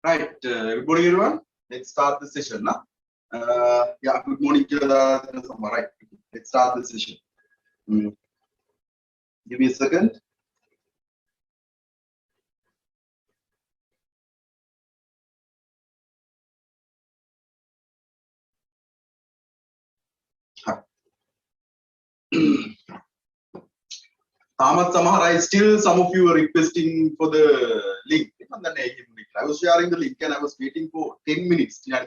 Right. Good morning, everyone. Let's start the session now. Yeah, good morning. Right. Let's start the session. Give me a second. Still some of you are requesting for the link. I was sharing the link and I was waiting for 10 minutes. Right?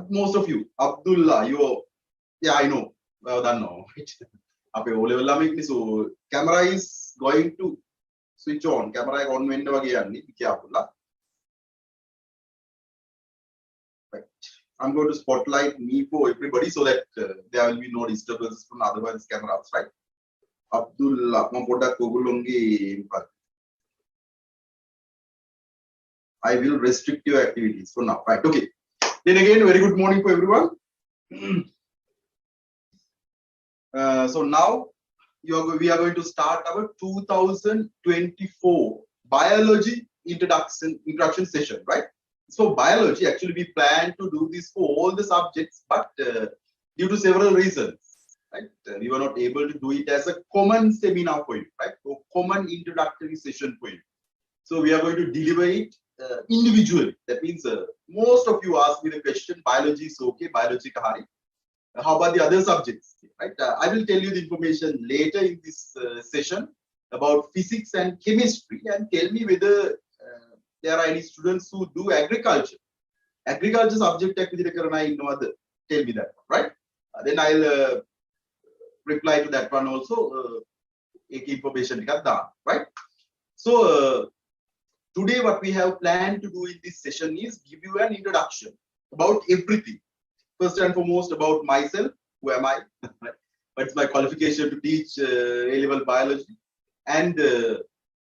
Most of you, Abdullah, yeah, I know. Well done. No. So camera is going to switch on. Camera on window again. Be careful. Right. I'm going to spotlight me for everybody so that there will be no disturbance from otherwise cameras, right? Abdullah, I will restrict your activities for now, right? Okay. Then again, very good morning for everyone. So now we are going to start our 2024 biology introduction session, right? So biology, actually we plan to do this for all the subjects, but due to several reasons, right, we were not able to do it as a common seminar for you, right? So common introductory session for you. So we are going to deliver it individually. That means most of you ask me the question, biology is okay, biology kahari. How about the other subjects, right? I will tell you the information later in this session about physics and chemistry, and tell me whether there are any students who do agriculture. Agriculture subject tell me that, right? Then I'll reply to that one also. Information, right? So today what we have planned to do in this session is give you an introduction about everything. First and foremost about myself. Who am I? What's my qualification to teach A-level biology? And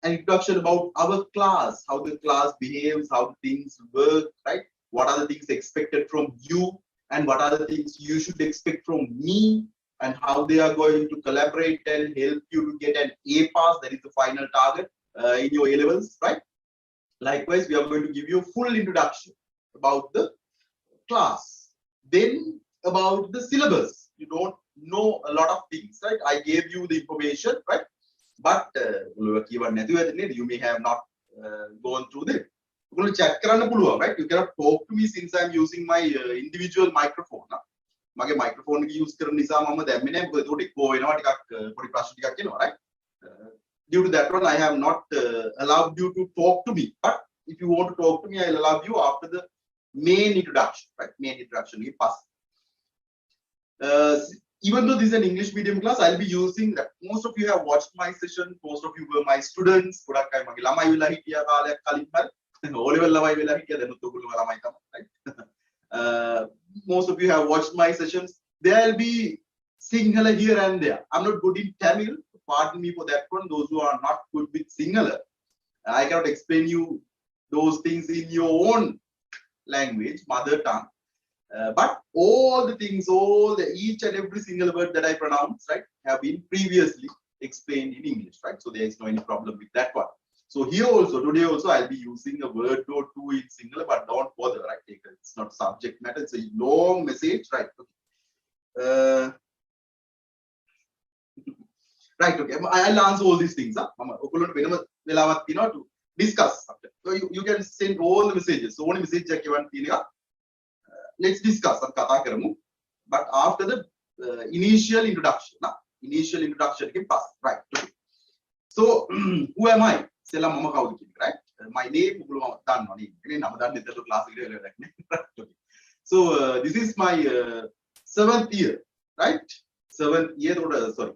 an introduction about our class, how the class behaves, how things work, right? What are the things expected from you, and what are the things you should expect from me, and how they are going to collaborate and help you to get an A pass, that is the final target in your A-levels, right? Likewise, we are going to give you a full introduction about the class. Then about the syllabus. You don't know a lot of things, right? I gave you the information, right? But you may have not gone through them. Right? You cannot talk to me since I'm using my individual microphone. My microphone use right? Due to that one, I have not allowed you to talk to me. But if you want to talk to me, I'll allow you after the main introduction, right? Main introduction, we pass. Even though this is an English medium class, I'll be using that. Most of you have watched my session. Most of you were my students. Most of you have watched my sessions. There will be Sinhala here and there. I'm not good in Tamil. Pardon me for that one. Those who are not good with Sinhala, I cannot explain you those things in your own language, mother tongue. But all the things, each and every single word that I pronounce, right, have been previously explained in English, right? So there is no any problem with that one. So here also, today also, I'll be using a word or two in singular, but don't bother, right? It's not subject matter. It's a long message, right? Okay. Right, okay. I'll answer all these things. To discuss. So you can send all the messages. So one message let's discuss. But after the initial introduction, initial introduction can pass. Right. Okay. So who am I? Right? My name So this is my 7th year, right? 7th year, sorry,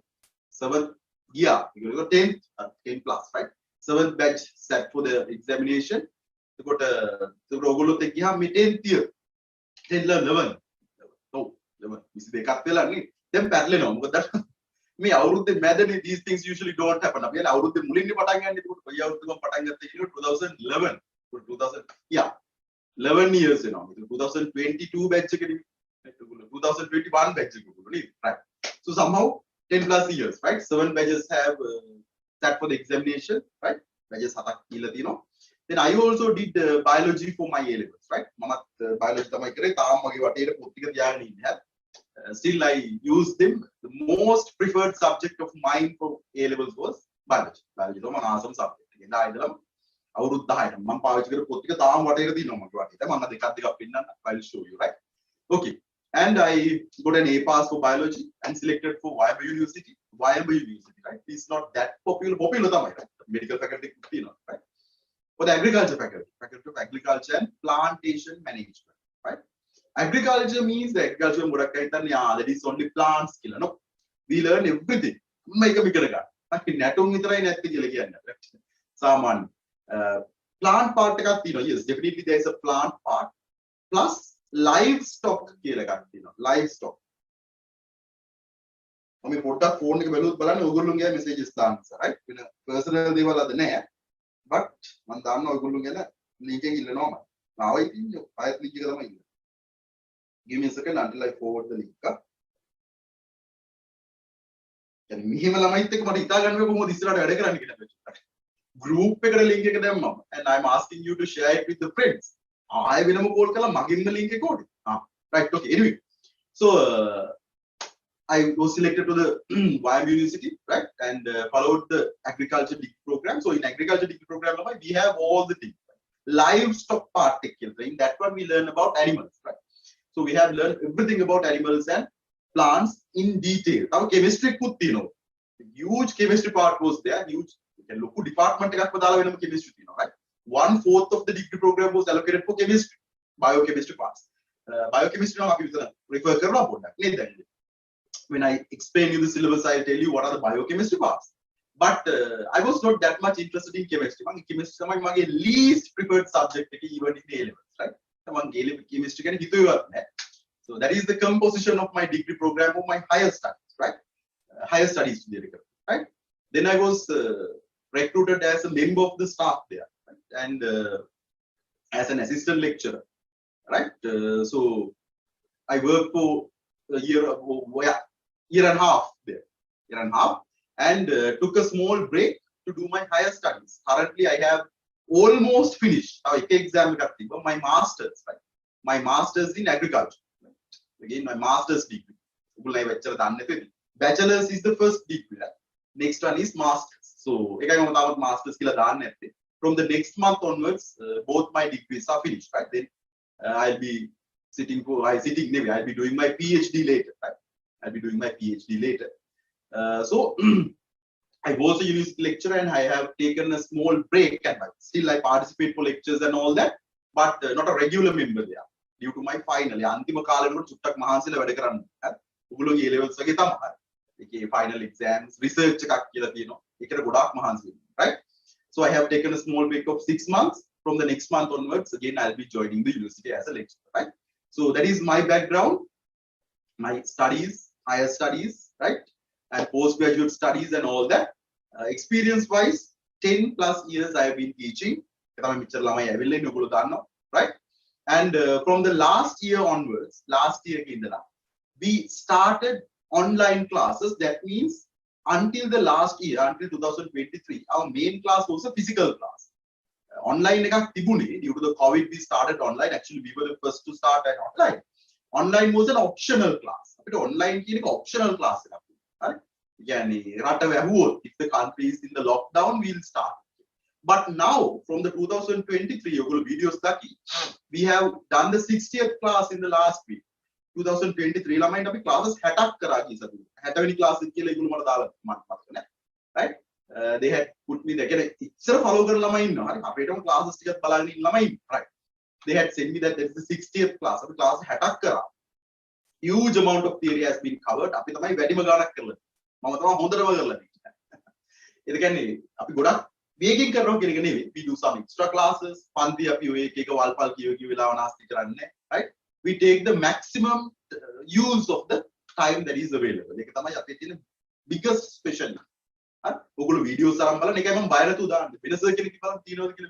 7th year, 10th class, right? 7th batch set for the examination. You got 10th year, 10, 11. No, 11. You see, they cut the them parallel. Me out of the method, these things usually don't happen. Out of the Mulini Patanga, 2011. 2000, yeah, 11 years, 2022 batch, 2021 batch, right? So somehow 10 plus years, right? 7 batches have sat for the examination, right? badges 7ක් දීලා තියෙනවා. Then I also did biology for my A levels, right? මමත් biology තමයි කරේ. තාම මගේ වටේට පොත් ටික තියාගෙන ඉන්නේ. Still I use them. The most preferred subject of mine for A levels was biology. Biology තමයි මම ආසම subject එක. එදා ඉඳලම අවුරුදු 10ට මම පාවිච්චි කරපු පොත් ටික තාම වටේට තියෙනවා මගේ වටේට. මම දෙකක් පෙන්නන්න. I will show you, right? Okay. And I got an A pass for biology and selected for YMU University. YMU University, right? It's not that popular තමයි, right? Medical faculty, you know, right? For the agriculture faculty of agriculture and plantation management, right? Agriculture means the agriculture ගොඩක් අය හිතන්නේ that is only plants කියලා. No, we learn everything. මේක විකර ගන්න. අපි නැටුම් විතරයි නැත්තේ කියලා කියන්නේ. සාමාන්‍ය plant part එකක් තියෙනවා. Yes, definitely there is a plant part plus livestock කියලා එකක් තියෙනවා. Livestock. මම පොඩ්ඩක් ෆෝන් එක බැලුවොත් බලන්න ඔයගොල්ලෝගේ messages දාන්න, right? වෙන personal දේවල් අද නැහැ. But මම දන්නවා ඔයගොල්ලෝ ගැන link එක ඉල්ලනවා මම. ආවයි ඉන්නේ. ආයෙත් link එක තමයි ඉන්නේ. Give me a second until I forward the link. يعني මෙහෙම ළමයිත් එක්ක මට හිතා ගන්න බැහැ කොහොමද ඉස්සරහට වැඩ කරන්න කියලා. group එකට link එක දැම්මම and I'm asking you to share it with the friends. ආයෙ වෙනම call කරලා මගින්ම link එක ඕනේ. Right, okay. Anyway, so I was selected to the YMU University, right, and followed the agriculture degree program. So in agriculture degree program, we have all the things. Right? Livestock particularly. In that one, we learn about animals, right? So we have learned everything about animals and plants in detail. Now chemistry put, you know, huge chemistry part was there. Huge. You can look at department chemistry, you know, right? 1/4 of the degree program was allocated for chemistry, biochemistry parts. Biochemistry, refer when I explain you the syllabus, I'll tell you what are the biochemistry parts. But I was not that much interested in chemistry. Chemistry is my least preferred subject, even in A levels, right? Chemistry can so that is the composition of my degree program of my higher studies, right? Higher studies, right? Then I was recruited as a member of the staff there, right? And as an assistant lecturer, right? So I worked for a year and a half there, and took a small break to do my higher studies. Currently, I have almost finished exam my master's, right? My master's in agriculture. Right? Again, my master's degree. Bachelor's is the first degree. Right? Next one is master's. So, master's from the next month onwards, both my degrees are finished. Right? Then I'll be I'll be doing my PhD later. Right? I'll be doing my PhD later. So I was a university lecturer and I have taken a small break, and still I participate for lectures and all that, but not a regular member there due to my final. Antima කාලෙකට චුට්ටක් මහන්සිලා වැඩ කරන්න. ඔයගොල්ලෝගේ A levels වගේ තමයි. ඒකේ final exams, research එකක් කියලා තියෙනවා. ඒකට ගොඩාක් මහන්සි වෙන්න, right? So I have taken a small break of 6 months. From the next month onwards, again I'll be joining the university as a lecturer, right? So that is my background, my studies, higher studies, right, and postgraduate studies and all that. Experience wise, 10 plus years I have been teaching, right? And from the last year onwards, we started online classes. That means until the last year, until 2023, our main class was a physical class. Online due to the COVID, we started online. Actually, we were the first to start at online. Online was an optional class. Online is optional class. Right? If the country is in the lockdown, we'll start. But now, from the 2023 videos, we have done the 60th class in the last week. 2023 classes right? They had put me there. Classes right? They had sent me that there is the 60th class. Class huge amount of theory has been covered. We do some extra classes. Right? We take the maximum use of the time that is available. Biggest special. Videos are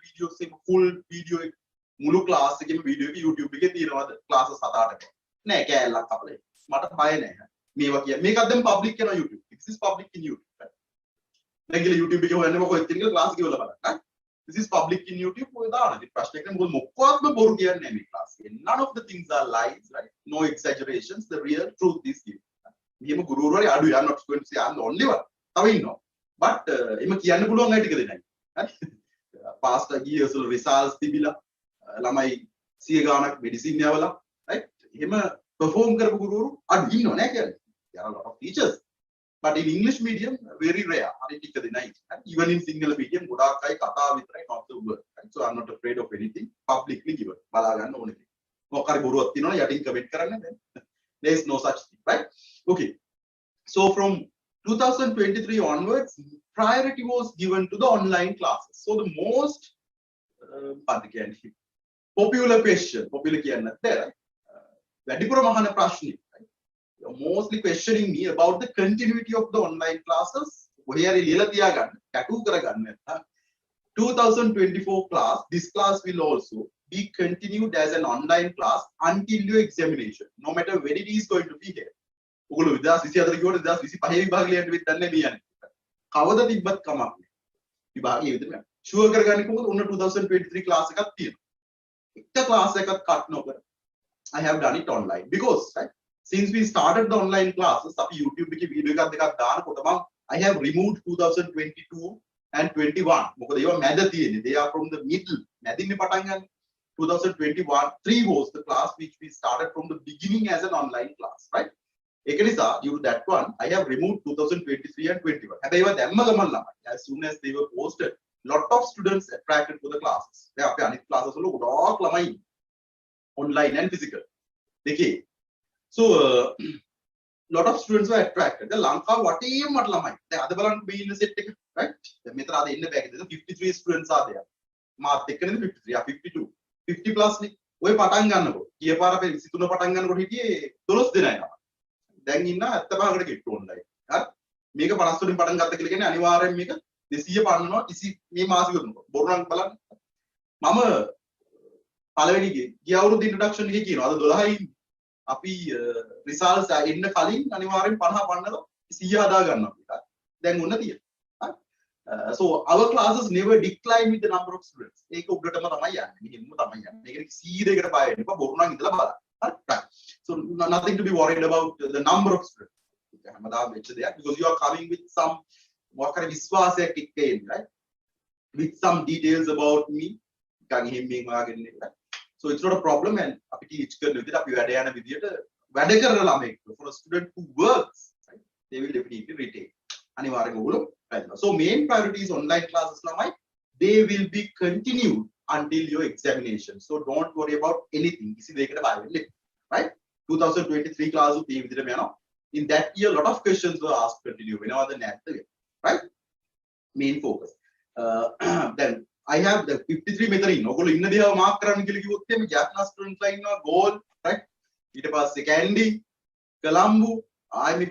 videos full video mulu class video YouTube classes make them public on YouTube. This is public in YouTube. Regular YouTube class This is public in YouTube. None of the things are lies, right? No exaggerations. The real truth is here. I'm not going to say I'm the only one. But past years results lamai siaganak medicine yavala, right? Him perform karapu guru there are a lot of teachers, but in English medium very rare. Even in single medium godakai kata vitrai not the word, right? So I'm not afraid of anything publicly given balagan only mokari guru attino yatin comment karanne there is no such thing, right? Okay, so from 2023 onwards priority was given to the online classes. So the most popular question, mostly questioning me about the continuity of the online classes. 2024 class, this class will also be continued as an online class until your examination, no matter when it is going to be here. Sure, 2023 class I have done it online because, right, since we started the online classes, YouTube I have removed 2022 and 21. They are from the middle. 2021 3 was the class which we started from the beginning as an online class, right? Due to that one, I have removed 2023 and 21. As soon as they were posted, lot of students attracted to the classes. Online and physical. Okay. So, lot of students were attracted. The Lanka, what is the other be in the set, right? The Mitra in the back, 53 students are there. Mark taken 53, 52, 50 plus. We Patangan, Yepara, Situna Patangan, Tolos Dena. Then in at the Bagger get to online. Make a pastor in Patangata again, anywhere and make a this year Panama, is me Masu, Borang Palan. Mama Palaviki, Giauru the introduction, Hiki, or the Dolai. Results are in the Kaling, and you are in Panha Pandana, Siadagan. Then so our classes never decline with the number of students. So nothing to be worried about the number of students. Because you are coming with some what kind of viswasa kick in, right? With some details about me. So it's not a problem, and for a student who works, right, they will definitely retain. So main priority is online classes. They will be continued until your examination. So don't worry about anything. Right? 2023 class, in that year, a lot of questions were asked continue. Right? Main focus. Then I have the 53 method in India mark student line goal, right? It was Candy, Colombo, I will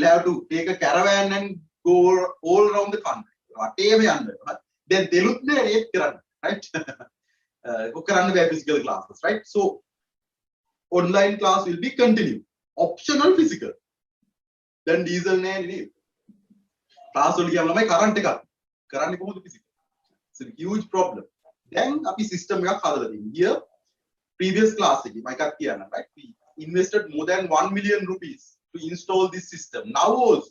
have to take a caravan and go all around the country. Then they look there, right? Physical classes, right? So online class will be continued. Optional physical. Then diesel class will be current. It's a huge problem. Then the system here, previous class, right? We invested more than 1 million rupees to install this system. Now also,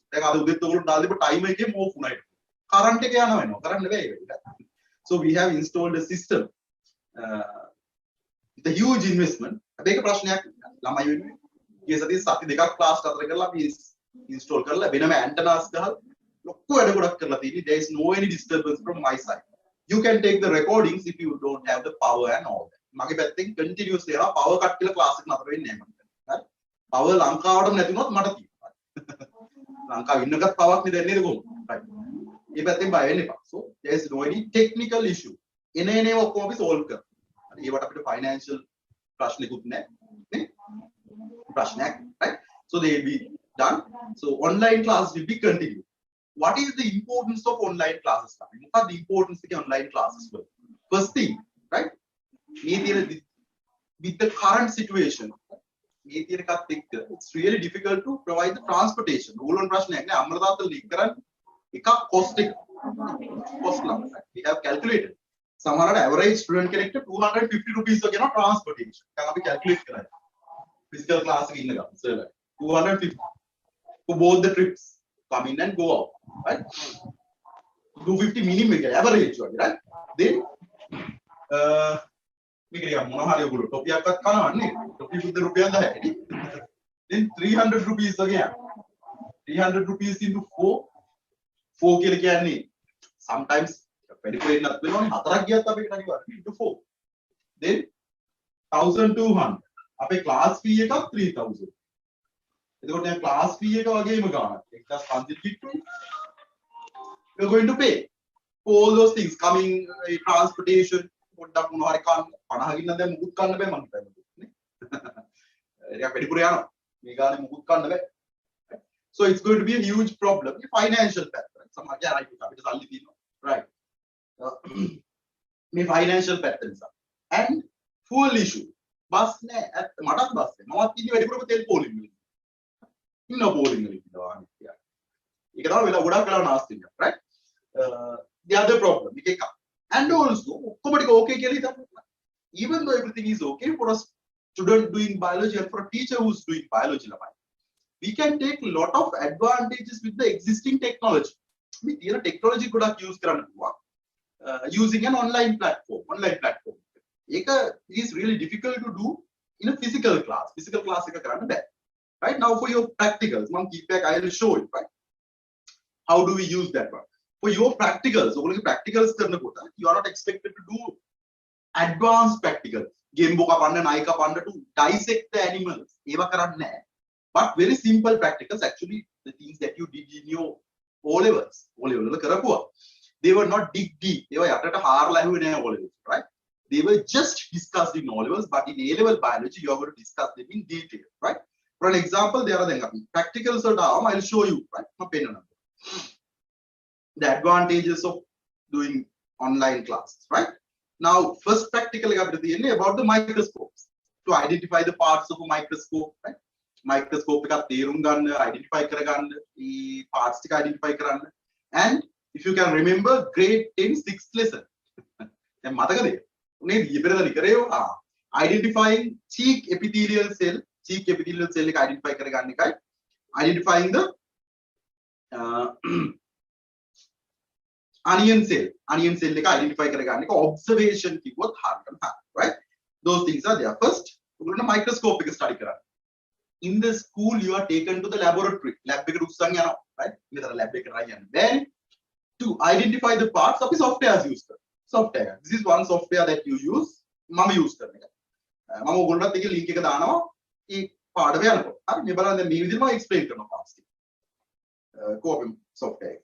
so we have installed a system. It's a huge investment. Class install antennas. There is no any disturbance from my side. You can take the recordings if you don't have the power and all that. Continuously power cut class power Lanka Lanka power right. So there is no any technical issue. In any of office all financial right? So they will be done. So online class will be continued. What is the importance of online classes? What are the importance of online classes? First thing, right? With the current situation, it's really difficult to provide the transportation. Costing cost lah. We have calculated. Samara average student connect 250 rupees again on transportation. Can we calculate kara? Physical class in the so 250 for both the trips. Come in and go out. Right? 250 minimum average, right? Then we can then 300 rupees again. 300 rupees into 4. 4 sometimes into 4. Then 1200. Up class fee 3000. Class fee you're going to pay for all those things coming transportation. So it's going to be a huge problem. Financial factor. Right. Financial patterns and fuel issue. Bus at Madak bus. Not in very good polling. No polling. You can asking, right? The other problem. And also, even though everything is okay for a student doing biology and for a teacher who's doing biology, we can take a lot of advantages with the existing technology. Technology could have used using an online platform. It is really difficult to do in a physical class. Right now, for your practicals, I will show you. Right? How do we use that one? For your practicals, you are not expected to do advanced practicals. Game book to dissect the animals. But very simple practicals, actually, the things that you did in your O-levels. They were not dig deep. They were at a hard level in O-levels, right? They were just discussed in O-levels, but in A-level biology, you are going to discuss them in detail, right? For an example, there are the practicals. I'll show you, right? The advantages of doing online classes, right? Now, first practical about the microscopes. To identify the parts of a microscope, right? Microscope identify the parts identify and if you can remember grade 10 6th lesson identifying cheek epithelial cell identify identifying the onion cell identify observation right? Those things are there. First we're going to microscopic study. In the school, you are taken to the laboratory. Right? Then to identify the parts of the software used. Software. This is one software that you use. Mama used. Mama will take a link. Part of the explain software.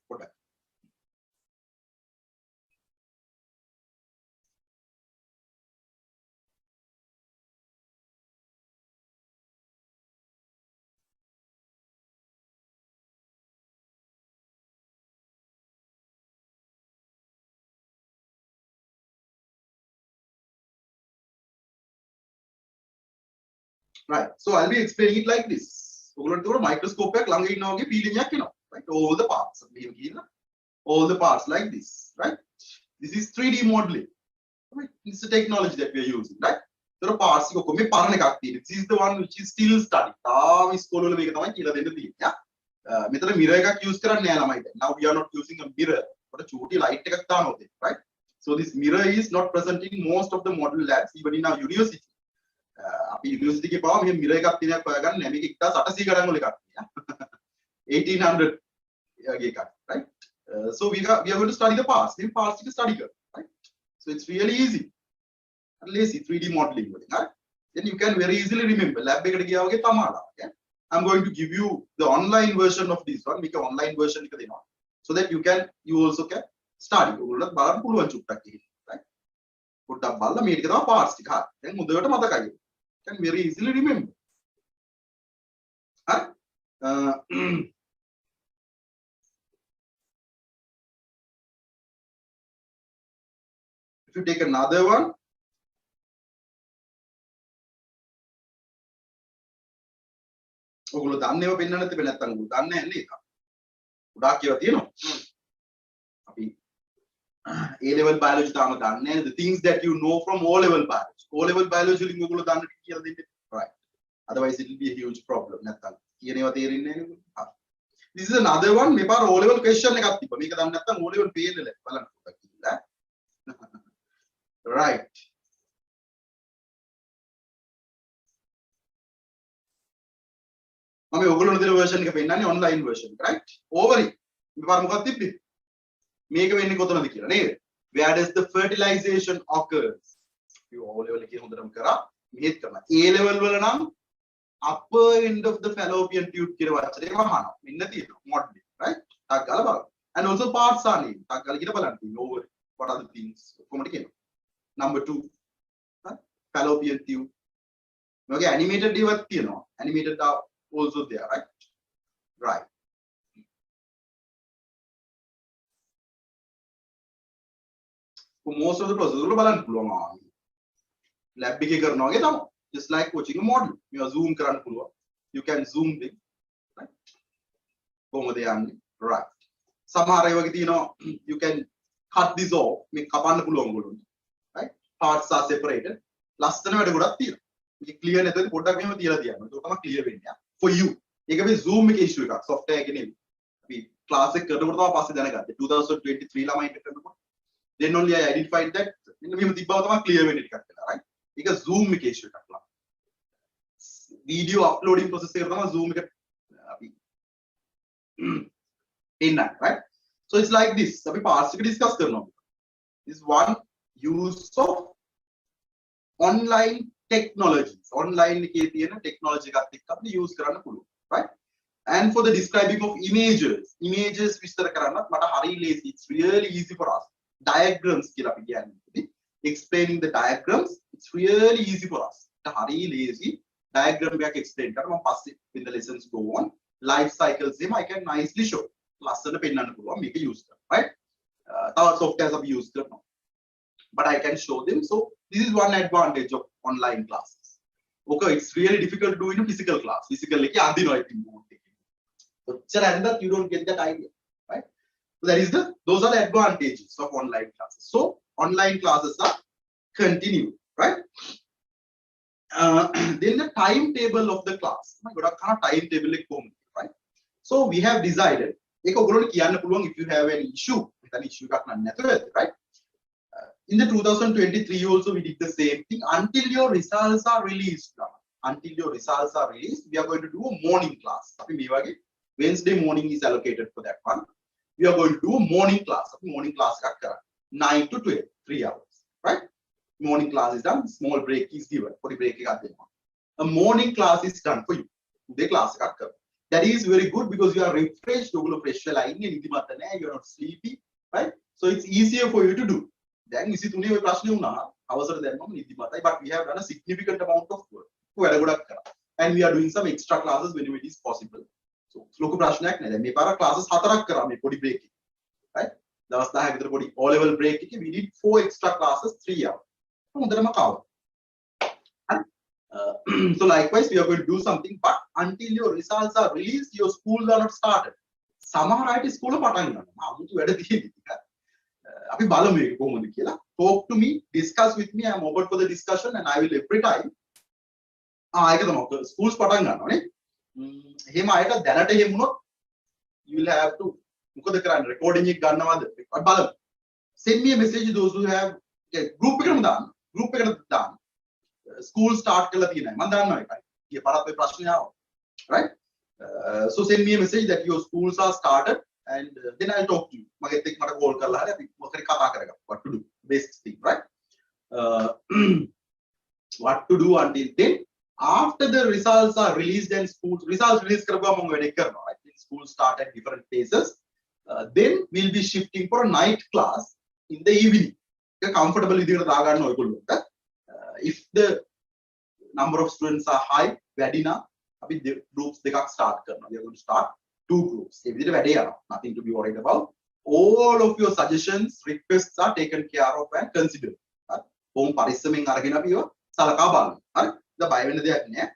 Right. So I'll be explaining it like this. Microscope right? All the parts. All the parts like this. Right? This is 3D modeling. Right? It's the technology that we are using, right? There are parts. This is the one which is still studied. Now we are not using a mirror, but a light, right? So this mirror is not present in most of the model labs, even in our university. University mirror 1800 right? So we are going to study the parts. Parts to study, right? So it's really easy. Lazy 3D modeling, right? Then you can very easily remember. I'm going to give you the online version of this one. Make an online version so that you also can study. Right? Put up parts. Can very easily remember. If you take another one, A-level biology තාම දන්නේ the things that you know from O-level biology. O-level biology වලින් ඔයගොල්ලෝ දන්නට කියලා දෙන්න. Right. Otherwise it will be a huge problem. නැත්තම් කියනවා තේරෙන්නේ නැහැ නේ. This is another one. මේ පාර O-level question එකක් තිබ්බා. මේක දන්නේ නැත්තම් O-level fail වෙලා බලන්න පොඩ්ඩක් කියලා. Right. මම ඔයගොල්ලෝ දෙන version එක පෙන්නන්නේ online version එක. Right. Ovary. මේ පාර මොකක්ද තිබ්බේ? මේක වෙන්නේ කොතනද කියලා නේද? Where does the fertilization occurs? අපි O-level එකේ හොඳටම කරා. මෙහෙත් කරනවා. A-level වල නම් upper end of the fallopian tube කියන වචනේ වහනවා. මෙන්න තියෙනවා. Model. Right? ටක් ගාලා බලන්න. And also parts are named. ටක් ගාලා කියලා බලන්න තියෙනවා. Ovary. What are the things? කොහොමද කියනවා? Number 2. Fallopian tube. මේකේ animated එකක් තියෙනවා. Animated are also there, right? Right. For most of the process වල බලන්න පුළුවන්. Lab එකේ කරනවා වගේ තමයි. Just like watching a model. You zoom කරන්න පුළුවන්. You can zoom in. Right? කොහොමද යන්නේ? Right. සමහර අය වගේ තියෙනවා you can cut this off. මේක කපන්න පුළුවන් ඔයගොල්ලෝ. Right? Parts are separated. ලස්සන වැඩ ගොඩක් තියෙනවා. මේක clear නැත්නම් පොඩ්ඩක් මෙහෙම තියලා තියන්න. ඒක තමයි clear වෙන්නේ. For you. ඒක මේ zoom එකේ issue එකක්. software එකේ නෙවෙයි. අපි class එක කරනකොට තමයි පස්සේ දැනගත්තේ. 2023 ළමයින්ට කරනකොට. Then only I identified that මෙන්න මෙහෙම තිබ්බම තමයි clear වෙන්නේ ටිකක් වෙලා. Right? ඒක zoom එකේ issue එකක් ලා. Video uploading process එකට තමයි zoom එක අපි එන්නයි. Right? So it's like this. අපි parts එක discuss කරනවා. This one use of online technologies. Online එකේ තියෙන technology එකත් එක්ක අපිට use කරන්න පුළුවන්. Right? And for the describing of images විස්තර කරන්නත් මට හරිය lazy. It's really easy for us. Diagrams කියලා අපි කියන්නේ. Explaining the diagrams, it's really easy for us. හරිය lazy. Diagram එකක් explain කරලා මම පස්සේ when the lessons go on life cycles them I can nicely show. ලස්සන පෙන්නන්න පුළුවන් මේක use කරලා. Right? තව softwares අපි use කරනවා. But I can show them. So this is one advantage of online classes. Okay, it's really difficult to do in a physical class. Physical එකේ අඳිනවා ඉතින් board එකේ. ඔච්චර ඇඳලා you don't get that idea. Right? So those are the advantages of online classes. So online classes are continued. Right? Then the timetable of the class. ගොඩක් කරන timetable එක කොහොමද? Right? So we have decided ඒක ඔයගොල්ලෝට කියන්න පුළුවන් if you have any issue. මෙතන issue එකක් නැතුව ඇති. Right? In the 2023 also we did the same thing until your results are released. Until your results are released, we are going to do a morning class. අපි මේ වගේ Wednesday morning is allocated for that one. We are going to do a morning class. අපි morning class එකක් කරා 9 to 12, 3 hours. Right? Morning class is done. Small break is given. පොඩි break එකක් දෙනවා. A morning class is done for you. උදේ class එකක් කරා. That is very good because you are refreshed. ඔයගොල්ලෝ fresh වෙලා ඉන්නේ නිදිමත නැහැ. You are not sleepy. Right? So it's easier for you to do. දැන් 23 ඔය ප්‍රශ්නේ වුණා අවසර දැම්මම නිදිමතයි but we have done a significant amount of work වැඩ ගොඩක් කරා and we are doing some extra classes whenever it is possible so ලොකු ප්‍රශ්නයක් නෑ දැන් මේ පාර classes 4ක් කරා මේ පොඩි break එකේ right දවස් 10ක විතර පොඩි O level break එකේ we did 4 extra classes 3 hours හොඳටම කාවා so likewise we are going to do something but until your results are released your schools are not started සමහර අයට ස්කූල පටන් ගන්නවා අමුතු වැඩ තියෙනවා අපි බලමු මේක කොහොමද කියලා talk to me discuss with me I am open for the discussion and I will every time ඒක තමයි schools පටන් ගන්නවානේ එහෙම අයට දැනට එහෙම වුණොත් you will have to මොකද කරන්නේ recording එක ගන්නවද අපි බලමු send me a message those who have group එකකටම දාන්න school start කරලා තියෙනවා මම දන්නවා ඒකයි ඊයේ පාරත් ඔය ප්‍රශ්නේ ආවා right so send me a message that your schools are started and then I'll talk to you. මගෙත් එක්ක මට කෝල් කරලා හරි අපි මොකද කතා කරගමු. What to do? Basic thing, right? What to do until then? After the results are released and schools results release කරගම මම වැඩ කරනවා. Right? Then schools start at different phases. Then we'll be shifting for a night class in the evening. ඒක comfortable විදිහට දා ගන්න ඔයගොල්ලෝට. If the number of students are high, වැඩි නම් අපි groups දෙකක් start කරනවා. We are going to start 2 groups. Nothing to be worried about. All of your suggestions, requests are taken care of and considered. Home පරිස්සමෙන් අරගෙන අපි ඒවා සලකා බලමු. හරි? දැන් බය වෙන්න දෙයක් නෑ.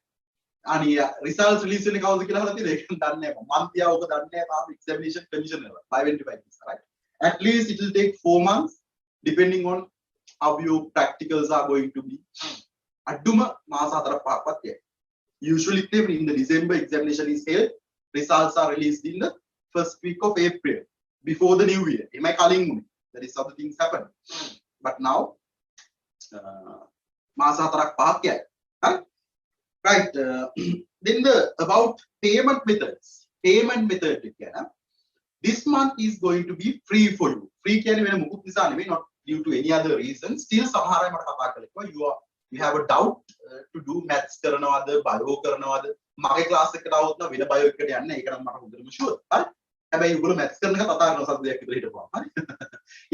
අනිය results release වෙන්නේ කවුද කියලා අහලා තියෙනවා. ඒක දන්නේ නෑ. මම තියා ඔක දන්නේ නෑ තාම examination commission එක. බය වෙන්න එපා. Right? At least it will take 4 months depending on how your practicals are going to be. Aduma මාස 4-5ක් යයි. Usually in the December examination is held, results are released in the first week of April before the new year. Am I calling? That is how the things happen. But now මාස 4-5ක් යයි. Right. Then about payment methods. Payment method again. This month is going to be free for you. Free කියන්නේ වෙන මොකුත් නිසා නෙමෙයි, not due to any other reason. Still සමහර අය මට කතා කළා you have a doubt to do maths කරනවද bio කරනවද මගේ ක්ලාස් එකට આવොත් නම් වෙන bio එකට යන්න ඒක නම් මට හොඳටම ෂුවර්. හරි. හැබැයි ඔයගොල්ලෝ maths කරන එක කතා කරන සද්දයක් විතර හිටපුවා. හරි.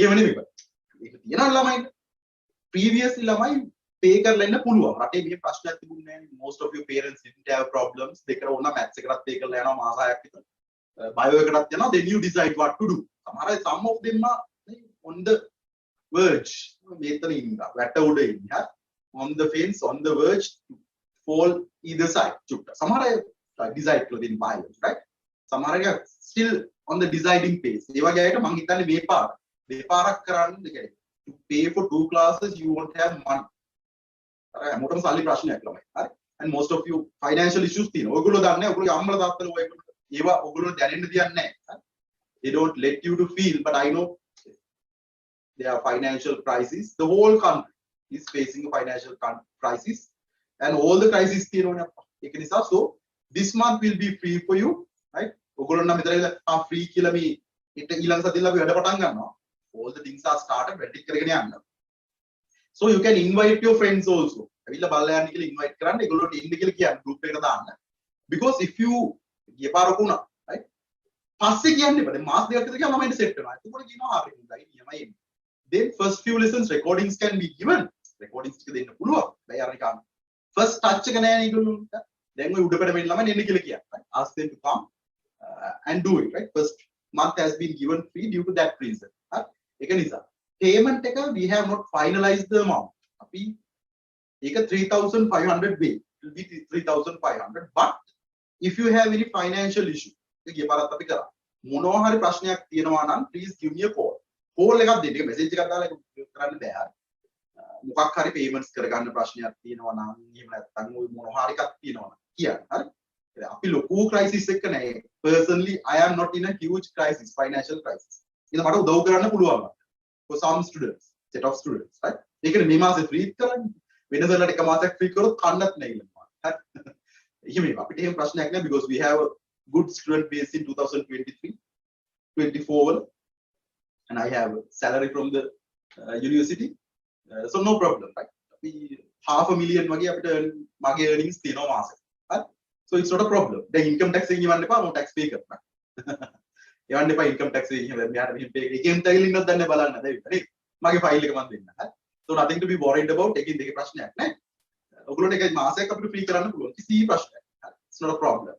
එහෙම නෙමෙයි. ඒක තියෙනවා ළමයින්ට. Previously ළමයි pay කරලා ඉන්න පුළුවන්. රටේ මෙහෙම ප්‍රශ්නයක් තිබුණේ නැහැ. Most of your parents didn't have problems. දෙකට ඕන maths එකටත් pay කරලා යනවා මාස 6ක් විතර. Bio එකටත් යනවා. Then you decide what to do. සමහර අය some of them are on the verge. මේතන ඉන්නවා. වැට උඩ ඉන්නවා. On the fence, on the verge to fall either side. Samara decide to in violence, right? Samara still on the deciding phase. They were getting among Italy Vepar. Vepara Karan to pay for 2 classes, you won't have money. And most of you financial issues, they don't let you to feel, but I know there are financial crises. The whole country is facing a financial crisis, and all the crises so this month will be free for you, right? Free all the things are started. So you can invite your friends also. Invite group because if you right? Then first few lessons recordings can be given. Recordings first touch then we ask them to come and do it, right? First month has been given free due to that reason. Payment we have not finalized the amount. 3,500 way, it will be 3,500. But if you have any financial issue, please give me a call. Call message මොකක් හරි payments කරගන්න ප්‍රශ්නයක් තියෙනවා නම් එහෙම නැත්නම් ওই මොන හරි එකක් තියෙනවා නම් කියන්න. හරි. අපි ලොකු crisis එකක නැහැ. Personally I am not in a huge crisis, financial crisis. ඉතින් මට උදව් කරන්න පුළුවන්. For some students, set of students, right? ඒකනේ මේ මාසේ free කරන්නේ. වෙනදලට එක මාසයක් free කරොත් කන්නත් නැහැ ඉල්ලනවා. හරි. එහෙම අපිට එහෙම ප්‍රශ්නයක් නැහැ because we have a good student base in 2023, 24 and I have a salary from the university. So no problem, right? $500,000 wage apita mage earnings තියෙනවා මාසෙට. හරි. So it's not a problem. දැන් income tax එකෙන් ඉවන්න එපා, මම tax pay කරනවා. එවන්න එපා income tax එකෙන් මෙයාට මෙහෙම pay එකෙන් තැගිලි ඉන්නත් දන්නේ බලන්න දැන් නේ. මගේ file එක මම දෙන්න. හරි. So nothing to be worried about. එකකින් දෙකේ ප්‍රශ්නයක් නැහැ. ඔයගොල්ලෝට එක මාසයක් අපිට free කරන්න පුළුවන්. කිසි ප්‍රශ්නයක් නැහැ. It's not a problem.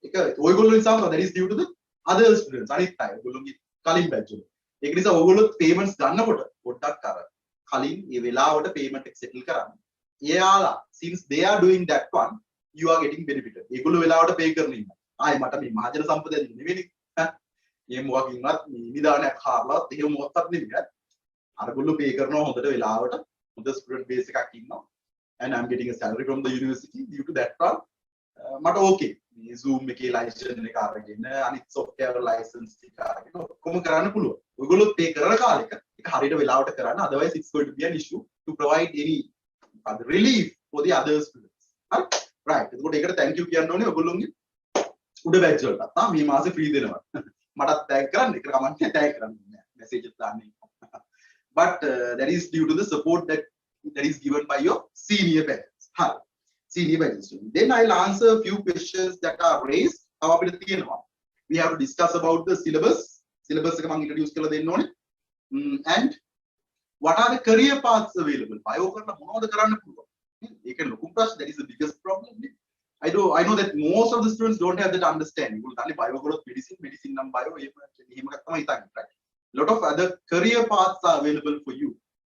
ඒක ඔයගොල්ලෝ නිසා that is due to the other students. අනිත් අය ඔයගොල්ලෝගේ කලින් batch වල. ඒක නිසා ඔයගොල්ලෝ payments ගන්නකොට පොඩ්ඩක් අර කලින් මේ වෙලාවට payment එක settle කරන්න. එයාලා since they are doing that one, you are getting benefited. ඒගොල්ලෝ වෙලාවට pay කරන ඉන්න. ආයි මට මේ මහජන සම්පතය නෙවෙයි. මේ මොකකින්වත් මේ නිදානයක් හාරලවත් එහෙම මොකක්වත් නෙවෙයි. අරගොල්ලෝ pay කරනවා හොඳට වෙලාවට. හොඳ student base එකක් ඉන්නවා. And I'm getting a salary from the university due to that one. මට okay. මේ Zoom එකේ license එක අරගෙන අනිත් software license ටික අරගෙන ඔක්කොම කරන්න පුළුවන්. ඔයගොල්ලෝ pay කරන කාලෙක ඒක හරියට වෙලාවට කරන්න. Otherwise it's going to be an issue to provide any relief for the other students. හරි. Right. එතකොට ඒකට thank you කියන්න ඕනේ ඔයගොල්ලෝගේ උඩ batch වලට. මේ මාසේ free දෙනවා. මටත් tag කරන්න. ඒක කමන්නේ tag කරන්න නෑ. message එක දාන්න. But that is due to the support that is given by your senior batches. හරි. Senior batches. Then I'll answer a few questions that are raised. We have to discuss about the syllabus. Syllabus එක මම introduce කරලා දෙන්න ඕනේ. And what are the career paths available? Bio කරලා මොනවද කරන්න පුළුවන්? ඒක ලොකු ප්‍රශ්න. That is the biggest problem. I know that most of the students don't have that understanding. ඒගොල්ලෝ දන්නේ bio කරොත් medicine නම් bio එහෙම එකක් තමයි හිතන්නේ, right? A lot of other career paths are available for you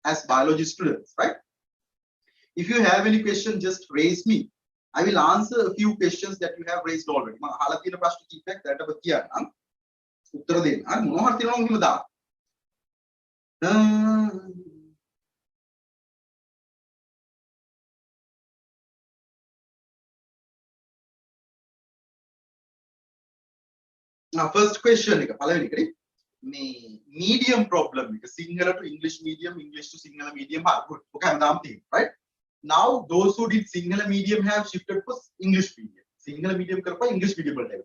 as biology students, right? If you have any question, just raise me. I will answer a few questions that you have raised already. මම අහලා තියෙන ප්‍රශ්න කිහිපයක් දැනට ඔබ කියන්නම්. උත්තර දෙන්න. හරි මොනවා හරි තියෙනවා නම් එහෙම දාන්න. first question එක පළවෙනි එකනේ මේ medium problem එක Sinhala to English medium English to Sinhala medium good ඔක හැමදාම තියෙනවා right now those who did Sinhala medium have shifted to English medium Sinhala medium කරපුවා English medium වලට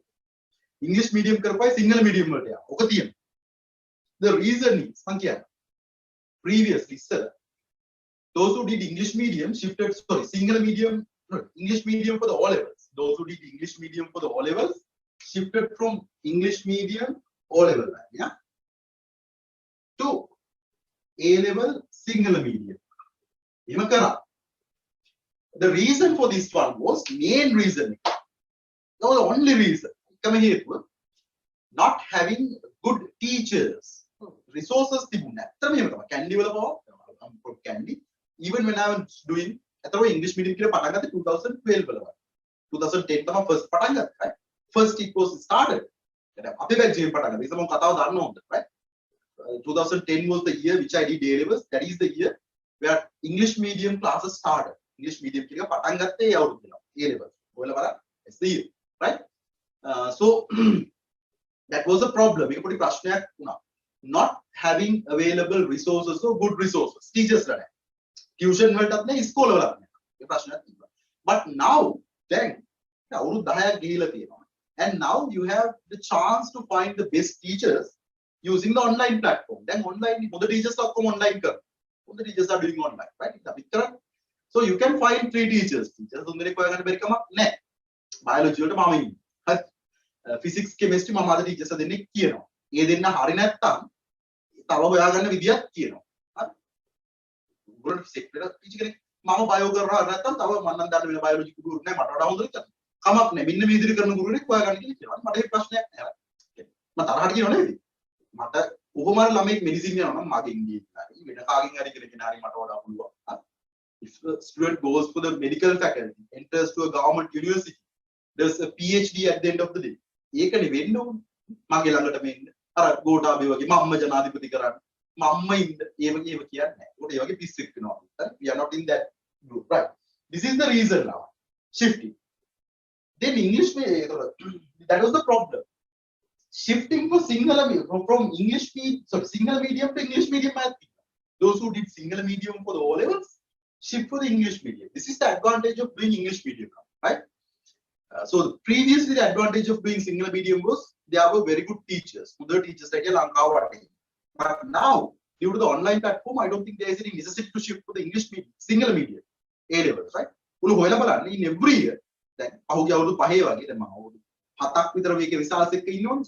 English medium කරපුවා සිංහල medium වලට යනවා ඔක තියෙනවා the reason is මං කියන්නේ previously sir those who did English medium shifted single medium English medium for the O levels those who did English medium for the O levels shifted from English medium O level yeah to A level single medium the reason for this one was main reason no the only reason come here not having good teachers resources candy candy even when I was doing English medium 2012 2010 first right? First it was started right? 2010 was the year which I did A levels that is the year where English medium classes started English medium A levels it's the year right so that was a problem not having available resources or good resources teachers tuition school but now then and now you have the chance to find the best teachers using the online platform then online the teachers are online the teachers are doing online right so you can find 3 teachers biology physics chemistry mama the teachers දෙන්නෙක් කියනවා ඒ දෙන්න හරි නැත්තම් තව හොයාගන්න විදියක් කියනවා හරි උගලට සෙක්ටර් ටීචර් කෙනෙක් මම බයෝ කරනවා නැත්තම් තව මම නම් දන්න වෙන බයෝලොජි ගුරු නෑ මට වඩා හොඳට කමක් නෑ මෙන්න මේ විදිහට කරන ගුරුවරයෙක් හොයාගන්න කියලා කියනවා මට ඒ ප්‍රශ්නයක් නෑ මම තරහට කියනව නෙවෙයි මට කොහොම හරි ළමෙක් මෙඩිසින් යනවා නම් මගෙන් ගිහින් හරි වෙන කාගෙන් හරි කෙනෙක්ගෙන් හරි මට වඩා පුළුවන් if a student goes for the medical faculty enters to a government university there's a PhD at the end of the day ඒකනේ වෙන්න ඕනේ මගේ ළඟට මෙන්න අර ගෝඨාභය වගේ මම්ම ජනාධිපති කරන්න මම්ම ඉන්න ඒව කියන්නේ නැහැ. ඒකට ඒ වගේ පිස්සෙක් වෙනවා. We are not in that group right. This is the reason now shifting. Then English that was the problem. Shifting for single from English single medium to English medium math. Those who did single medium for the O levels shift for the English medium. This is the advantage of doing English medium now, right? So previously the advantage of doing single medium was there were very good teachers, other teachers like Lanka. But now due to the online platform, I don't think there is any necessity to shift to the English medium, single medium A levels, right? In every year, then so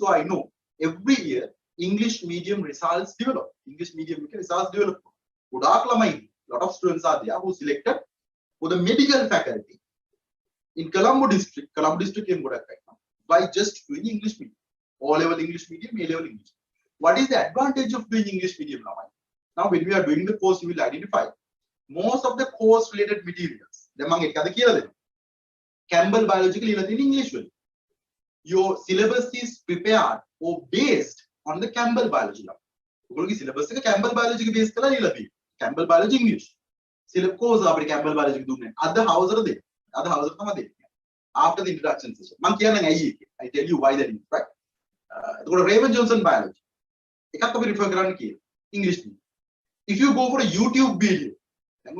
I know every year English medium results develop. English medium results develop. Lot of students are there who selected for the medical faculty. In Colombo district in Muditha right now, by just doing English medium, O level English medium, A level English. What is the advantage of doing English medium now? Now, when we are doing the course, you will identify most of the course related materials. Campbell biological in English. Your syllabus is prepared or based on the Campbell biology. Syllabus is Campbell biology based. Campbell biology English. Syllabus course Campbell biology. Other house are there. After the introduction session. I tell you why that is, right? Raven Johnson biology. English. If you go for a YouTube video,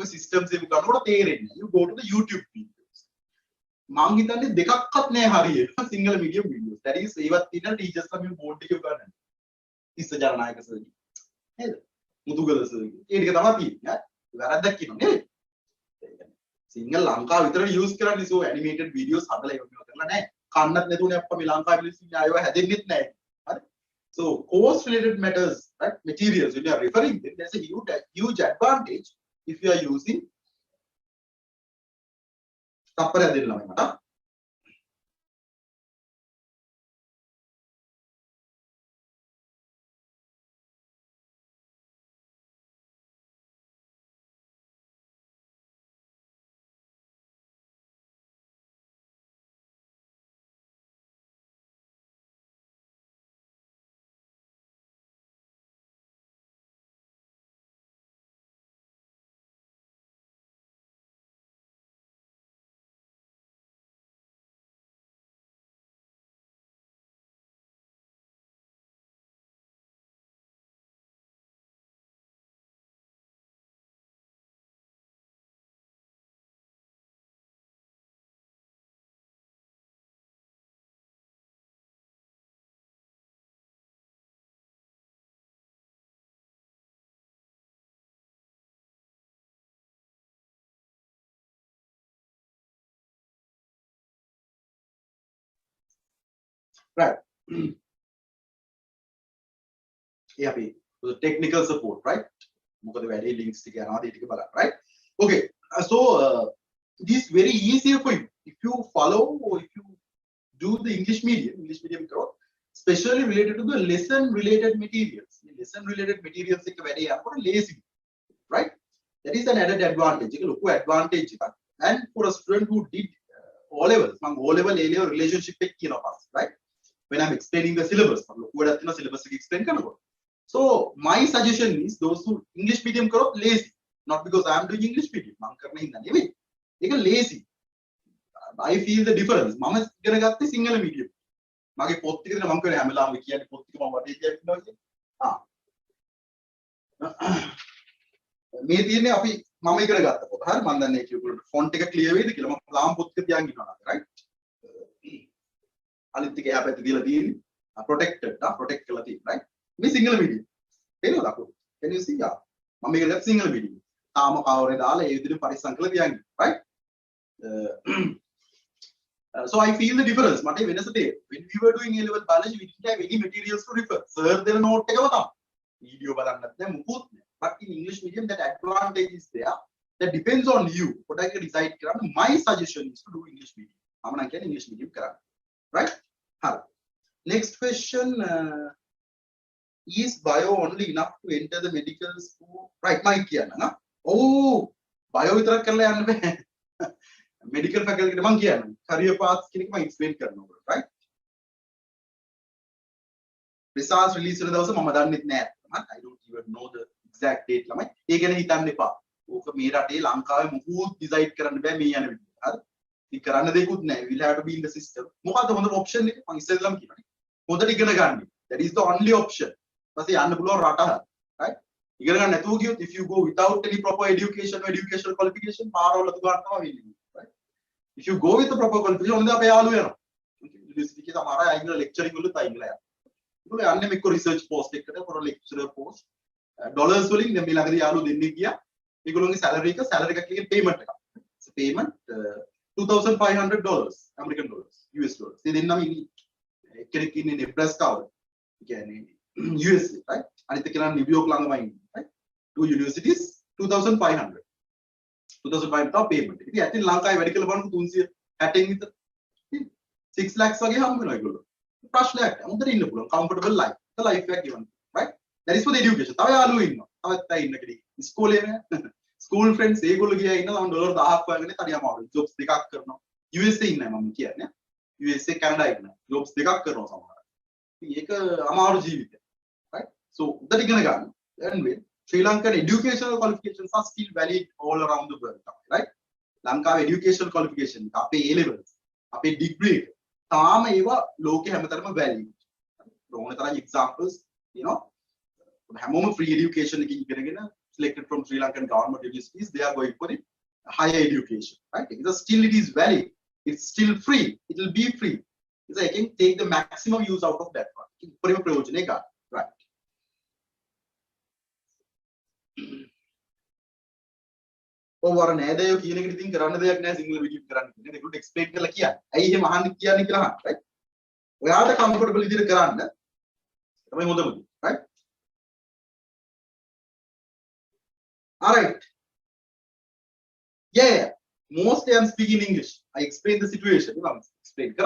systems you go to the YouTube videos. Single medium videos. That is even teachers from your board. Dissanayaka surgery. Single Lanka with use so animated videos. So course related matters, right? Materials, when you are referring them, there's a huge advantage if you are using Right. Yeah, the technical support, right? Very links right? Okay. It is very easier for you if you follow or if you do the English medium growth, especially related to the lesson related materials. Lesson related materials is very lazy, right? That is an added advantage. Advantage. And for a student who did O levels, O level, A level relationship, right? When I'm explaining the syllabus, explain. So my suggestion is those who English medium lazy, not because I am doing English medium. They are lazy. I feel the difference. Mama is going to get the single medium. Mage pottiga na mankare hamela me kiyane pottiga mama wate kiyane මේ තියෙන්නේ අපි මම ඉගෙන ගත්ත පොත. හරි මම දන්නේ ඒක ඔයගොල්ලෝ ෆොන්ට් එක ක්ලියර් වෙයිද කියලා. මම ලාම් පොත්ක තියන් ඉන්නවා right. අනිත් එක එහා පැත්තේ දීලා තියෙන්නේ protected protect කරලා තියෙන්නේ right. මේ සිංගල් මීඩියම්. තේරෙනවද අපෝ? Can you see? මම ඉගෙන ගත්ත සිංගල් මීඩියම්. තාම කවරේ දාලා ඒ විදිහට පරිස්සම් කරලා තියන් right. So I feel the difference. When we were doing A-level biology, we didn't have any materials to refer. Sir, there are no video, but in English medium, that advantage is there. That depends on you. What I can decide. My suggestion is to do English medium. I'm going to get English medium. Right? Next question. Is bio only enough to enter the medical school? Right, my kiana. Oh, bio is medical faculty career paths explain right? Results released I don't even know the exact date. We'll have to be in the system. Option that is the only option. Right? If you go without any proper education or educational qualification, right? If you go with the proper qualification, research post, lecturer post, dollars willing, salary payment. Payment $2,500 American dollars, US dollars. They didn't in Nebraska, USA, right? And right? 2 universities, 2,500. 2,500 payment. If you Lanka medical bond, 6 lakhs comfortable life. The life given, right? That is for the education. School friends, jobs USA USA Canada jobs right? So that anyway, Sri Lankan educational qualifications are still valid all around the world, right? Lanka educational qualification, A levels, degree, loke value. Examples, free education selected from Sri Lankan government universities, they are going for the higher education, right? Because still it is valid, it's still free, it will be free. So I can take the maximum use out of that one. Right. Over an either you hearing anything around the single video they could explain the Lakia. I am a hand right? We are the comfortability of the right? All right. Yeah. Mostly I'm speaking English. I explain the situation. Explain.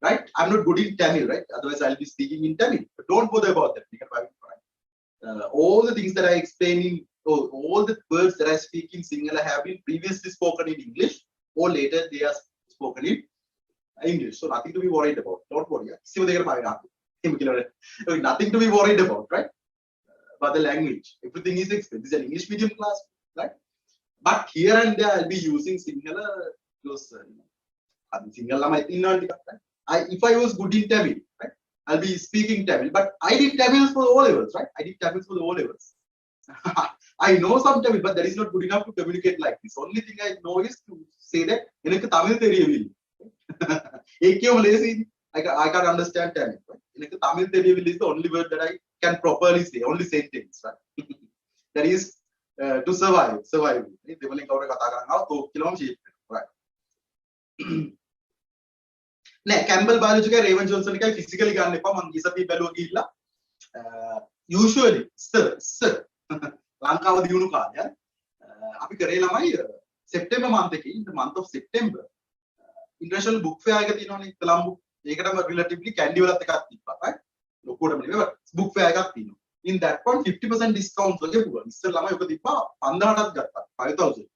Right? I'm not good in Tamil, right? Otherwise, I'll be speaking in Tamil. But don't bother about that. All the things that I explain in, all the words that I speak in Sinhala have been previously spoken in English, or later they are spoken in English. So nothing to be worried about. Don't worry. Nothing to be worried about, right? But the language, everything is explained. This is an English medium class, right? But here and there, I'll be using Sinhala because if I was good in Tamil, right, I'll be speaking Tamil. But I did Tamil for O levels, right? I did Tamil for the O levels. I know some Tamil, but that is not good enough to communicate like this. Only thing I know is to say that I can't understand Tamil. Right? Tamil is the only word that I can properly say, only sentence, right? That is to survive. Right? නෑ Campbell biology එකයි රේවන් Johnson එකයි physically ගන්න එපා මම ගිසපී බැලුවා ගිහිල්ලා usually ඉස්සර ලංකාව දියුණු කාලේ අපි කරේ ළමයි සෙප්ටෙම්බර් month එකේ in the month of September international book fair එක තියෙනවනේ කොළඹ ඒකටම relatively candy වලත් එකක් තිබ්බා right ලොකුවටම නෙවෙයි book fair එකක් තියෙනවා in that one 50% discount වගේ පුළුවන් ඉස්සර ළමයි ඔක තිබ්බා 5000ටත් ගත්තා 5000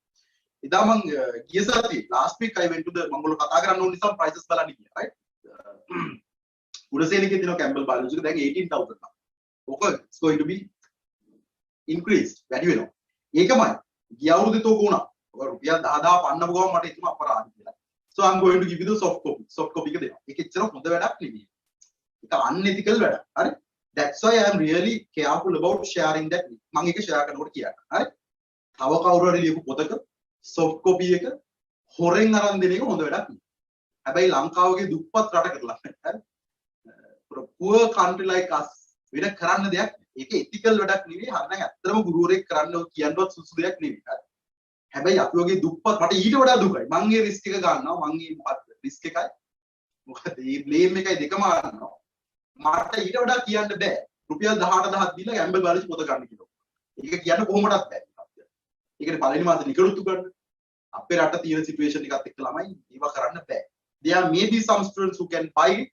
ඉදා මං ගිය සතියේ last week I went to the මංගල කතා කරන්න ඕන නිසා prices බලන්න ගියා right උඩසේනකේ තියෙන කැම්බල් බයොලොජි එක දැන් 18000 ක් ඕක it's going to be increased වැඩි වෙනවා ඒකමයි ගිය අවුරුද්දේ තෝක උනා ඔක රුපියල් 10000 පන්නපු ගමන් මට හිතුණා අපරාධ කියලා so I'm going to give you the soft copy එක දෙනවා ඒක එච්චර හොඳ වැඩක් නෙවෙයි ඒක unethical වැඩක් හරි that's why I am really careful about sharing that මම ඒක share කරනකොට කියන්න හරි තව කවුරු හරි ලියපු පොතක soft copy එක හොරෙන් අරන් දෙන එක හොඳ වැඩක් නෙවෙයි හැබැයි ලංකාවගේ දුප්පත් රටකට හරි for a poor country like us වෙන කරන්න දෙයක් ඒක ethical වැඩක් නෙවෙයි හරිනම් ඇත්තටම ගුරුවරයෙක් කරන්න කියන්නවත් සුසු දෙයක් නෙවෙයි හැබැයි අපි වගේ දුප්පත් මට ඊට වඩා දුකයි මං ඒ රිස්ක් එක ගන්නවා මං ඒ මොකක්ද රිස්ක් එකයි මොකද මේ බ්ලේම් එකයි දෙකම ගන්නවා මට ඊට වඩා කියන්න බෑ රුපියල් 18000ක් දීලා ගැම්බල් බාලන්ස් පොත ගන්න කිව්වා ඒක කියන්න කොහොමදත් බෑ ඒකනේ පළවෙනි මාසේ නිකරුතු ගන්න අපේ රට තියෙන සිටුේෂන් එකත් එක්ක ළමයි ඒව කරන්න බෑ there may be some students who can buy it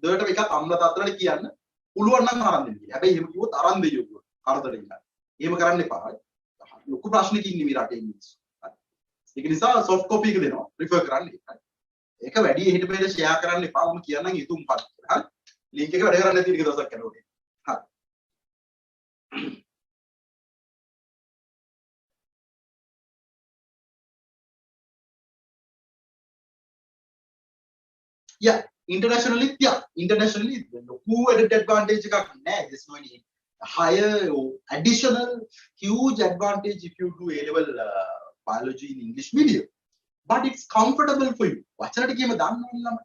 උදේට එකක් අම්ල තාත්තලාට කියන්න පුළුවන් නම් අරන් දෙන්න කියලා. හැබැයි එහෙම කිව්වොත් අරන් දෙයියෝ කිව්වොත් කරදරේ ඉන්න. එහෙම කරන්න එපා. ලොකු ප්‍රශ්නකින් ඉන්නේ මේ රටේ මිනිස්සු. ඒක නිසා soft copy එක දෙනවා refer කරන්න ඒකයි. ඒක වැඩි එහෙට මෙහෙට share කරන්න එපා. මම කියන්නම් ඒ තුන් පද කියලා. හරි. link එක වැඩ කරන්න නැති එක දවසක් කරනවා. හරි. Yeah. Internationally ලොකු added advantage එකක් නෑ there's no any higher additional huge advantage if you do A level biology in English medium but it's comfortable for you වචන ටිකේම දන්න ඕනේ ළමයි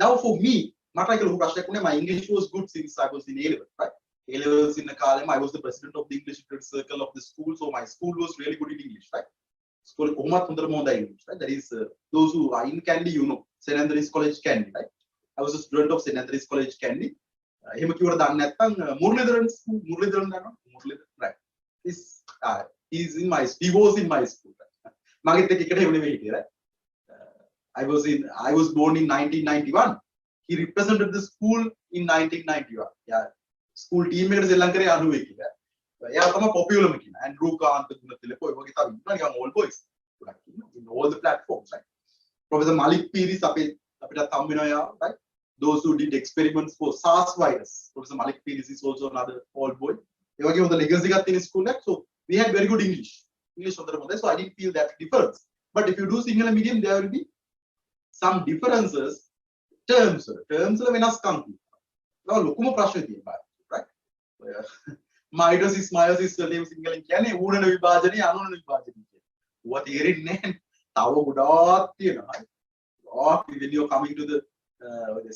now for me මට ඒක ලොකු ප්‍රශ්නයක් නේ my English was good since I was in A level right A levels in the කාලෙම I was the president of the English literature circle of the school so my school was really good in English right school කොහොමත් හොඳටම හොඳයි English right that is those who are in Kandy you know St Andrews College Kandy right I was a student of St Andrews College Kandy. එහෙම කිව්වට දන්නේ නැත්නම් මුරලිදරන් දන්නවා මුරලිදරන් right. He was in my school. මගෙත් එක්ක එකට එවුනේ හිටියේ right. I was born in 1991. He represented the school in 1991. Yeah. School team එකට සෙල්ලම් කරේ 90 කියලා. එයා තමයි පොපියුලර්ම කියන. ඇන්ඩ්‍රූ කාන්ත ගුණතිලක ඔය වගේ තමයි ඉන්නවා නිකන් all boys. in all the platforms right. Professor Malik Piris අපිට හම් වෙනවා යා right. Those who did experiments for SARS virus. Professor Malik Piris is also another old boy. They were given the legacy got in school. So we had very good English on the mother. So I didn't feel that difference. But if you do single and medium, there will be some differences. Terms are venas kanti. Now lokuma prashna තියෙනවා right? Mitosis meiosis single and කියන්නේ ඌරණ විභාජනය අනුරණ විභාජනය කියන්නේ. ඌවා තේරෙන්නේ නැහැ. තව ගොඩාක් තියෙනවා. When you're coming to the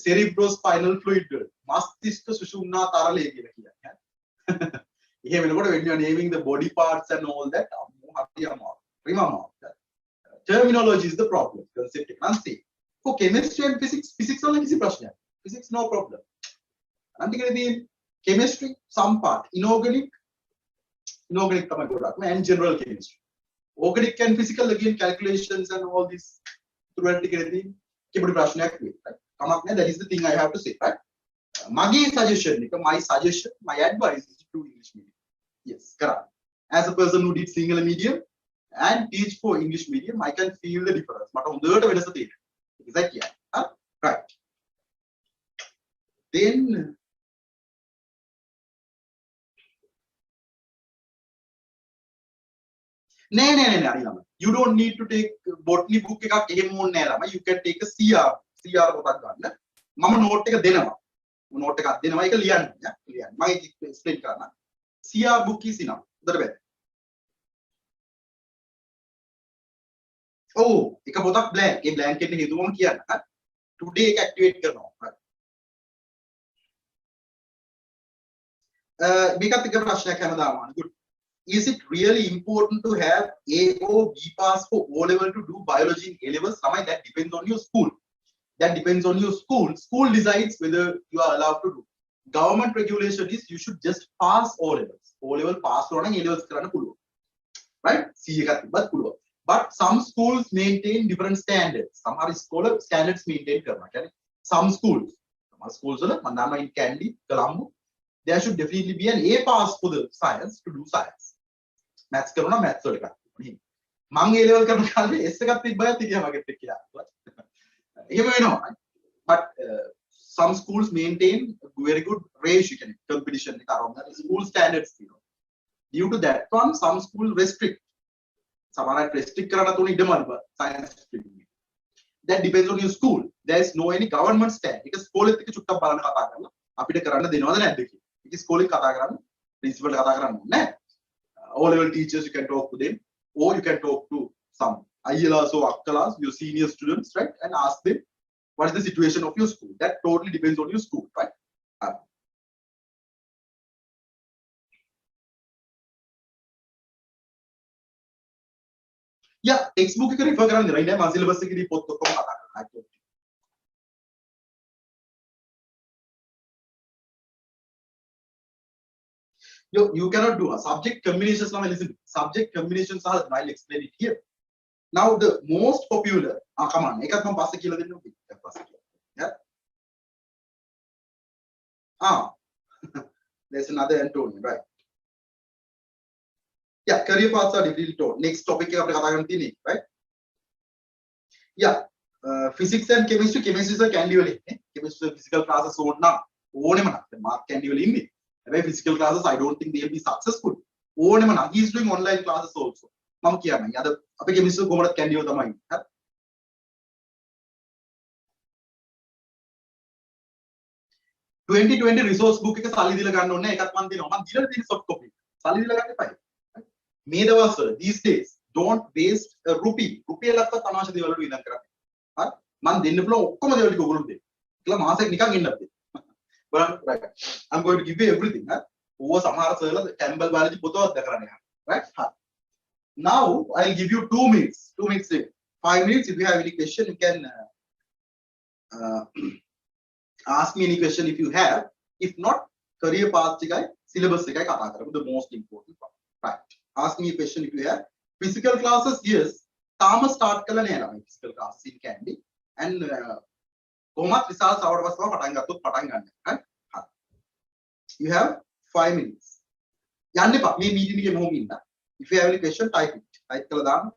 cerebrospinal fluid මස්තිෂ්ක සුෂුම්නා තරලය කියලා කියන්නේ. එහෙම වෙනකොට when you are naming the body parts and all that remember that terminology is the problem concept එක නම් see for chemistry and physics වල කිසි ප්‍රශ්නයක් physics no problem අන්තිකේදී chemistry some part inorganic තමයි ගොඩක් and general chemistry organic and physical again calculations and all this throughout ටිකේදී කිපුඩු ප්‍රශ්නයක් වෙයි right කමක් නැහැ that is the thing I have to say right my suggestion my advice is to do English medium yes correct as a person who did single medium and teach for English medium I can feel the difference මට හොඳට වෙනස තේරෙනවා exactly right then no you don't need to take botany book එකක් එහෙම ඕනේ නෑ ළමයි you can take a CR පොතක් ගන්න මම note එක දෙනවා note එකක් දෙනවා ඒක ලියන්න මම explain කරන්න CR book is enough උදේට බෑ ඔව් එක පොතක් blank ඒ blank එකේ හේතුව මම කියන්න today එක activate කරනවා මේකත් එක ප්‍රශ්නයක් හැමදාම good is it really important to have A or B pass for O level to do biology in A levels? That depends on your school. That depends on your school. School decides whether you are allowed to do. Government regulation is you should just pass O levels. O level pass or A levels right? But some schools maintain different standards. Some are scholar standards maintain. Some schools in Kandy, Colombo, there should definitely be an A pass for the science to do science. Maths karuna maths Mang A level karna kali S ka tibba tiya maget tiya. But some schools maintain very good ratio competition. School standards. Due to that one, some schools restrict. Some are restrict science. That depends on your school. There is no any government stand. It is school it is school principal O level teachers you can talk to them, or you can talk to some ILAs or Akkalas, your senior students, right, and ask them what is the situation of your school. That totally depends on your school, right? Yeah, textbook ka refer karan right now syllabus ki report to kom kata you cannot do a subject combinations. Now listen, subject combinations are I'll explain it here. Now the most popular come on ekat mam pass kila den yeah there's another Antonio, right? Yeah, career paths are different too. Next topic right? Yeah, physics and chemistry. Chemistry is a candy chemistry physical classes so now mark candy in physical classes. I don't think they'll be successful. He is doing online classes also. Chemistry candy 2020 resource book එක සල්ලි දීලා ගන්න ඕනේ එකක් මන් දෙනවා මන් දීලා තියෙන soft copy සල්ලි දීලා ගන්න එපා මේ දවස්වල these days don't waste a rupee ලක්වත් අනවශ්‍ය දේවල් වලට විඳන් කරන්නේ හරි මන් දෙන්න පුළුවන් ඔක්කොම දේවල් ටික ඔයගොල්ලෝ දෙන්න කියලා මාසෙක නිකන් ඉන්නත් දෙන්න බලන්න right I'm going to give you everything ඕව සමහර සර්ලා Campbell biology පොතවත් දැකලා නැහැ right now I'll give you 2 minutes 5 minutes if you have any question you can ask me any question if you have. If not, career path syllabus the most important part. Right. Ask me a question if you have. Physical classes, yes. Tama start physical classes in Candy. And Komat results out was right? You have 5 minutes. Yandepa, me meeting home in that. If you have any question, type it. Type Kaladam.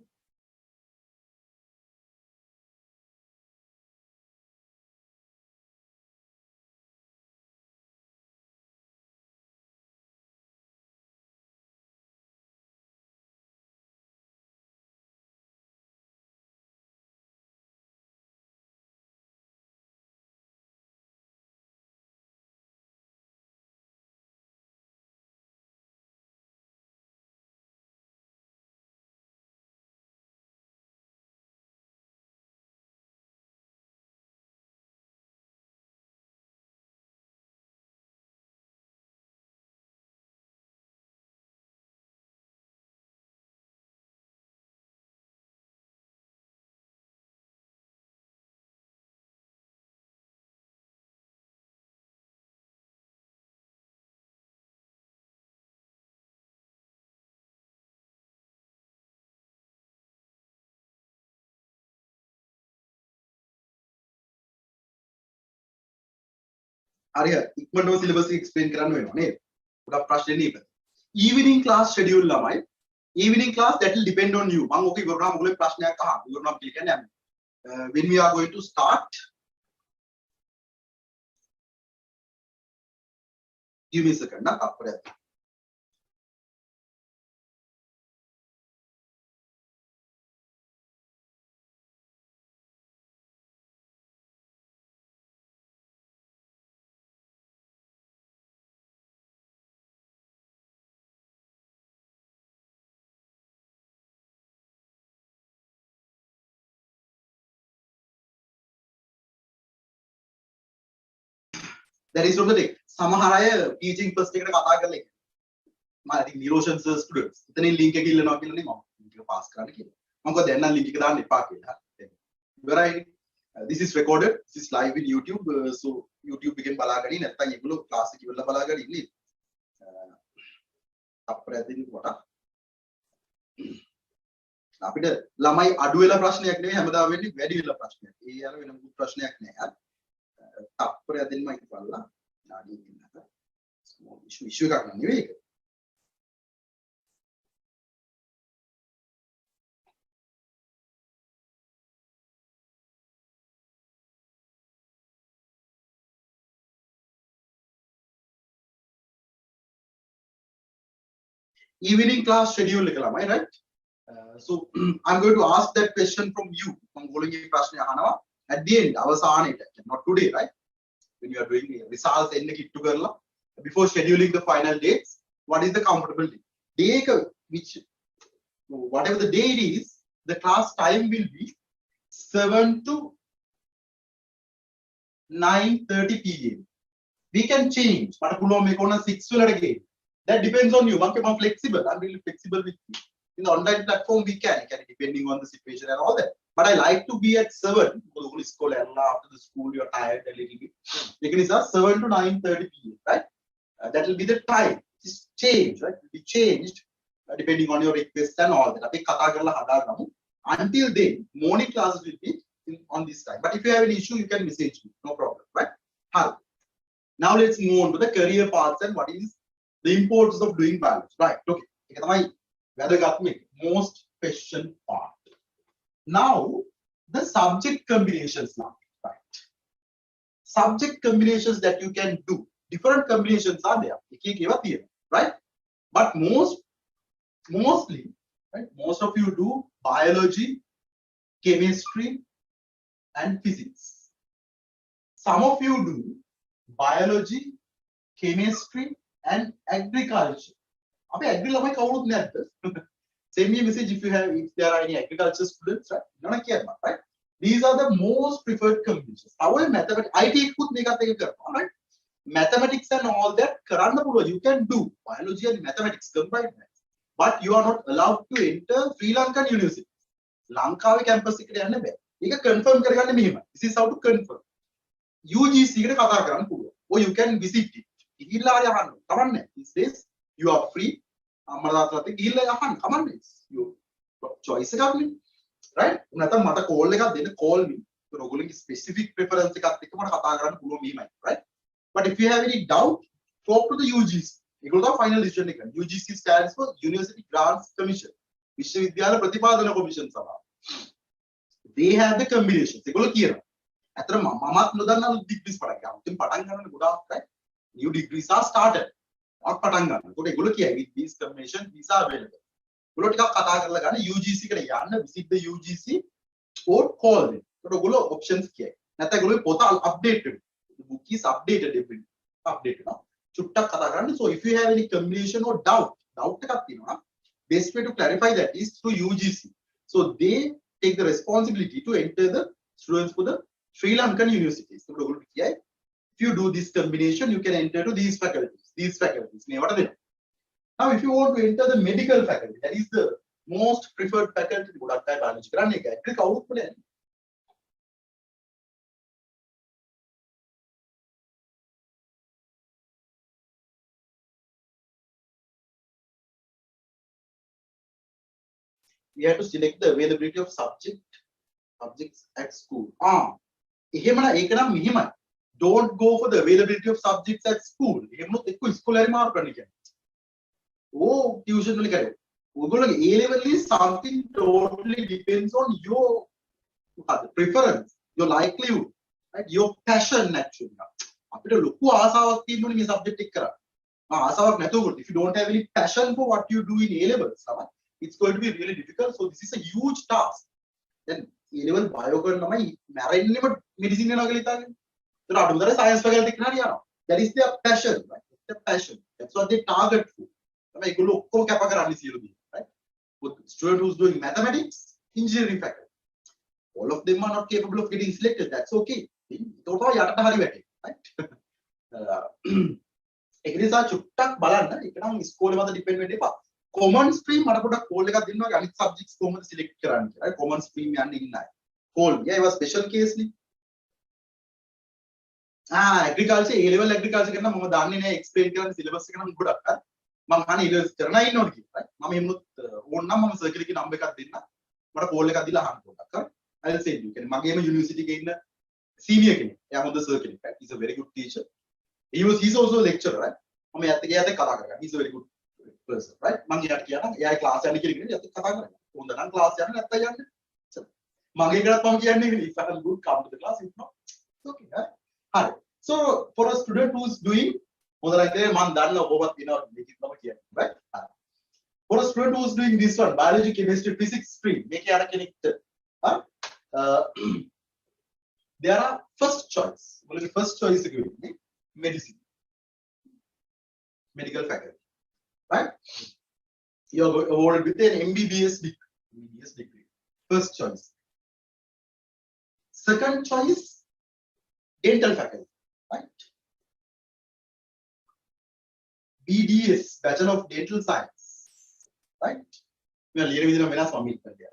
Arya, ikman syllabus explain කරන්න වෙනවා නේද? ගොඩක් ප්‍රශ්න නේ. Evening class schedule ළමයි. Evening class that will depend on you. මම ඔක ඉවරනම් ඔයගොල්ලෝ ප්‍රශ්නයක් අහන්න. ඉවරනම් පිළිගන්නේ නැහැ. When we are going to start, give me a second. Na අපරේ. That is from the day. සමහර අය teaching first එකට කතා කරලා ඉන්නේ. මම ඉතින් නිරෝෂන් සර් ස්ටුඩන්ට්ස්. එතනින් link එක ඉල්ලනවා කියලා නේ මම link එක pass කරන්න කියලා. මම කිව්වා දැන් නම් link එක දාන්න එපා කියලා. ඉවරයි. This is recorded. This is live in YouTube. So YouTube begin balagadi නැත්නම් ඒගොල්ලෝ class එක ඉවරලා balagadi ඉන්නේ. අපරාධින් කොට අපිට ළමයි අඩු වෙලා ප්‍රශ්නයක් නෙවෙයි හැමදාම වෙන්නේ වැඩි වෙලා ප්‍රශ්නයක්. ඒ අර වෙන මුකුත් ප්‍රශ්නයක් නෑ. අපරාධින්ම ඉතිපල්ලා නාඩි ඉන්නත. ඉෂුව එකක් නෙවෙයි ඒක. Evening class schedule එක ළමයි, right? So I'm going to ask that question from you. මම ගොල්ලන්ගේ ප්‍රශ්නේ අහනවා at the end අවසානයේට, not today, right? When you are doing the results එන්න කිට්ටු කරලා before scheduling the final dates, what is the comfortable day? Day එක which whatever the day it is, the class time will be 7 to 9:30 p.m. We can change. මට පුළුවන් මේක ඕන 6 වලට ගේන්න. That depends on you. I'm flexible. I'm really flexible with you. In the online platform, we can depending on the situation and all that. But I like to be at 7. After the school, you're tired a little bit. You can start 7 to 9:30 p.m. Right? That will be the time. It's changed, right? It will be changed depending on your request and all that. Until then, morning classes will be on this time. But if you have an issue, you can message me. No problem, right? Now let's move on to the career paths and what is the importance of doing biology. Right? Okay. Most question part. Now the subject combinations now. Right? Subject combinations that you can do. Different combinations are there. Right? But mostly, right? Most of you do biology, chemistry, and physics. Some of you do biology, chemistry, and agriculture. Agri lamai kawunut nadda. Send me a message if there are any agriculture students, right? These are the most preferred combinations. However, mathematics, IT ekut megat එක කරනවා, right? Mathematics and all that කරන්න පුළුවන්. You can do biology and mathematics combined. But you are not allowed to enter Sri Lankan university. ලංකාවේ campus එකට යන්න බෑ. ඒක confirm කරගන්න මෙහෙම. This is how to confirm. UGC එකට කතා කරන්න පුළුවන්. Or you can visit it. ගිහිල්ලා ආය අහන්න. කමන්නේ. These days you are free. අම්මලාටත් ගිහිල්ලා අහන්න. කමන්නේ. You choice එකක් නේ. Right? නැත්නම් මට call එකක් දෙන්න, call me. So ඔයගොල්ලෝගේ specific preference එකත් එක්ක මට කතා කරන්න පුළුවන් මෙහෙමයි. Right? But if you have any doubt, talk to the UGC. ඒගොල්ලෝ තමයි final decision එක. UGC stands for University Grants Commission. විශ්වවිද්‍යාල ප්‍රතිපාදන කොමිෂන් සභාව. They have the combinations. ඒගොල්ලෝ කියනවා. අතර මමත් නොදන්නා degrees පටන් ගන්නවා. ඉතින් පටන් ගන්න ගොඩාක් right? New degrees are started. ඔක් පටන් ගන්න. ඒකට ඒගොල්ලෝ කියයි with these combinations these are available. ඒගොල්ලෝ ටිකක් කතා කරලා ගන්න UGC එකට යන්න visit the UGC or call them. ඒකට ඒගොල්ලෝ options කියයි. නැත්නම් ඒගොල්ලෝ පොත updated. The book is updated every updated now. චුට්ටක් කතා කරන්න. So if you have any combination or doubt එකක් තියෙනවා. Best way to clarify that is through UGC. So they take the responsibility to enter the students for the Sri Lankan universities. If you do this combination, you can enter to these faculties. Now, if you want to enter the medical faculty, that is the most preferred faculty. We have to select the availability of subjects at school. එහෙමනම් ඒක නම් මෙහෙමයි. Don't go for the availability of subjects at school. එහෙමනොත් එක්ක ඉස්කෝලේ හරි මාරු කරන්න කියන්නේ. Tuition වල කරේ. ඔයගොල්ලෝගේ A level is something totally depends on your preference, your likelihood, right? Your passion actually. අපිට ලොකු ආසාවක් තියෙන්න ඕනේ මේ subject එක කරන්න. ආසාවක් නැතුව if you don't have any passion for what you do in A levels, it's going to be really difficult. So this is a huge task. Then A level bio කරනමයි මැරෙන්නෙම medicine යනවා කියලා හිතාගෙන. ඒතර අඩුමතරේ science faculty එකට හරි යනවා. That is their passion, right? It's their passion. That's what they target for. තමයි ඒගොල්ලෝ ඔක්කොම කැප කරන්නේ සියලු දේ, right? But student who's doing mathematics, engineering faculty, all of them are not capable of getting selected. That's okay. ඒකට යටට හරි වැටේ, right? ඒක නිසා චුට්ටක් බලන්න. ඒක නම් ඉස්කෝලේ මත depend වෙන්න එපා. Common stream මට පොඩක් call එකක් දෙන්නවා අනිත් subjects කොහොමද select කරන්නේ කියලා. Common stream යන්න ඉන්න අය. Call. Yeah, it was special case නේ. agriculture A level agriculture කරන මම දන්නේ නැහැ explain කරන්න syllabus එක නම් ගොඩක් හරි මම අහන්නේ ඊළඟ කරණයි ඉන්නවද කියලා right මම එමුත් ඕනනම් මම circle එකේ number එකක් දෙන්න මට call එකක් දීලා අහන්න පොඩ්ඩක් හරි I'll send you කියන්නේ මගේම university එකේ ඉන්න senior කෙනෙක් එයා හොඳ sir කෙනෙක් right he's a very good teacher he's also a lecturer right මම එයාත් එක්ක කතා කරගන්න he's a very good person right මම එයාට කියනවා එයාගේ class යන්න කියලා එයාත් එක්ක කතා කරගන්න හොඳ නම් class යන්න නැත්නම් යන්න මගේ එකටත් මම කියන්නේ if I am good come to the class if not it's okay right Hi. So for a student who's doing right? For a student who's doing this one, biology, chemistry, physics stream, make it connected. There are first choice. First choice is medicine, medical faculty, right? You are awarded with an MBBS degree. First choice. Second choice. Dental faculty, right? BDS, Bachelor of Dental Science, right? We are learning with the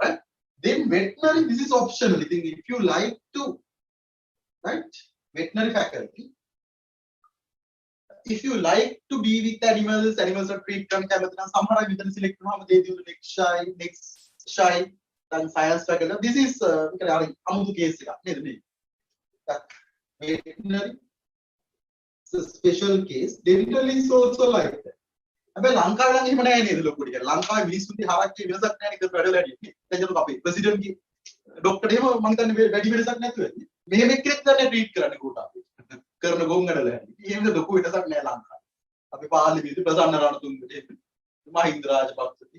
right? Then veterinary, this is optional. If you like to, right? Veterinary faculty. If you like to be with animals are treated, somehow we can select next shy, then science faculty. This is case. Veterinary it's a special case. Dental is also like that. හැබැයි ලංකාවේ නම් එහෙම නැහැ නේද ලොකුට කියලා. ලංකාවේ මිනිස්සුන්ගේ හරක්කේ වෙනසක් නැහැ නේද වැඩවල හැටි. දැන් අපේ ප්‍රෙසිඩන්ට්ගේ ડોක්ටර් එහෙම මම හිතන්නේ වැඩි වෙනසක් නැතුව ඇති. මෙහෙම එක්කෙනෙක් තමයි ට්‍රීට් කරන්නේ කොට අපි. කරන ගොන් වැඩවල හැටි. එහෙම ලොකු වෙනසක් නැහැ ලංකාවේ. අපි පාර්ලිමේන්තුවේ ප්‍රසන්න රණතුංගට එහෙම. මහින්ද රාජපක්ෂට.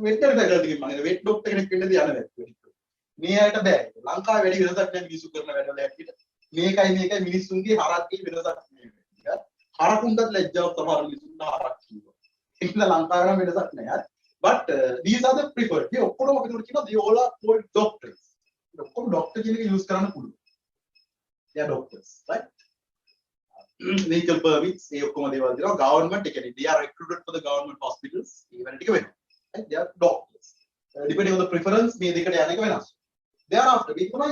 වෙටර් ෆැකල්ටි මම වෙට් ડોක්ටර් කෙනෙක් වෙන්න දියන නැහැ. මේ ඇයට බෑ. ලංකාවේ වැඩි වෙනසක් නැහැ මිනිස්සු කරන වැඩවල හැටියට. මේකයි මිනිස්සුන්ගේ හරක්කේ වෙනසක් නෙවෙයි. හරකුන්ටත් ලැජ්ජාවක් සමහර මිනිස්සුන්ට හරක් කියනවා. ඒක ලංකාවේ නම් වෙනසක් නෑ. But these are the preferred. මේ ඔක්කොම අපි කියනවා they all are called doctors. ඔක්කොම doctor කියන එක use කරන්න පුළුවන්. They are doctors, right? Vehicle permits ඒ ඔක්කොම දේවල් දෙනවා. Government ඒ කියන්නේ they are recruited for the government hospitals. ඒවන ටික වෙනවා. Right? They are doctors. Depending on the preference මේ දෙකට යන එක වෙනස්. Thereafter we තමයි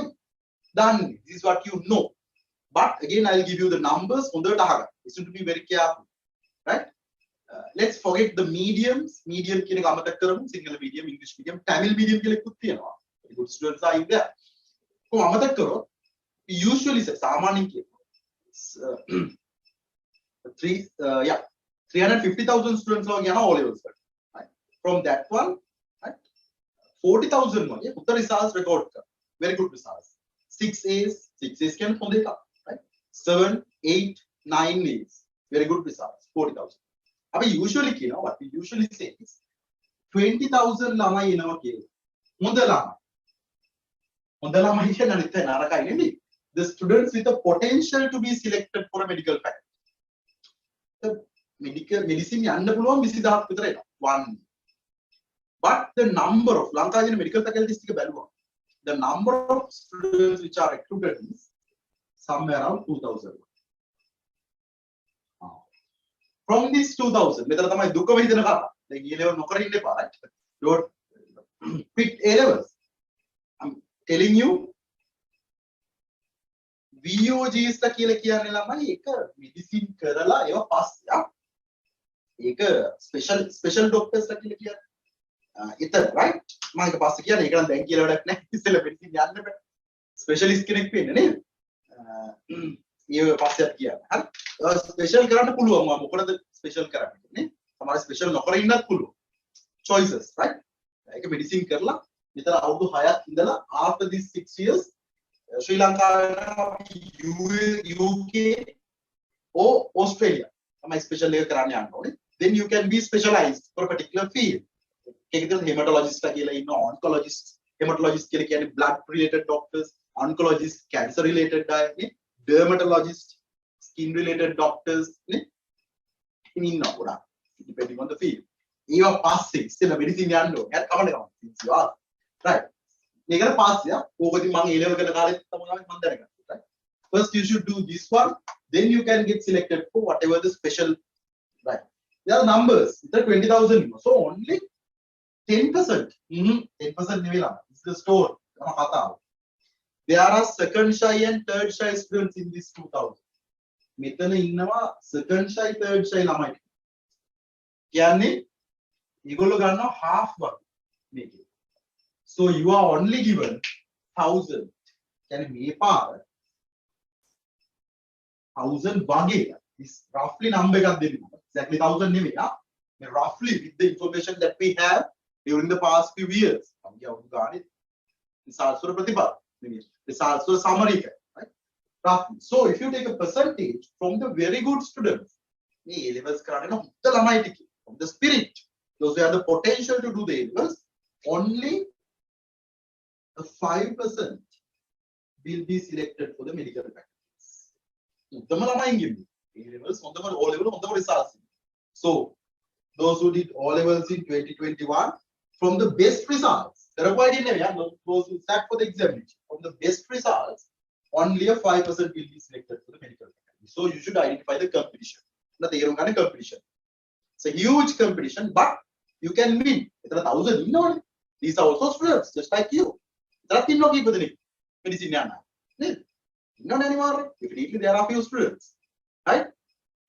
done. This is what you know. But again, I'll give you the numbers on the Tahaga. It's to be very careful, right? Let's forget the mediums. Medium kine amatak karamu, Sinhala medium, English medium, Tamil medium kile kuch tiyenawa. Good students are in there. Ko amatak karo. We usually say samanin kiye. 350,000 students lo yana all levels, right? From that one, right? 40,000 mo ye uttar results record kar. Very good results. 6 A's can from the top, right? 7, 8, 9 A's. Very good results. 40,000. But usually, what we usually say is 20,000 lama in our case. Mundalama the students with the potential to be selected for a medical faculty. The medicine one. But the number of Lanka medical faculties the number of students which are recruited is somewhere around 2,000. From these 2,000, whether the duka vahidana kata, like A level nokari inde pa, right? Don't quit A levels. I'm telling you, VOGs la kiyala kiyanne lamai එක medicine කරලා ඒවා pass ඒක special doctors la කියලා කියන්නේ. It's right. මම ඒක පස්සේ කියන්නේ ඒක නම් දැන් කියලා වැඩක් නැහැ. ඉස්සෙල්ලා මෙඩිසින් යන්න බෑ. ස්පෙෂලිස්ට් කෙනෙක් වෙන්න නේද? ඒ පස්සෙත් කියන්න. හරි. ස්පෙෂල් කරන්න පුළුවන්. මම මොකටද ස්පෙෂල් කරන්නේ නේ? සමහර ස්පෙෂල් නොකර ඉන්නත් පුළුවන්. Choices, right? ඒක මෙඩිසින් කරලා විතර අවුරුදු 6ක් ඉඳලා after these 6 years ශ්‍රී ලංකාවේ UK or Australia තමයි ස්පෙෂල් එක කරන්න යන්න ඕනේ. Then you can be specialized for a particular field. Hematologist oncologist, hematologist blood related doctors, oncologist, cancer related dermatologist, skin related doctors, depending on the field. You are passing still a medicine right. Pass, first you should do this one, then you can get selected for whatever the special, right? There are numbers, 20,000, so only 10%. 10% nivela. It's the store. There are second shy and third shy students in this 2,000. මෙතන ඉන්නවා second shy third shy ළමයි. කියන්නේ ඒගොල්ලෝ ගන්නවා half වගේ මේකේ. So you are only given 1000. කියන්නේ මේ පාර 1000 වගේ. This roughly number එකක් දෙන්න. Exactly 1000 නෙමෙයි. Roughly with the information that we have during the past few years. අපි අවුරුදු ගානේ results වල ප්‍රතිඵල. Results වල summary එක. Right? Roughly. So if you take a percentage from the very good students, මේ A levels කරන්නේ හොඳ ළමයි ටික. From the spirit, those who have the potential to do the A levels, only 5% will be selected for the medical faculties. උත්තම ළමයින්ගෙන් A levels හොඳම O level හොඳම results. So those who did O levels in 2021, from the best results, those who sat for the examination, from the best results, only a 5% will be selected for the medical faculty. So you should identify the competition. Not the competition. It's a huge competition, but you can win. There are 1,000, you know. These are also students, just like you. There are medicine. Not anymore. Definitely, there are few students, right?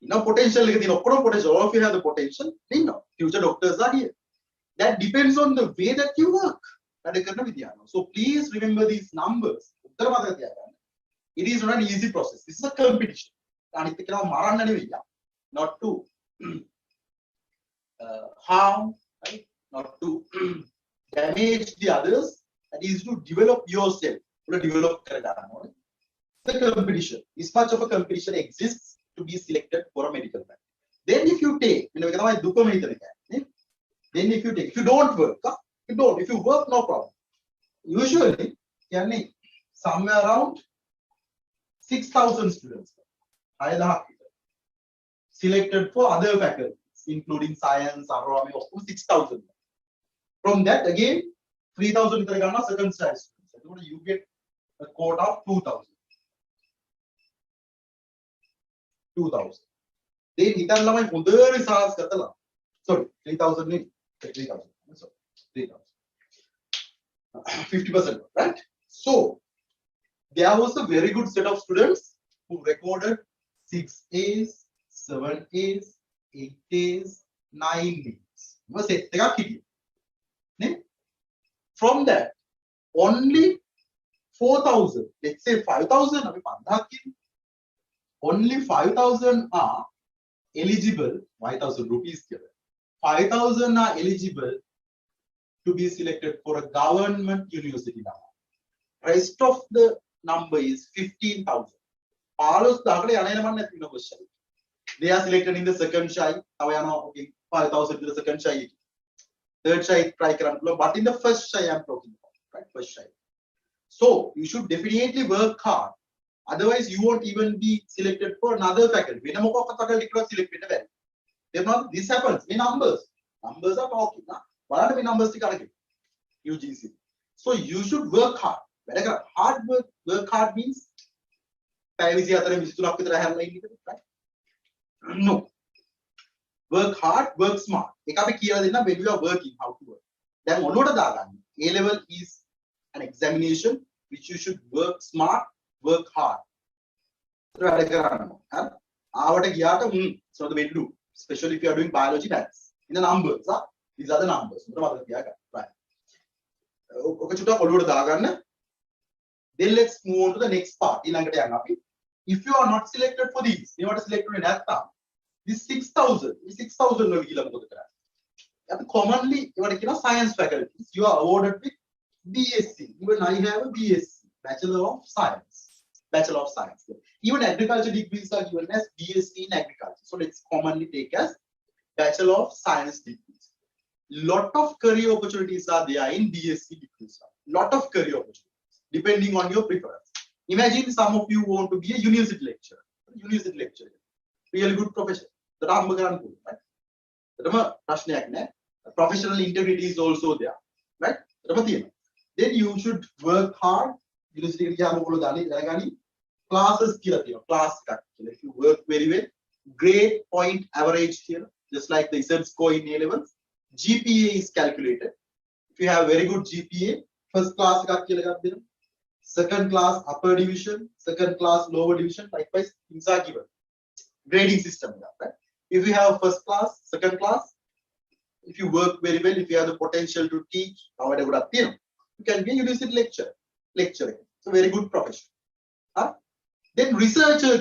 Potential. All of you have the potential. Future doctors are here. That depends on the way that you work. So please remember these numbers. It is not an easy process. This is a competition. Not to harm, right? Not to damage the others. That is to develop yourself. Develop the competition. This much of a competition exists to be selected for a medical faculty. Then if you take, if you don't work, if you work, no problem. Usually, somewhere around 6,000 students selected for other faculties, including science, agronomy, 6,000. From that, again, 3,000 second stage students. You get a quota of 2,000. 2,000. Then hitan lamai hondha results katala. Sorry, 3,000 nahi. 3,000. Sorry, 3,000. 50%, right? So there was a very good set of students who recorded 6 A's, 7 A's, 8 A's, 9 B's. From that, only 4,000, let's say 5,000, only 5,000 are eligible, 5,000 rupees. 5,000 are eligible to be selected for a government university now. Rest of the number is 15,000. They are selected in the second shy. 5,000 to the second shy. Third shy, but in the first shy, I'm talking about, right? First shy. So you should definitely work hard. Otherwise, you won't even be selected for another faculty. This happens. Numbers are talking. What are the numbers? UGC. So you should work hard. Work hard means no. Work hard, work smart. When you are working, how to work. Then A level is an examination which you should work smart, work hard. It's not the way to do. Especially if you are doing biology maths. In the numbers, these are the numbers. Right. Then let's move on to the next part. If you are not selected for these, you are selected in that. This 6,000 commonly science faculties. You are awarded with B.Sc. Even I have a B.Sc, Bachelor of Science. Bachelor of Science. Even agriculture degrees are given as B.Sc in agriculture. So let's commonly take as Bachelor of Science degrees. Lot of career opportunities are there in B.Sc degrees. Lot of career opportunities depending on your preference. Imagine some of you want to be a university lecturer. Really good profession. Right? Professional integrity is also there. Right? Then you should work hard. Classes class. If you work very well, grade point average here, just like the Z score in A levels. GPA is calculated. If you have very good GPA, first class, second class upper division, second class lower division, likewise things are given. grading system. Right? If you have first class, second class, if you work very well, if you have the potential to teach, you can be a university lecturer. It's a very good profession. Huh? Then researcher,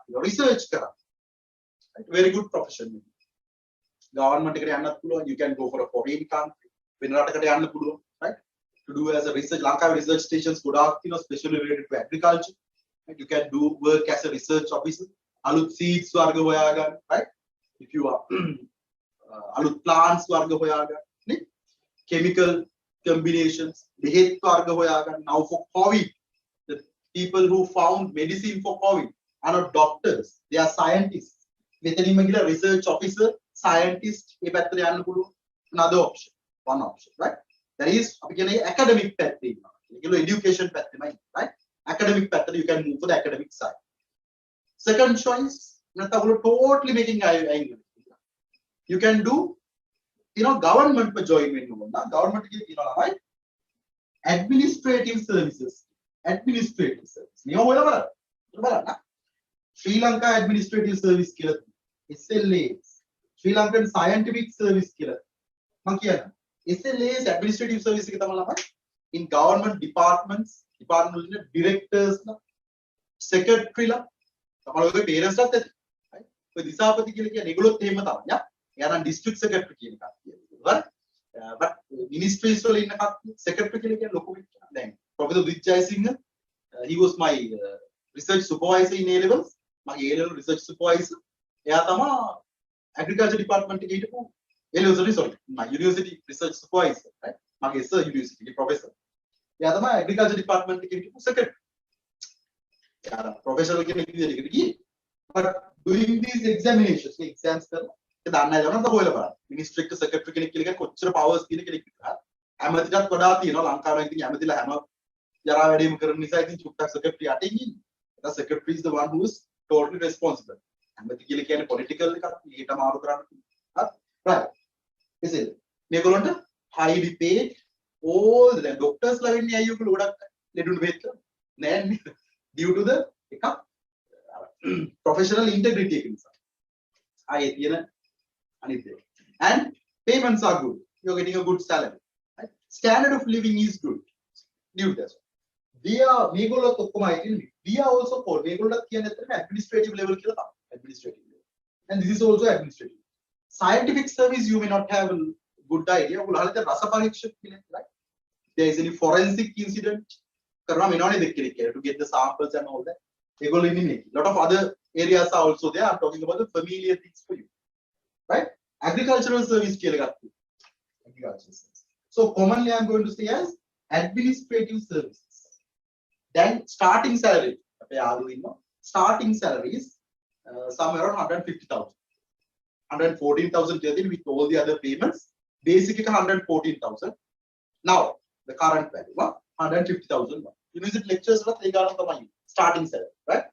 research, right? Very good profession. Government, you can go for a foreign country, right? To do as a research, Lanka research stations, especially related to agriculture. Right? You can do work as a research officer. Alut seeds, right? If you are alut plants, chemical combinations, now for COVID, the people who found medicine for COVID are not doctors, they are scientists. Research officer, scientist, another option, one option, right? That is academic path, education path, right? Academic path, you can move for the academic side. Second choice, totally making you can do, government join government, right? Administrative services. Administrative service. Sri Lanka Administrative Service killer. SLAs. Sri Lankan Scientific Service killer. SLAs Administrative Service in government departments, directors, secretary. Parents district secretary. But ministry secretary. Professor Vijay Singh, he was my research supervisor in A-levels. My A-level research supervisor. Agriculture department. Sorry, my university research supervisor. Right? My university professor. Agriculture department secretary. Professor, but doing these examinations, exams, ministry secretary powers. The secretary is the one who is totally responsible. Political, right? Is it? Highly paid, all the doctors then due to the professional integrity. And payments are good. You're getting a good salary. Right? Standard of living is good. Due to that. We are also called administrative level. Administrative level. And this is also administrative. Scientific service, you may not have a good idea. Right? There is any forensic incident to get the samples and all that. A lot of other areas are also there. I'm talking about the familiar things for you. Right? Agricultural service. So commonly I'm going to say as administrative services. Then starting salary. Starting salaries somewhere around 150,000. 114,000 with all the other payments. Basically 114,000. Now the current value 150,000. University lectures starting salary, right?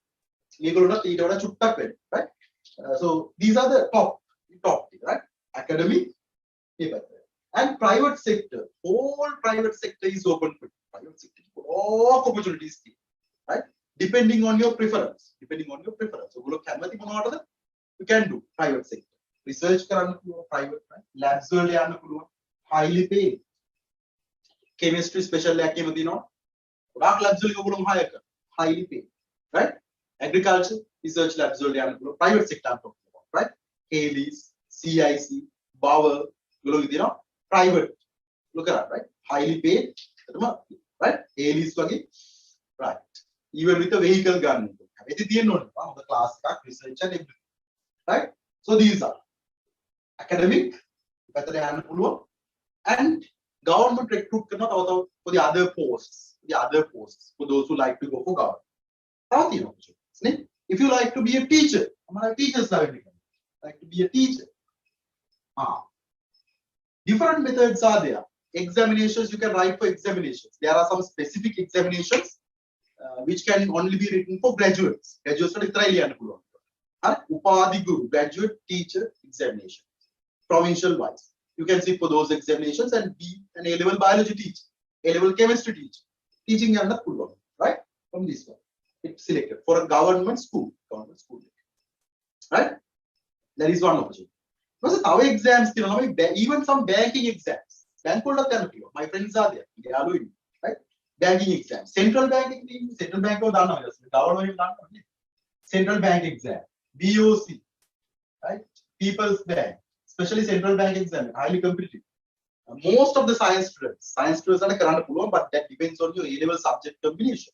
Right? So these are the top, right? Academic, and private sector. Whole private sector is open for private sector. All opportunities, right? Depending on your preference. So you can do private sector. Research private, right? Labs highly paid. Chemistry special lab labs highly paid, right? Agriculture research labs private sector, right? Hales, CIC, Bauer, private. Look at that, right? Highly paid, right? Hales, right? Even with the vehicle gun, the class research and everything, right? So these are academic, and government recruit for the other posts, for those who like to go for government. If you like to be a teacher, teachers like to be a teacher. Different methods are there. Examinations, you can write for examinations. There are some specific examinations which can only be written for graduates. Graduates are Israeli. Upadi Guru, graduate teacher examination, provincial wise. You can sit for those examinations and be an A-level biology teacher, A-level chemistry teacher, teaching right? From this one, it's selected for a government school. right? That is one opportunity. Because our exams, even some banking exams. My friends are there. They are doing, right? Banking exams. Central bank government central bank exam. B.O.C. right? People's Bank, especially central bank exam, highly competitive. Most of the science students are current pull, but that depends on your A-level subject combination.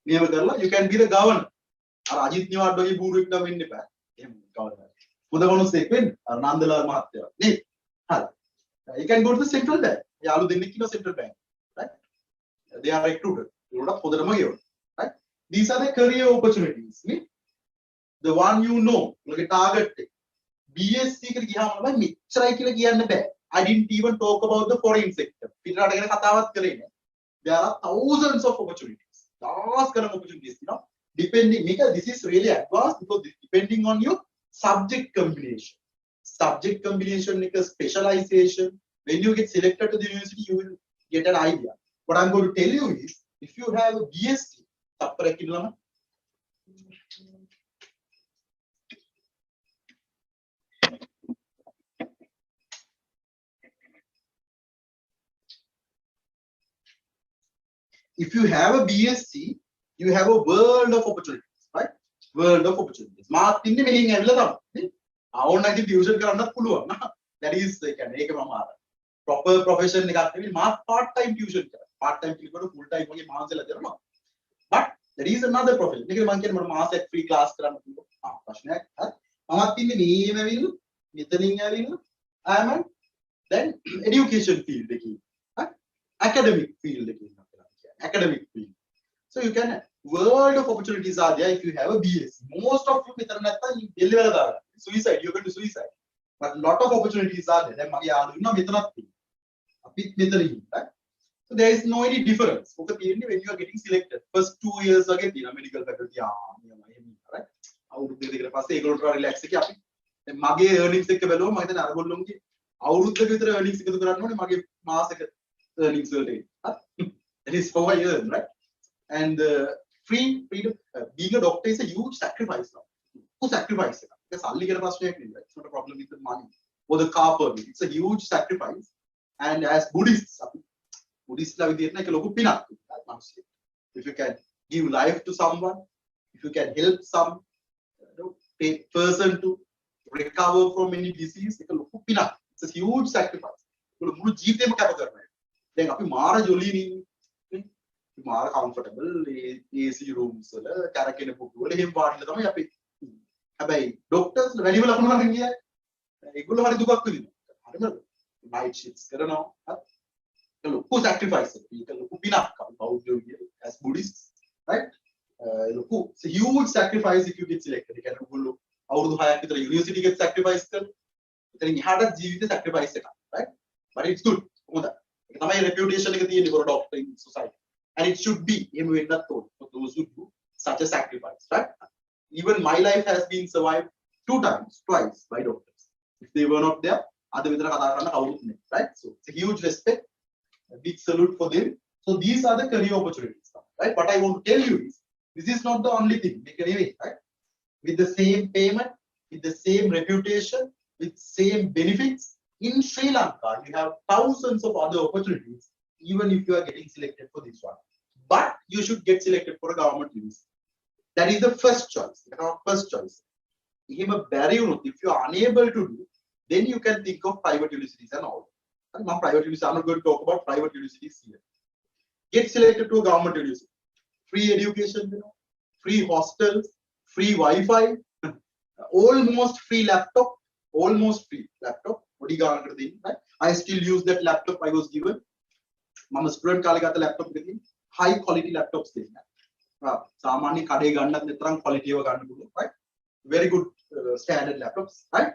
You can be the governor. Ajit Niwad Buru in the back. Governor Sequin, Nandala Mahatya. You can go to the central bank. Yalu the central bank. Right? They are recruited. Right? These are the career opportunities. The one you know, look at target. B.Sc I didn't even talk about the foreign sector. There are thousands of opportunities. Opportunities, depending, this is really advanced because depending on your subject combination. Subject combination, specialization. When you get selected to the university, you will get an idea. What I'm going to tell you is, if you have a B.Sc, if you have a B.Sc, you have a world of opportunities, right? World of opportunities. Martin making everything. I want to tuition that is proper profession. Part-time tuition, part-time full-time. But there is another profession. Free class. Then education field, academic field. Academic field. So you can world of opportunities are there if you have a B.Sc. Most of you deliver suicide, you're going to suicide. But a lot of opportunities are there. So there is no any difference. When you are getting selected, first 2 years again, medical faculty, right? Relax. Mage earnings earnings that is 4 years, right? And freedom, being a doctor is a huge sacrifice now. Who sacrifice? Because it's not a problem with the money or the car permit. It's a huge sacrifice. And as Buddhists, if you can give life to someone, if you can help some person to recover from any disease, it's a huge sacrifice. Then more comfortable AC rooms karakene puttu එහෙම වාඩිලා තමයි අපි හැබැයි doctors වැඩි වෙලා ලකුණු ගන්න ගියා ඒගොල්ලෝ හරි දුකක් විඳිනවා හරිද night shifts කරනවා ඒක ලොකු sacrifice ඒක ලොකු පිනක් අපි බෞද්ධයෝ as Buddhists right ලොකු it's a huge sacrifice if you get selected ඒ කියන්නේ ඔයගොල්ලෝ අවුරුදු 6ක් විතර university එකේ sacrifice කරලා එතනින් එහාට ජීවිතේ sacrifice එකක් right but it's good හොඳයි ඒක තමයි reputation එක තියෙන්නේ for a doctor in society. And it should be for those who do such a sacrifice, right? Even my life has been survived twice by doctors. If they were not there, right? So it's a huge respect, a big salute for them. So these are the career opportunities, right? What I want to tell you is, this is not the only thing. Right? With the same payment, with the same reputation, with same benefits, in Sri Lanka, you have thousands of other opportunities. Even if you are getting selected for this one. But you should get selected for a government university. That is the first choice. First choice. If you are unable to do, then you can think of private universities and all. Private universities, I'm not going to talk about private universities here. Get selected to a government university. Free education, free hostels, free Wi-Fi, almost free laptop. Almost free laptop. Right? I still use that laptop I was given. My student got the laptop with him. High quality laptops. Samani kade ganna netrang quality right? Very good standard laptops, right?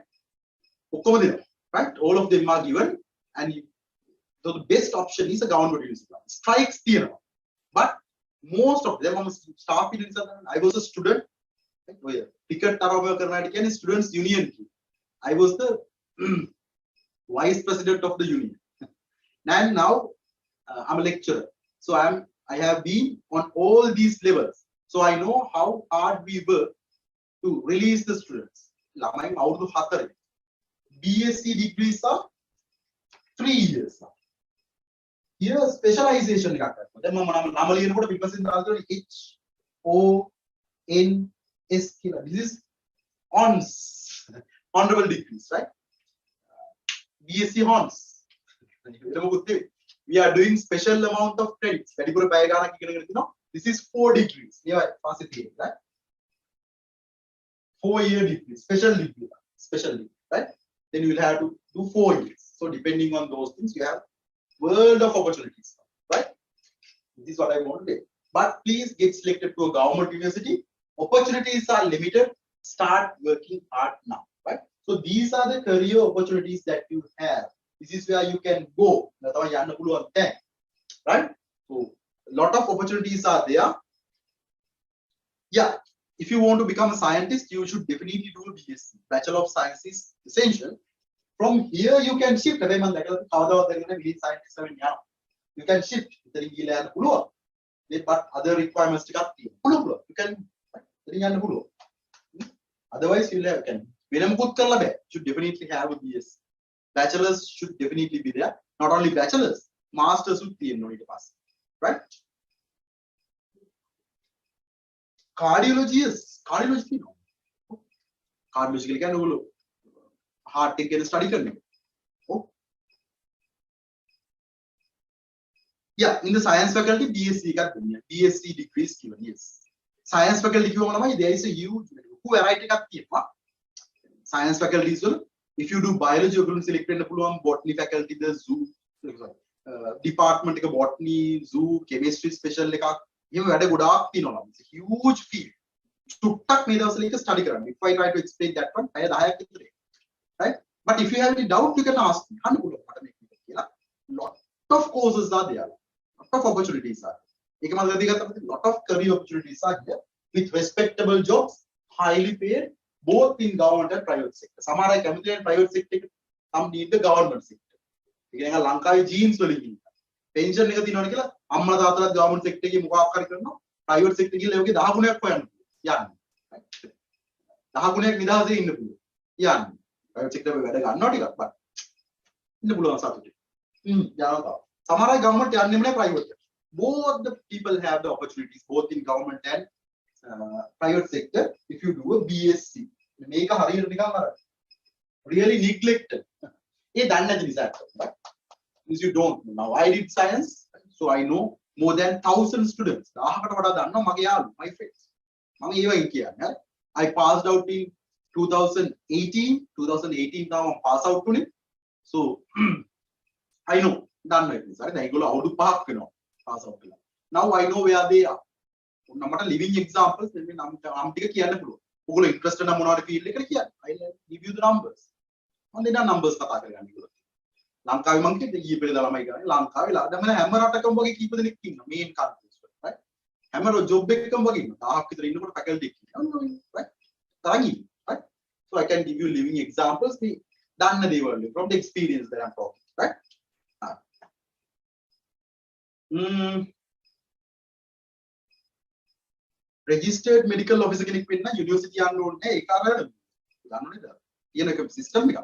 Right? All of them are given, and so the best option is a government university. Strikes theory. But most of them staff in I was a student. Ticket Karnataka Students Union. I was the vice president of the union. And now I'm a lecturer. So I have been on all these levels. So I know how hard we work to release the students. ළමයින් අවුරුදු 4. B.Sc degrees are 3 years. Here specialization එකක් කරනවා. දැන් මම නම ලියනකොට පිටපස්සෙන් දාලා තියෙනවා HONS කියලා. This is HONS. Honorable degrees, right? B.Sc HONS. We are doing special amount of credits. වැඩිපුර පැය ගාණක් ඉගෙනගෙන තිනවා. This is 4 degrees. Yeah, පස්සේ තියෙන්නේ, right? 4-year degree, special degree, right? Then you will have to do 4 years. So depending on those things, you have world of opportunities, right? This is what I want to say. But please get selected to a government university. Opportunities are limited. Start working hard now, right? So these are the career opportunities that you have. This is where you can go. Right? So a lot of opportunities are there. Yeah. If you want to become a scientist, you should definitely do a B.Sc. Bachelor of Science is essential. From here, you can shift. You can shift. But other requirements, you can. Otherwise, you can. Should definitely have a B.Sc. Bachelors should definitely be there. Not only bachelors, masters should be in pass. Right? Cardiology, no. Cardiology can do heart take study. Oh. Yeah, in the science faculty, B.Sc B.Sc degrees given. Yes. Science faculty, there is a huge variety of people. Science faculties will. If you do biology, you can select botany faculty, the zoo department, botany, zoo, chemistry special. You had a good it's a huge field. To study. If I try to explain that one, right? But if you have any doubt, you can ask me. Lot of courses are there. Lot of opportunities are there. Lot of career opportunities are here with respectable jobs, highly paid, both in government and private sector. Some are committed in private sector, some need the government sector. Lanka genes pension අම්මලා තාත්තලා government sector එකේ මොකක් හරි කරනවා private sector එකේ ලෝකේ 10 ගුණයක් හොයන්න යන්නේ 10 ගුණයක් නිදහසේ ඉන්න පුළුවන් යන්නේ ප්‍රයිවට් සෙක්ටර් එකේ වැඩ ගන්නවා ටිකක් බත් ඉන්න පුළුවන් සතුටින් යනවා සමහර අය ගවර්න්මන්ට් යන්නේම නැහැ private both the people have the opportunities both in government and private sector if you do a B.Sc මේක හරියට නිකන් අර really neglected ඒ දන්නේ නැති නිසා right if you don't know. Now I did science, so I know more than 1,000 students. My friends. I passed out in 2018. 2018 now I'm pass out to it. So I know. Pass out. Now I know where they are. Living examples. I'm interested in field. I'll give you the numbers. And then numbers. ලංකාවේ මං කිව්වේ ඊයේ පෙරේද ළමයි කරන්නේ ලංකාවේ දැන් මම හැම රටකම වගේ කීප දෙනෙක් ඉන්නවා මේන් කන්ට්‍රීස් වල right හැම ජොබ් එකකම වගේ ඉන්නවා 1000ක් විතර ඉන්නකොට ෆැකල්ටි එකක් ඉන්නවා right තරගින් right so I can give you living examples the දන්න දේවල් from the experience that I'm talking right registered medical officer කෙනෙක් වෙන්න යුනිවර්සිටි යන්න ඕනේ ඒක අර දන්නවද කියන සිස්ටම් එක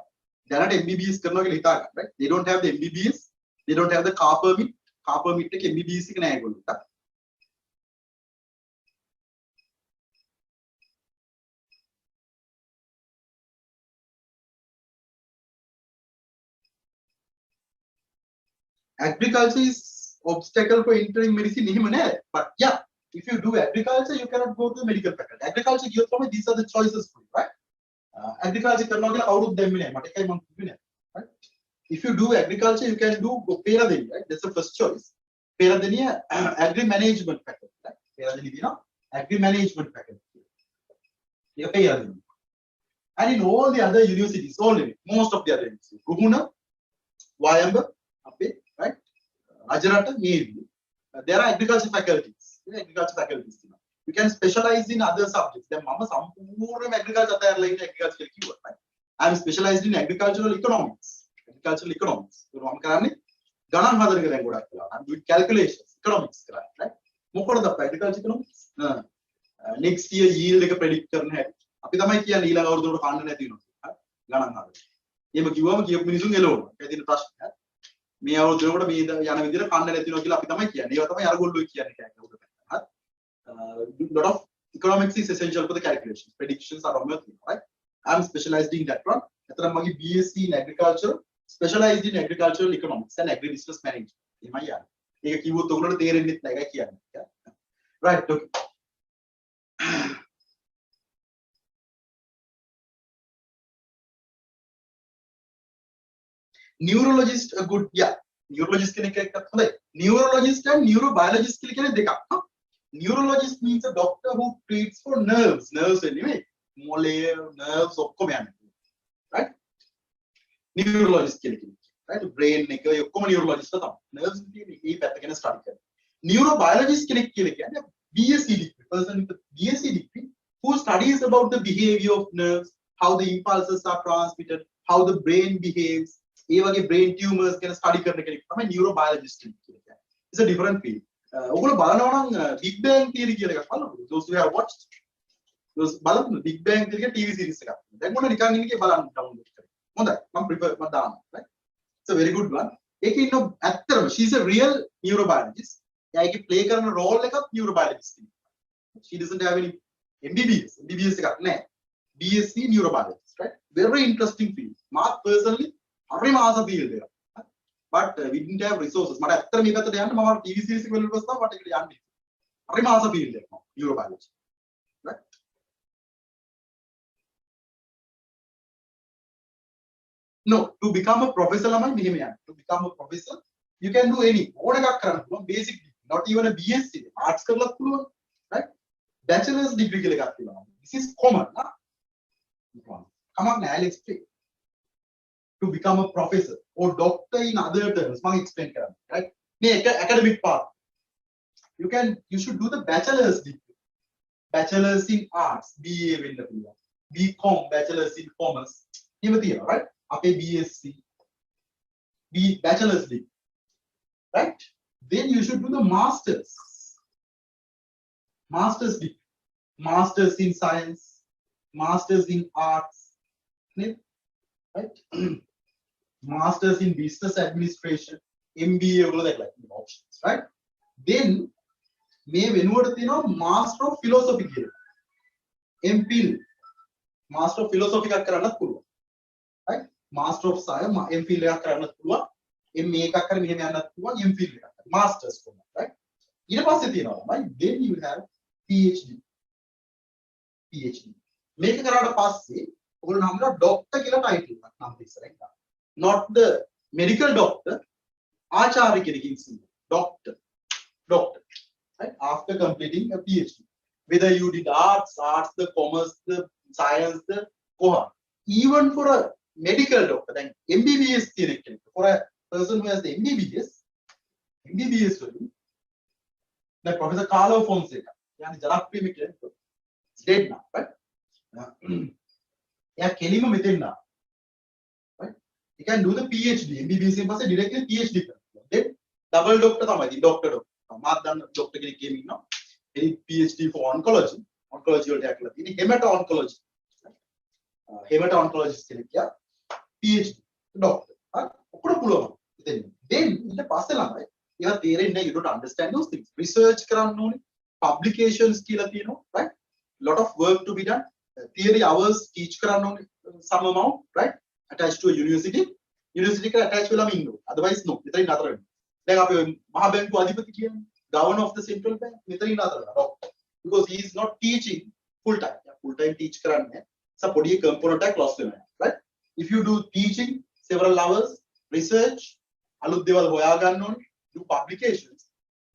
they are not MBBS කරනවා කියලා හිතා ගන්න right they don't have the MBBS they don't have the car permit එක MBBS එක නෑ ඒගොල්ලන්ට agriculture is obstacle for entering medicine එහෙම නෑ but yeah if you do agriculture you cannot go to the medical faculty agriculture ගියොත් තමයි these are the choices for you right agriculture කරනවා කියලා කවුරුත් දෙන්නේ නැහැ මට එකයි මම කිව්වේ නෑ right if you do agriculture you can do peradeniya right that's the first choice peradeniya agri management faculty right peradeniya දිනවා agri management faculty ඒක peradeniya and in all the other universities most of the other universities Ruhuna Wayamba ape right Rajarata maybe there are agriculture faculties you can specialize in other subjects then mama සම්පූර්ණයෙන්ම agriculture අතහැරලා ඉන්නේ agriculture කියලා කිව්වා right I am specialized in agricultural economics ඒක මම කරන්නේ ගණන් හදන එක දැන් ගොඩක් වෙලා I'm doing calculations economics කරන්නේ right මොකටද අපේ agriculture economics next year yield එක predict කරන හැටි අපි තමයි කියන්නේ ඊළඟ අවුරුද්දට කන්න නැති වෙනවා. ගණන් හරියට. එහෙම කිව්වම කියපු මිනිසුන් එළවනවා. ඒකයි තියෙන ප්‍රශ්නේ. මේ අවුරුද්දේකට මේ යන විදිහට කන්න නැති වෙනවා කියලා අපි තමයි කියන්නේ. ඒවා තමයි අරගොල්ලෝ කියන්නේ කෑක උඩ පැත්ත. Lot of economics is essential for the calculations. Predictions are on your thing, right? I'm specialized in that one. අතන මගේ B.Sc in agriculture, specialized in agricultural economics and agribusiness management. එහෙමයි යන්නේ. ඒක කිව්වොත් ඔයගොල්ලන්ට තේරෙන්නේ නැහැ. ඒකයි කියන්නේ. Right, okay. Neurologist a good, yeah. Neurologist කෙනෙක් එක්කත් හොඳයි. Neurologist and neurobiologist කියලා කියන්නේ දෙකක්. Neurologist means a doctor who treats for nerves. Nerves anyway. මොලේ nerves ඔක්කොම යන්නේ. Right? Neurologist කියලා කියන්නේ. Right? Brain එක ඔක්කොම neurologist තමයි. Nerves කියන්නේ මේ පැත්ත ගැන study කරනවා. Neurobiologist කෙනෙක් කියලා කියන්නේ B.Sc degree. Person with a B.Sc degree who studies about the behavior of nerves, how the impulses are transmitted, how the brain behaves. ඒ වගේ brain tumors ගැන study කරන කෙනෙක් තමයි neurobiologist කියලා කියන්නේ. It's a different field. ඔයගොල්ලෝ බලනවා නම් Big Bang Theory කියලා එකක් බලන්න. Those who have watched those බලන්න Big Bang Theory එක TV series එකක්. දැන් මොන නිකන් ඉන්නේ බලන්න download කරලා. හොඳයි. මම prefer මම දානවා. Right? It's a very good one. ඒකේ ඉන්න ඇත්තටම she is a real neurobiologist. එයාගේ play කරන role එකක් neurobiologist. She doesn't have any MBBS. MBBS එකක් නැහැ. B.Sc neurobiologist. Right? Very interesting field. Mark personally හරිම ආස field එක. But we didn't have resources. මට ඇත්තට මේ පැත්තට යන්න මම TV series එක බලලා ඉස්සෙල්ලා මට ඒකට යන්න. හරිම ආස field එකක්. neurobiology. Right? No, to become a professor lamai මෙහෙම යන්න. To become a professor you can do any. ඕන එකක් කරන්න පුළුවන් basic degree. Not even a B.Sc. arts කරලත් පුළුවන්. Right? Bachelor's degree කියලා එකක් තියෙනවා. This is common. Come on, I'll explain. To become a professor or doctor in other terms, I explain කරන්න. Right? මේ academic part. You should do the bachelor's degree. Bachelor's in arts, BA වෙන්න පුළුවන්. B.Com, bachelor's in commerce. එහෙම තියෙනවා, right? අපේ B.Sc, bachelor's degree. Right? Then you should do the master's. Master's degree. Master's in science, master's in arts. Right? Masters in business administration, MBA, all that like options, right? Then may වෙනුවට තියෙනවා master of philosophy කියලා. MPhil, master of philosophy එකක් කරන්නත් පුළුවන්. Right? Master of science, MPhil එකක් කරන්නත් පුළුවන්. MA එකක් කරලා මෙහෙම යන්නත් පුළුවන්. MPhil එකක්. Masters කොහොමද, right? ඊට පස්සේ තියෙනවා right? Then you have PhD. මේක කරාට පස්සේ ඔයගොල්ලෝ නම් doctor කියලා title එකක් නම් ඉස්සරහින් ගන්න. Not the medical doctor, Acharya කෙනකින් ඉන්නේ. Doctor. Right? After completing a PhD. Whether you did arts, the commerce, the science, the cohort. Even for a medical doctor, then MBBS කෙනෙක්. For a person who has the MBBS වලින් like Professor Carlo Fonseca. يعني ජනප්‍රියම කෙනෙක්. It's dead now, right? එයා කෙලිම මෙතෙන් නා. You can do the PhD. MBBS එකෙන් පස්සේ directly PhD කරනවා. Then double doctor තමයි. doctor. මාත් දන්න doctor කෙනෙක් ගෙමින් ඉන්නවා. ඒ PhD for oncology. Oncology වලට යකලා තියෙන hemato-oncology. Hemato-oncologist කෙනෙක් යා PhD doctor. හරි. ඔක්කොම පුළුවන්. Then ඊට පස්සේ ළමයි ඒවා තේරෙන්නේ නැහැ. You don't understand those things. Research කරන්න ඕනේ. Publications කියලා තියෙනවා. Right? Lot of work to be done. Theory hours teach කරන්න ඕනේ. Some amount. Right? Attached to a university එක attach වෙලාම ඉන්න ඕනේ. Otherwise no. මෙතනින් නතර වෙන්න. දැන් අපි මහා බැංකුව අධිපති කියන්නේ governor of the central bank මෙතනින් නතර වෙනවා. Because he is not teaching full time. Full time teach කරන්නේ. So පොඩි component එකක් loss වෙනවා. Right? If you do teaching several hours, research, අලුත් දේවල් හොයා ගන්න ඕනේ, do publications,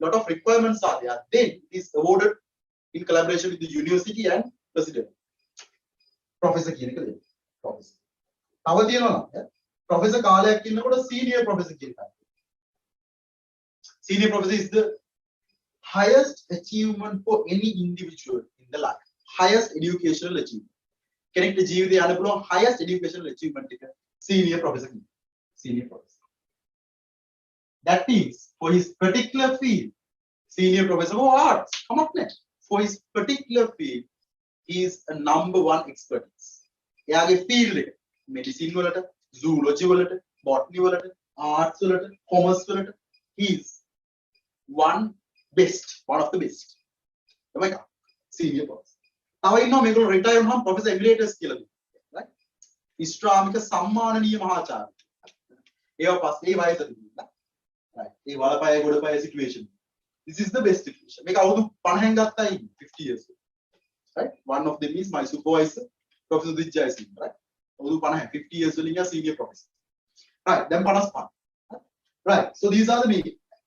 lot of requirements are there. Then it is awarded in collaboration with the university and president. Professor කියන එක දෙන්න. Professor. තව තියෙනවා නේද? Professor කාලයක් ඉන්නකොට senior professor කියන එක. Senior professor is the highest achievement for any individual in the life. Highest educational achievement. කෙනෙක්ට ජීවිතේ යන්න පුළුවන් highest educational achievement එක senior professor කියන. Senior professor. That means for his particular field, senior professor for arts, come on next. For his particular field, he is a number one expertise. එයාගේ field එක medicine වලට, zoology වලට, botany වලට, arts වලට, commerce වලට he is one of the best. තමයි senior professor. තව ඉන්නවා මේගොල්ලෝ retire වුණාම professor emeritus කියලා දෙනවා. right? ඉස්ට්‍රාමික සම්මානනීය මහාචාර්ය. ඒවා පස්සේ වයසට ගිහිල්ලා. right? A වලපය ගොඩපය situation. This is the best situation. මේක අවුරුදු 50න් ගත්තා 50 years. right? One of them is my supervisor, Professor Dissanayaka. right? අවුරුදු 50 50 years වලින් ගියා senior professor. right? දැන් 55. right? So these are the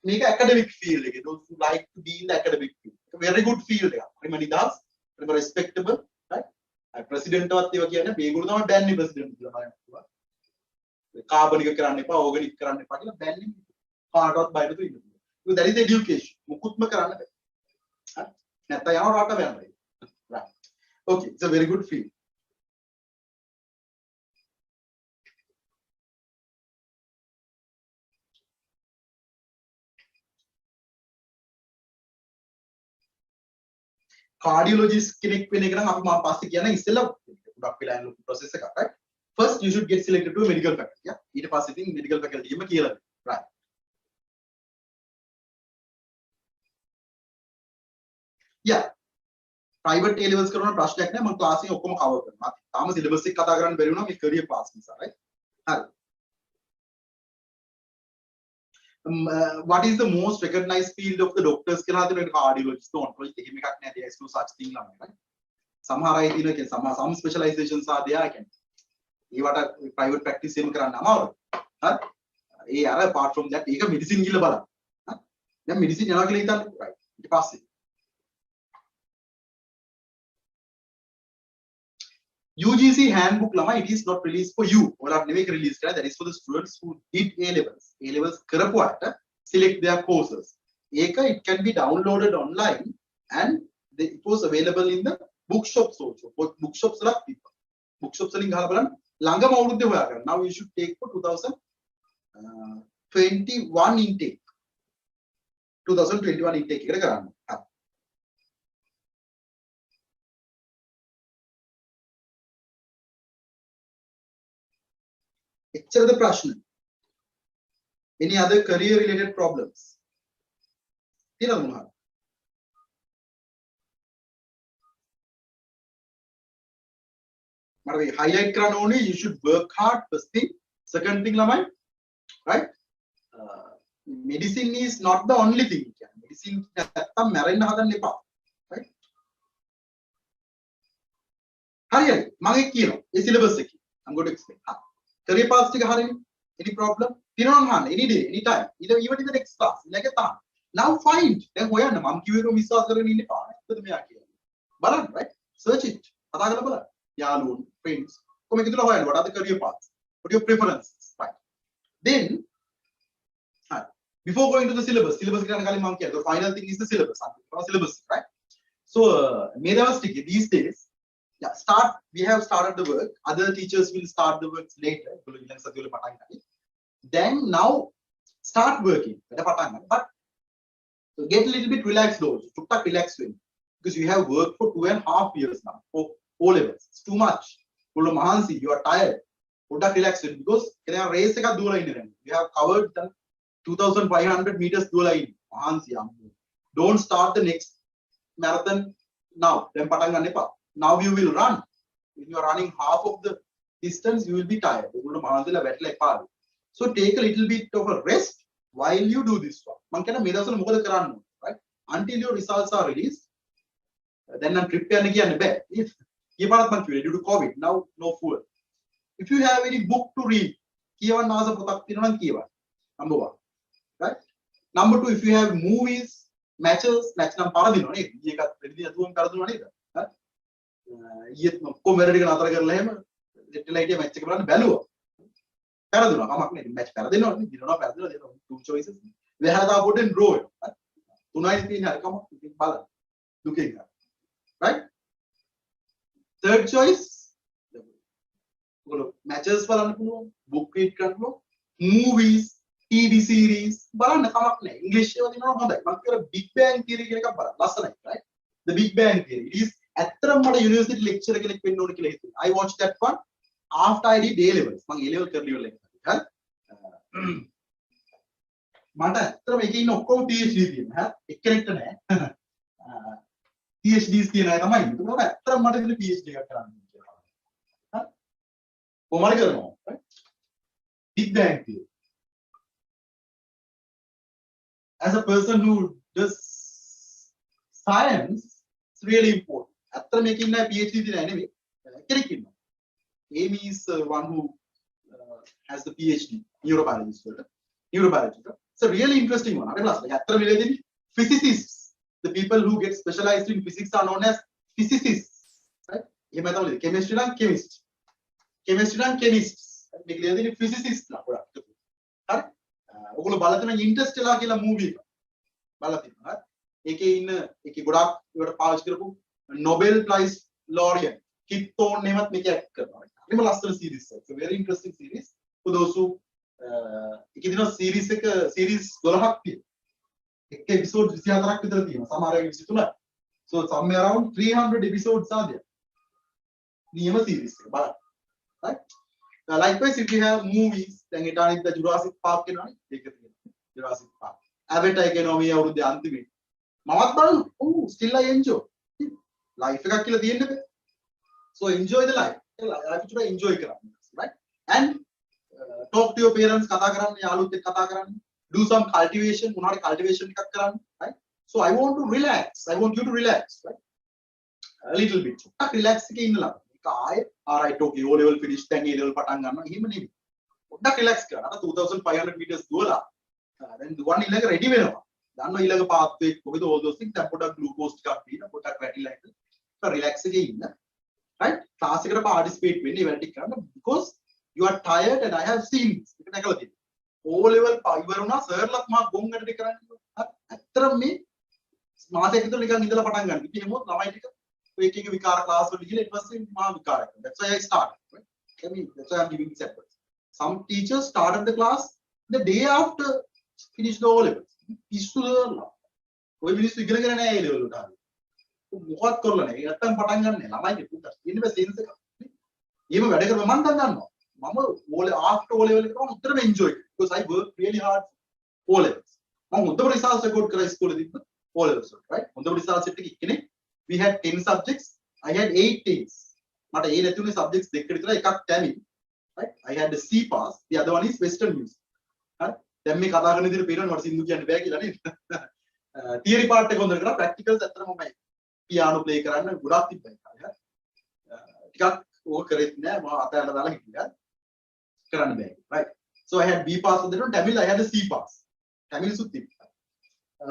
මේක academic field එකේ. Those who like to be in the academic field. Very good field එකක්. හරිම නිදහස්, හරිම respectable. right? president වත් ඒවා කියන්නේ මේගොල්ලෝ තමයි බෑන්නේ president කියලා බලන්න. කාබනික කරන්න එපා, ඕගනික් කරන්න එපා කියලා බෑන්නේ. කාටවත් බයද ඉන්න. So that is education. මුකුත්ම කරන්න බෑ. හරි? නැත්නම් යනවා රට යනවා. right. Okay, it's a very good field. Cardiologist කෙනෙක් වෙන එක නම් අපි මම පස්සේ කියන ඉස්සෙල්ලා ගොඩක් වෙලා යන process එකක්. right? First you should get selected to a medical faculty. yeah? ඊට පස්සේ ඉතින් medical faculty එකම කියලා දෙන්න. right? yeah. private A levels කරන ප්‍රශ්නයක් නෑ මම ක්ලාස් එකේ ඔක්කොම cover කරනවා. තාම syllabus එක කතා කරන්න බැරි වුණා මේ career path නිසා. right? හරි. What is the most recognized field of the doctors කියලා හදන cardiologist oncologist එහෙම එකක් නෑ. there is no such thing ළමයි. right? සමහර අය දින කියන some specializations are there. I can ඒවට private practice එහෙම කරන්න අමාරුයි. හරි? ඒ අර apart from that ඒක medicine කියලා බලන්න. හරි? දැන් medicine යනවා කියලා හිතන්න. right? ඊට පස්සේ UGC handbook lama it is not released for you. ඔයාලට නෙමෙයි release කරලා that is for the students who did A levels. A levels කරපු අයට select their courses. ඒක it can be downloaded online and it was available in the bookshops also. bookshops වල people. bookshops වලින් ගහලා බලන්න ළඟම අවුරුද්දේ හොයාගන්න. Now you should take for 2021 intake. 2021 intake එකට කරන්න. හරි. එච්චරද ප්‍රශ්න? Any other career related problems? තියෙනවද මොනවද? මම මේ highlight කරන්න ඕනේ you should work hard first thing. Second thing ළමයි right? Medicine is not the only thing. Medicine නැත්තම් මැරෙන්න හදන්න එපා. right? හරියයි මම ඒක කියනවා. ඒ syllabus එකේ. I'm going to explain. career path එක හරියනේ. any problem? තියෙනවා නම් අහන්න any day any time. even in the next class. like a time. Now find. දැන් හොයන්න මම කිව්ව එක විශ්වාස කරගෙන ඉන්න එපා. මොකද මෙයා කියන්නේ. බලන්න right? search it. කතා කරලා බලන්න. යාළුවෝ friends කොහොමද කියලා හොයන්න. what are the career paths? what are your preferences? right? then before going to the syllabus කරන්න කලින් මම කියනවා the final thing is the syllabus. syllabus right? so මේ දවස් ටිකේ these days we have started the work. Other teachers will start the work later. Then now start working. But get a little bit relaxed also. Relax because you have worked for 2.5 years now for O levels. It's too much. You are tired. Relax because you have covered the 2,500 meters. Don't start the next marathon now. Now you will run. If you are running half of the distance, you will be tired. So take a little bit of a rest while you do this one. Right? Until your results are released, then I'm preparing again. If due to COVID, now no food. If you have any book to read, number one. Right? Number two, if you have movies, matches, ඊයේත් ඔක්කොම වැඩ ටික නතර කරලා එහෙම සෙටලයිට් එක match එක බලන්න බැලුවා. පෙරදුනා කමක් නෑ. මැච් පෙරදෙනවා නේ. දිනනවා පෙරදෙනවා දෙනවා. two choices. වෙහලා පොඩෙන් draw වෙනවා. තුනයි තියෙන හරි කමක් ඉතින් බලන්න. දුකෙන් ගන්න. right? third choice ඔයගොල්ලෝ matches බලන්න පුළුවන්. book read කරන්න පුළුවන්. movies, TV series බලන්න කමක් නෑ. English ඒවා දිනනවා හොඳයි. මම කියලා Big Bang Theory කියන එකක් බලන්න. ලස්සනයි. right? The Big Bang Theory. It is ඇත්තටම මට යුනිවර්සිටි ලෙක්චර් කෙනෙක් වෙන්න ඕන කියලා හිතුවා. I watched that one after I did A levels. මම A level කරලා ඉවරලා ඉන්නවා. හරි. මට ඇත්තටම එකේ ඉන්න ඔක්කොම PhD තියෙනවා. හරි. එක්කෙනෙක්ට නෑ. PhDs තියෙන අය තමයි. ඒක ඇත්තටම මට ඉන්න PhD එකක් කරන්න කියලා. හරි. කොහොමද කරනවා? Big Bang theory. As a person who does science, it's really important. After making my PhD in anyway, Amy is one who has the PhD, neurobiologist. It's a really interesting one. After physicists, the people who get specialized in physics are known as physicists. Right? Chemistry and chemist. Chemistry and chemists. Physicists. ඔගොල්ලෝ බලලා තියෙන ඉන්ටර්ස්ටෙලා කියලා movie එක බලලා තියෙනවා. ඒකේ ඉන්න ඒකේ ගොඩාක් ඒකට පාවිච්චි කරපු Nobel Prize laureate කිප්තෝන් එහෙමත් මේක ඇක්ට් කරනවා. හරිම ලස්සන සීරීස් එක. It's a very interesting series for those who ඒකේ දින සීරීස් එක සීරීස් 12ක් තියෙනවා. එක එපිසෝඩ් 24ක් විතර තියෙනවා. සමහර එක 23ක්. So somewhere around 300 episodes are there. නියම සීරීස් එක බලන්න. Right? Likewise, if you have movies, then it is the Jurassic Park, Jurassic Park. Avatar, අවුරුද්දේ අන්තිමේ. මමත් බලනවා. Oh, still I enjoy. Life එකක් කියලා තියෙන්නේ. So enjoy the life. Life should enjoy කරන්න. Right? And talk to your parents, කතා කරන්න, යාළුවොත් එක්ක කතා කරන්න. Do some cultivation, මොනවාරි cultivation එකක් කරන්න. Right? So I want to relax. I want you to relax. Right? A little bit. Relax එකේ ඉන්නලා. Alright, okay, O level finished, then A level පටන් ගන්නවා. එහෙම නෙමෙයි. පොඩ්ඩක් relax කරන්න. අර 2500 meters දුවලා then one ඊළඟ ready වෙනවා. දන්නවා ඊළඟ pathway කොහෙද all those things. දැන් පොඩ්ඩක් glucose ටිකක් පීන, පොඩ්ඩක් වැටිලා ඉන්න. relax එකේ ඉන්න. Right? class එකට participate වෙන්න ඉවර ටික කරන්න because you are tired and I have seen this. ඒක නැකලා තියෙනවා. O level ඉවර වුණා සර්ලත් මා ගොංගට ටික කරන්නේ. ඇත්තටම මේ මාසයක් විතර නිකන් ඉඳලා පටන් ගන්න. ඉතින් එහෙමොත් ළමයි ටික waking විකාර class වලට ගිහලා it was in මා විකාරයක්. That's why I started. Right? I mean, that's why I'm giving this advice. Some teachers started the class the day after finish the O levels. පිස්සුදලා. ඔය මිනිස්සු ඉගෙනගෙන නැහැ A level වලට ආවේ. මොකවත් කරලා නැහැ. නැත්තම් පටන් ගන්න නැහැ. ළමයිගේ පුතත්. ඉන්නේ සෙන්ස් එක. ඊම වැඩ කරපුවා මම දැන් දන්නවා. මම after O level එකට මම උත්තරම enjoy කරා. Because I worked really hard O levels. මම හොඳම results record කරා ඉස්කෝලේ තිබ්බ O levels වලට. Right? හොඳම results set එක ඉක්කනේ. We had 10 subjects. I had 8 A's. මට A නැති උනේ subjects දෙකකට විතරයි. එකක් Tamil. Right? I had the C pass. The other one is Western music. Right? දැන් මේ කතා කරන විදිහට පේනවා මට සින්දු කියන්න බෑ කියලා නේද? theory part එක හොඳට කරා. practicals අතරම මම piano play කරන්න ගොඩක් තිබ්බා ඒකයි. ටිකක් ඕක කරෙත් නෑ. මම අතහැරලා දාලා හිටියා. කරන්න බෑ. Right? So I had B pass on that one. Tamil I had the C pass. Tamil සුත් තිබ්බා.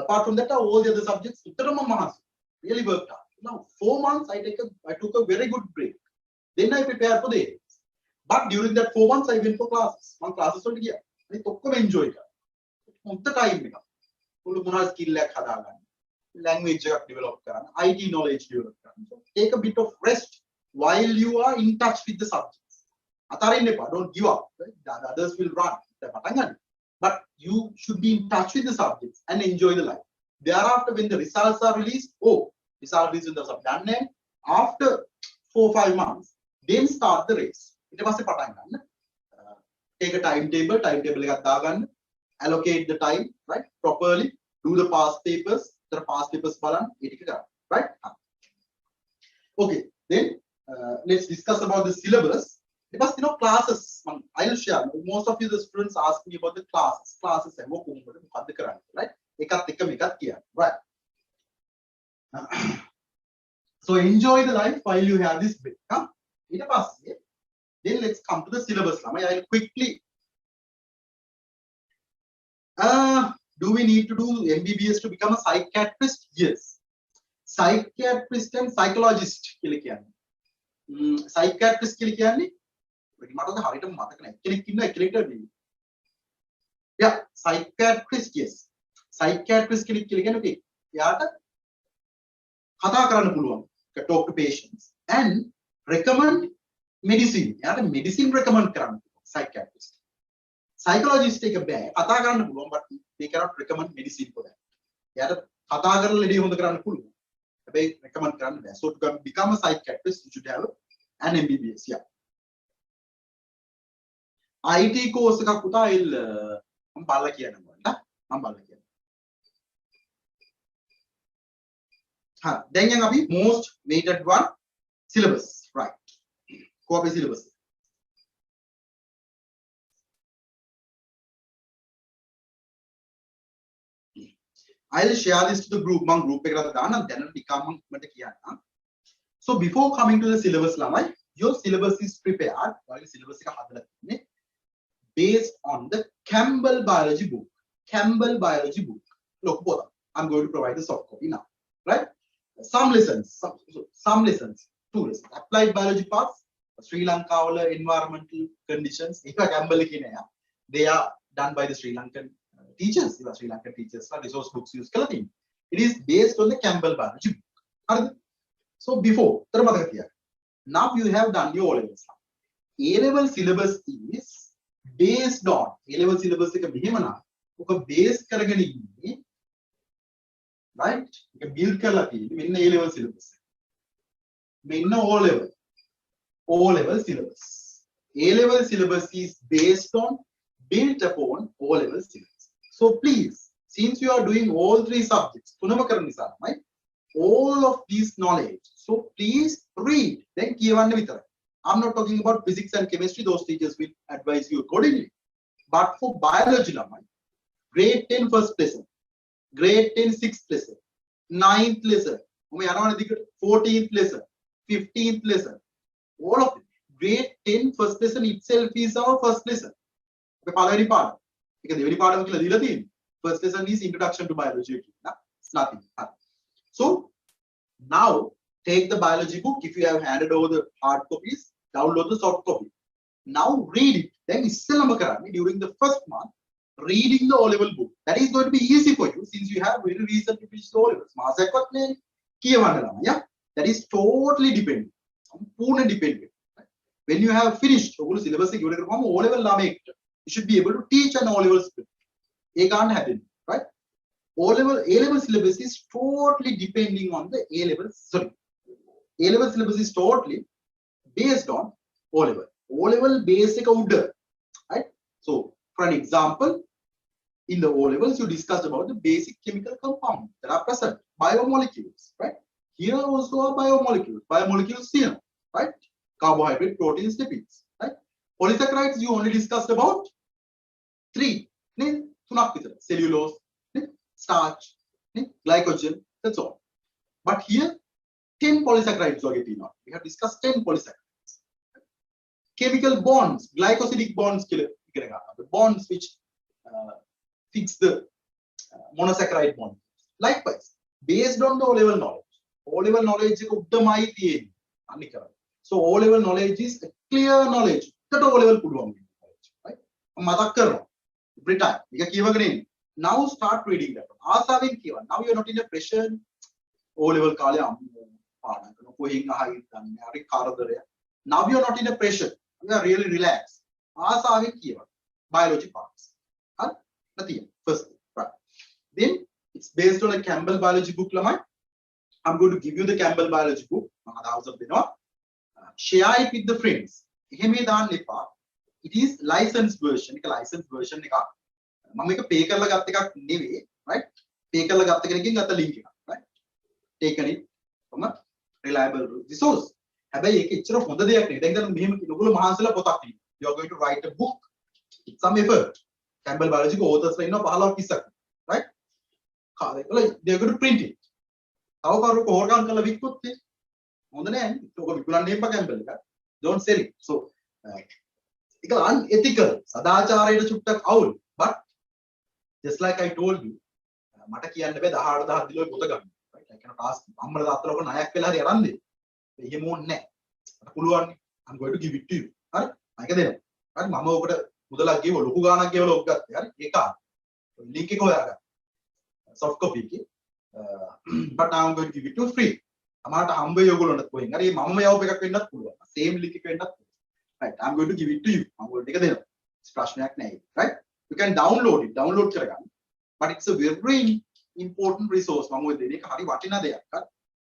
Apart from that all the other subjects උතරම මහසු. Really worked hard. Now 4 months I took a very good break. Then I prepared for the A-levels. But during that 4 months I went for classes. One classes වලට ගියා. ඒක ඔක්කොම enjoy කරා. හොඳ time එකක්. මුළු මොනවා skill එකක් හදාගන්න. Language එකක් develop කරන්න. IT knowledge develop කරන්න. So take a bit of rest while you are in touch with the subjects. අතාරින්න එපා. Don't give up. Right? The others will run. පටන් ගන්න. But you should be in touch with the subjects and enjoy the life. Thereafter, when the results are released, result is in the done. After 4-5 months, then start the race. Take a timetable එකක් දාගන්න, allocate the time, right? Properly, do the past papers, past papers බලන්න, ඒ ටික කරන්න, right? Okay, then let's discuss about the syllabus. Because classes, I'll share. Most of you, the students, ask me about the classes. Classes, right? Right. So enjoy the life while you have this break. Then let's come to the syllabus. I'll quickly. Do we need to do MBBS to become a psychiatrist? Yes. Psychiatrist and psychologist. Psychiatrist මට හරියටම මතක නැහැ. කෙනෙක් ඉන්නවා කෙනෙක්ට psychiatrist, yes. Psychiatrist කෙනෙක් කියලා කියන්නේ එයාට කතා කරන්න පුළුවන්. Talk to patients and recommend medicine. එයාට medicine recommend කරන්න පුළුවන් psychiatrist. Psychologist එක බෑ. කතා කරන්න පුළුවන් but they cannot recommend medicine for that. එයාට කතා කරලා ලෙඩේ හොඳ කරන්න පුළුවන්. හැබැයි recommend කරන්න බෑ. So to become a psychiatrist, you should have an MBBS. Yeah. IT course එකක් පුතා ඉල් මම බලලා කියනවා නේ. මම බලලා කියනවා. හා දැන් අපි most weighted one syllabus, right? Copy syllabus. I'll share this to the group. මම group එකට දාන්න දැනට නිකම්ම මට කියන්න. So before coming to the syllabus ළමයි, your syllabus is prepared. ඔයාලගේ syllabus එක හදලා තියෙන්නේ based on the Campbell biology book. Campbell biology book. Look, both. I'm going to provide the soft copy now, right? Some lessons, some lessons, 2 lessons. Applied biology parts, Sri Lanka environmental conditions. Campbell they are done by the Sri Lankan teachers. Sri Lankan teachers, resource books use. It is based on the Campbell biology book. So before, now you have done your O-levels. A-level syllabus is based on A-level syllabus එක මෙහෙමනම් ඔක base කරගෙන ඉන්නේ right ඒක build කරලා තියෙන්නේ මෙන්න A-level syllabus මෙන්න O-level syllabus A-level syllabus is based on built upon O-level syllabus. So please, since you are doing all 3 subjects තුනම කරන නිසා right, all of this knowledge, so please read then කියවන්න විතරයි. I'm not talking about physics and chemistry, those teachers will advise you accordingly. But for biology, grade 10 first lesson, grade 10 sixth lesson, 9th lesson, 14th lesson, 15th lesson, all of it. Grade 10 first lesson itself is our first lesson. First lesson is introduction to biology. It's nothing. So now take the biology book. If you have handed over the hard copies, download the soft copy. Now read it. Then during the first month, reading the O-level book. That is going to be easy for you since you have very recently finished the O-levels. Yeah? That is totally dependent. When you have finished syllabus, O-level, you should be able to teach an O-level script. It can't happen, right? A-level syllabus is totally depending on the A-level. Sorry, A-level syllabus is totally based on O-level. O-level basic order, right? So, for an example, in the O-levels, you discussed about the basic chemical compounds that are present, biomolecules, right? Here also are biomolecules. Biomolecules here, right? Carbohydrate, proteins, lipids, right? Polysaccharides, you only discussed about 3. Cellulose, starch, glycogen, that's all. But here, 10 polysaccharides are getting on. We have discussed 10 polysaccharides. Chemical bonds, glycosidic bonds, the bonds which fix the monosaccharide bond. Likewise, based on the O-level knowledge. O-level knowledge is so O-level knowledge is a clear knowledge. That O-level right? Every time. Now start reading that. Now you're not in a pressure. O-level now you're not in a pressure. You are really relaxed. Biology parts. Nothing. First, right. Then it's based on a Campbell biology book. I'm going to give you the Campbell biology book. Share it with the friends. It is licensed version. Licensed version. Pay right? Pay link. Right? Taken it from a reliable resource. You are going to write a book. It's some effort. Campbell biology authors right? They're going to print it. Don't sell it. So it's unethical. But just like I told you, I cannot ask I'm going to give it to you. Soft copy. But now I'm going to give it to free. Same link. Right. I'm going to give it to you. I'm going to take it. Right? You can download it. But it's a very important resource.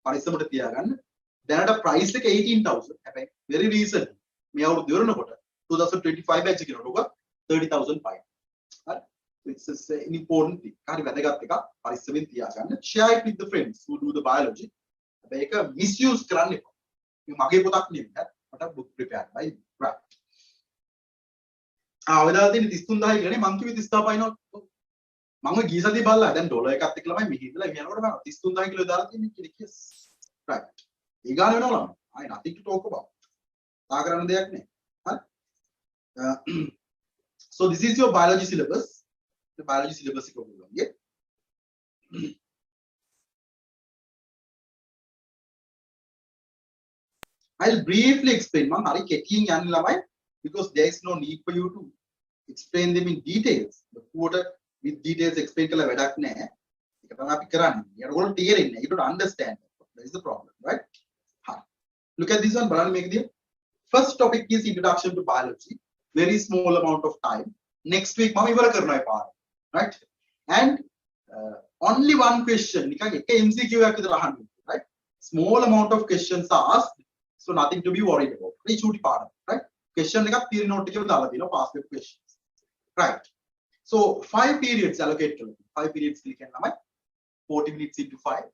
පරිස්සමට තියාගන්න. දැනට price එක 18,000. හැබැයි very recent මේ අවුරුදු ඉවරනකොට 2025 batch එකකට උග 30,000 පයි. හරි. It's an important thing. හරි වැදගත් එකක්. පරිස්සමෙන් තියාගන්න. Share it with the friends who do the biology. හැබැයි ඒක misuse කරන්න එපා. මේ මගේ පොතක් නෙමෙයි. මට book prepared by right. වෙලා තියෙන 33000 කියන්නේ මං කිව්වේ 30000 පයින්නවා. මම ගිය සතියේ බලලා දැන් ඩොලර් එකත් එක්ක ළමයි මෙහි ඉඳලා මෙහි යනකොට මම 33000 කිලෝ දාලා තියෙන්නේ කියලා කිව්ස්. right. ඒ ගාන වෙනවා ළමයි. I nothing to talk about. තා කරන්න දෙයක් නෑ. හරි. So this is your biology syllabus. The biology syllabus එක ඔයගොල්ලෝගේ. I'll briefly explain. මම හරි කෙටියෙන් යන්නේ ළමයි because there is no need for you to explain them in details. The quarter with details explain කළා වැඩක් නැහැ. ඒක තමයි අපි කරන්නේ. ඒගොල්ලෝ තේරෙන්නේ නැහැ. You don't understand. That is the problem, right? Look at this one. බලන්න මේකදී. First topic is introduction to biology. Very small amount of time. Next week මම ඉවර කරනවා ඒ පාර. Right? And only one question. නිකන් එක MCQ එකක් විතර අහන්න. Right? Small amount of questions are asked. So nothing to be worried about. මේ චූටි පාඩම. Right? Question එකක් theory note එකේ දාලා දෙනවා past paper questions. Right? So 5 periods allocate කරලා 5 periods කියන්නේ ළමයි 40 minutes into 5.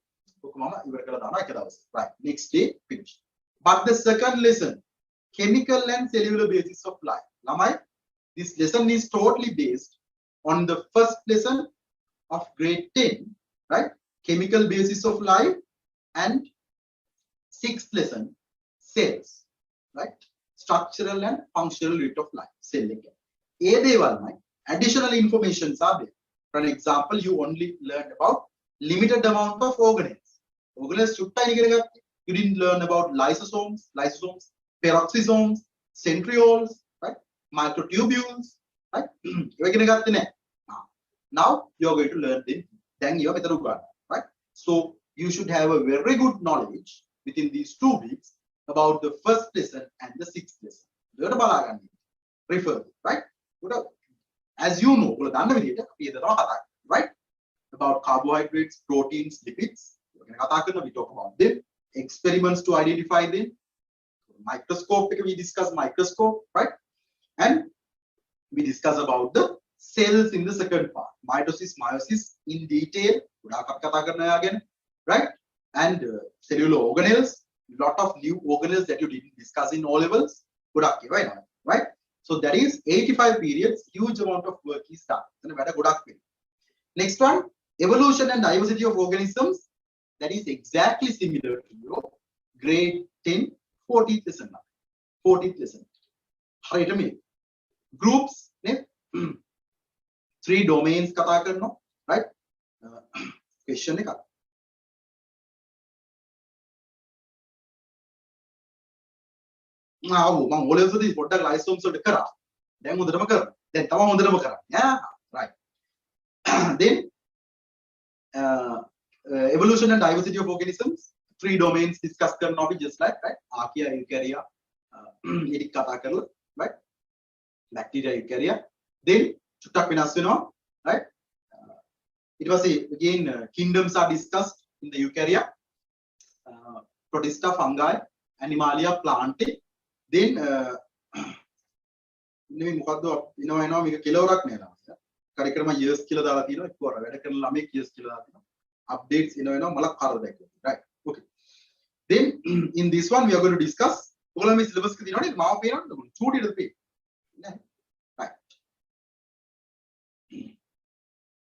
ඔක මම ඉවර කරලා දානවා එක දවසේ. Right? Next day finish. But the second lesson, chemical and cellular basis of life. Lamai, this lesson is totally based on the first lesson of grade 10, right? Chemical basis of life and sixth lesson, cells, right? Structural and functional unit of life, cell again. Additional informations are there. For example, you only learned about limited amount of organelles. Organelles you didn't learn about lysosomes, peroxisomes, centrioles, right? Microtubules, right? Now you're going to learn them. Then you are right? So you should have a very good knowledge within these 2 weeks about the first lesson and the sixth lesson. Refer, right? As you know, right? About carbohydrates, proteins, lipids. We talk about them. Experiments to identify them. Microscope, we discuss microscope, right? And we discuss about the cells in the second part. Mitosis, meiosis in detail. Right? And cellular organelles. Lot of new organelles that you didn't discuss in O levels. Right? So that is 85 periods. Huge amount of work is done. Next one, evolution and diversity of organisms. That is exactly similar to your grade 10 40th lesson. 40th lesson. Groups, 3 domains kata karno, right? Question එක. මම ඔලෙව්ස් වලදී පොඩ්ඩක් lysosomes වලට කරා. දැන් හොඳටම කරනවා. දැන් තව හොඳටම කරා. Yeah, right. Then evolution and diversity of organisms, 3 domains discuss karna අපි just like, right? Archaea, eukarya, එඩික් කතා කරලා, right? Bacteria, eukarya. Then චුට්ටක් වෙනස් වෙනවා, right? It was again kingdoms are discussed in the eukarya. Protista, fungi, animalia, plantae. Then මේ මොකද්ද එනවා මේක කෙලවරක් නෑ ළමයි. කරිකරම years කියලා දාලා තියෙනවා. එක්ක වැඩ කරන ළමෙක් years කියලා දාලා තියෙනවා. Updates එනවා මල කරදර දැක්කේ. Right? Okay. Then in this one we are going to discuss ඔයාලා මේ syllabus එක තියෙනවනේ මාව පේනවද? චූටියද පේ. නෑ. Right.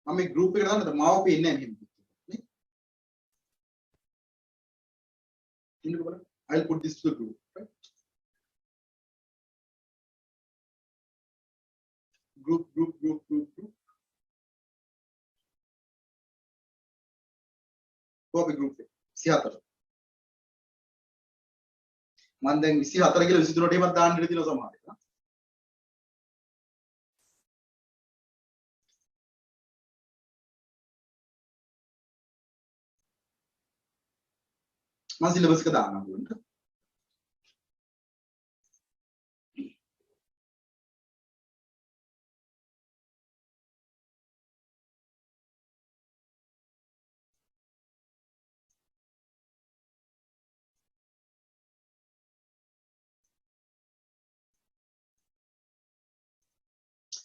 මම මේ group එකට දාන්නද මාව පේන්නේ නැහැ මෙහෙම. නේ? I'll put this to the group, right? Group. Copy group. 24. මම දැන් 24 කියලා 23ට එහෙමත් දාන්න ඉඩ තියෙනවා සමහරවිට. මම සිලබස් එක දාන්නම් උන්ට.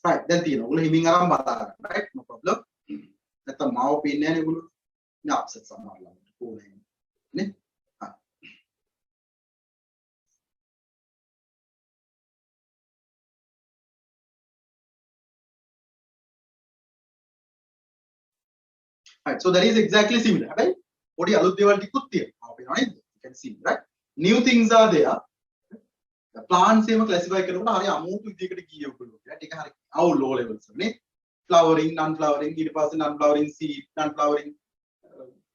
right then තියෙනවා ඔයගොල්ලෝ හිමින් අරන් බලා ගන්න right no problem නැත්නම් මාව පේන්නේ නැහැ නේ ඔයගොල්ලෝ නේ අප්සෙට් සමහරවල් ඕනේ නේ right so that is exactly similar හැබැයි පොඩි අලුත් දේවල් ටිකුත් තියෙනවා මාව පේනවා නේද you can see right new things are there plants එහෙම classify කරනකොට හරි අමුතු විදිහකට ගියේ ඔයගොල්ලෝ right ඒක හරි අවුල් low levels නේ flowering non flowering ඊට පස්සේ non flowering seed non flowering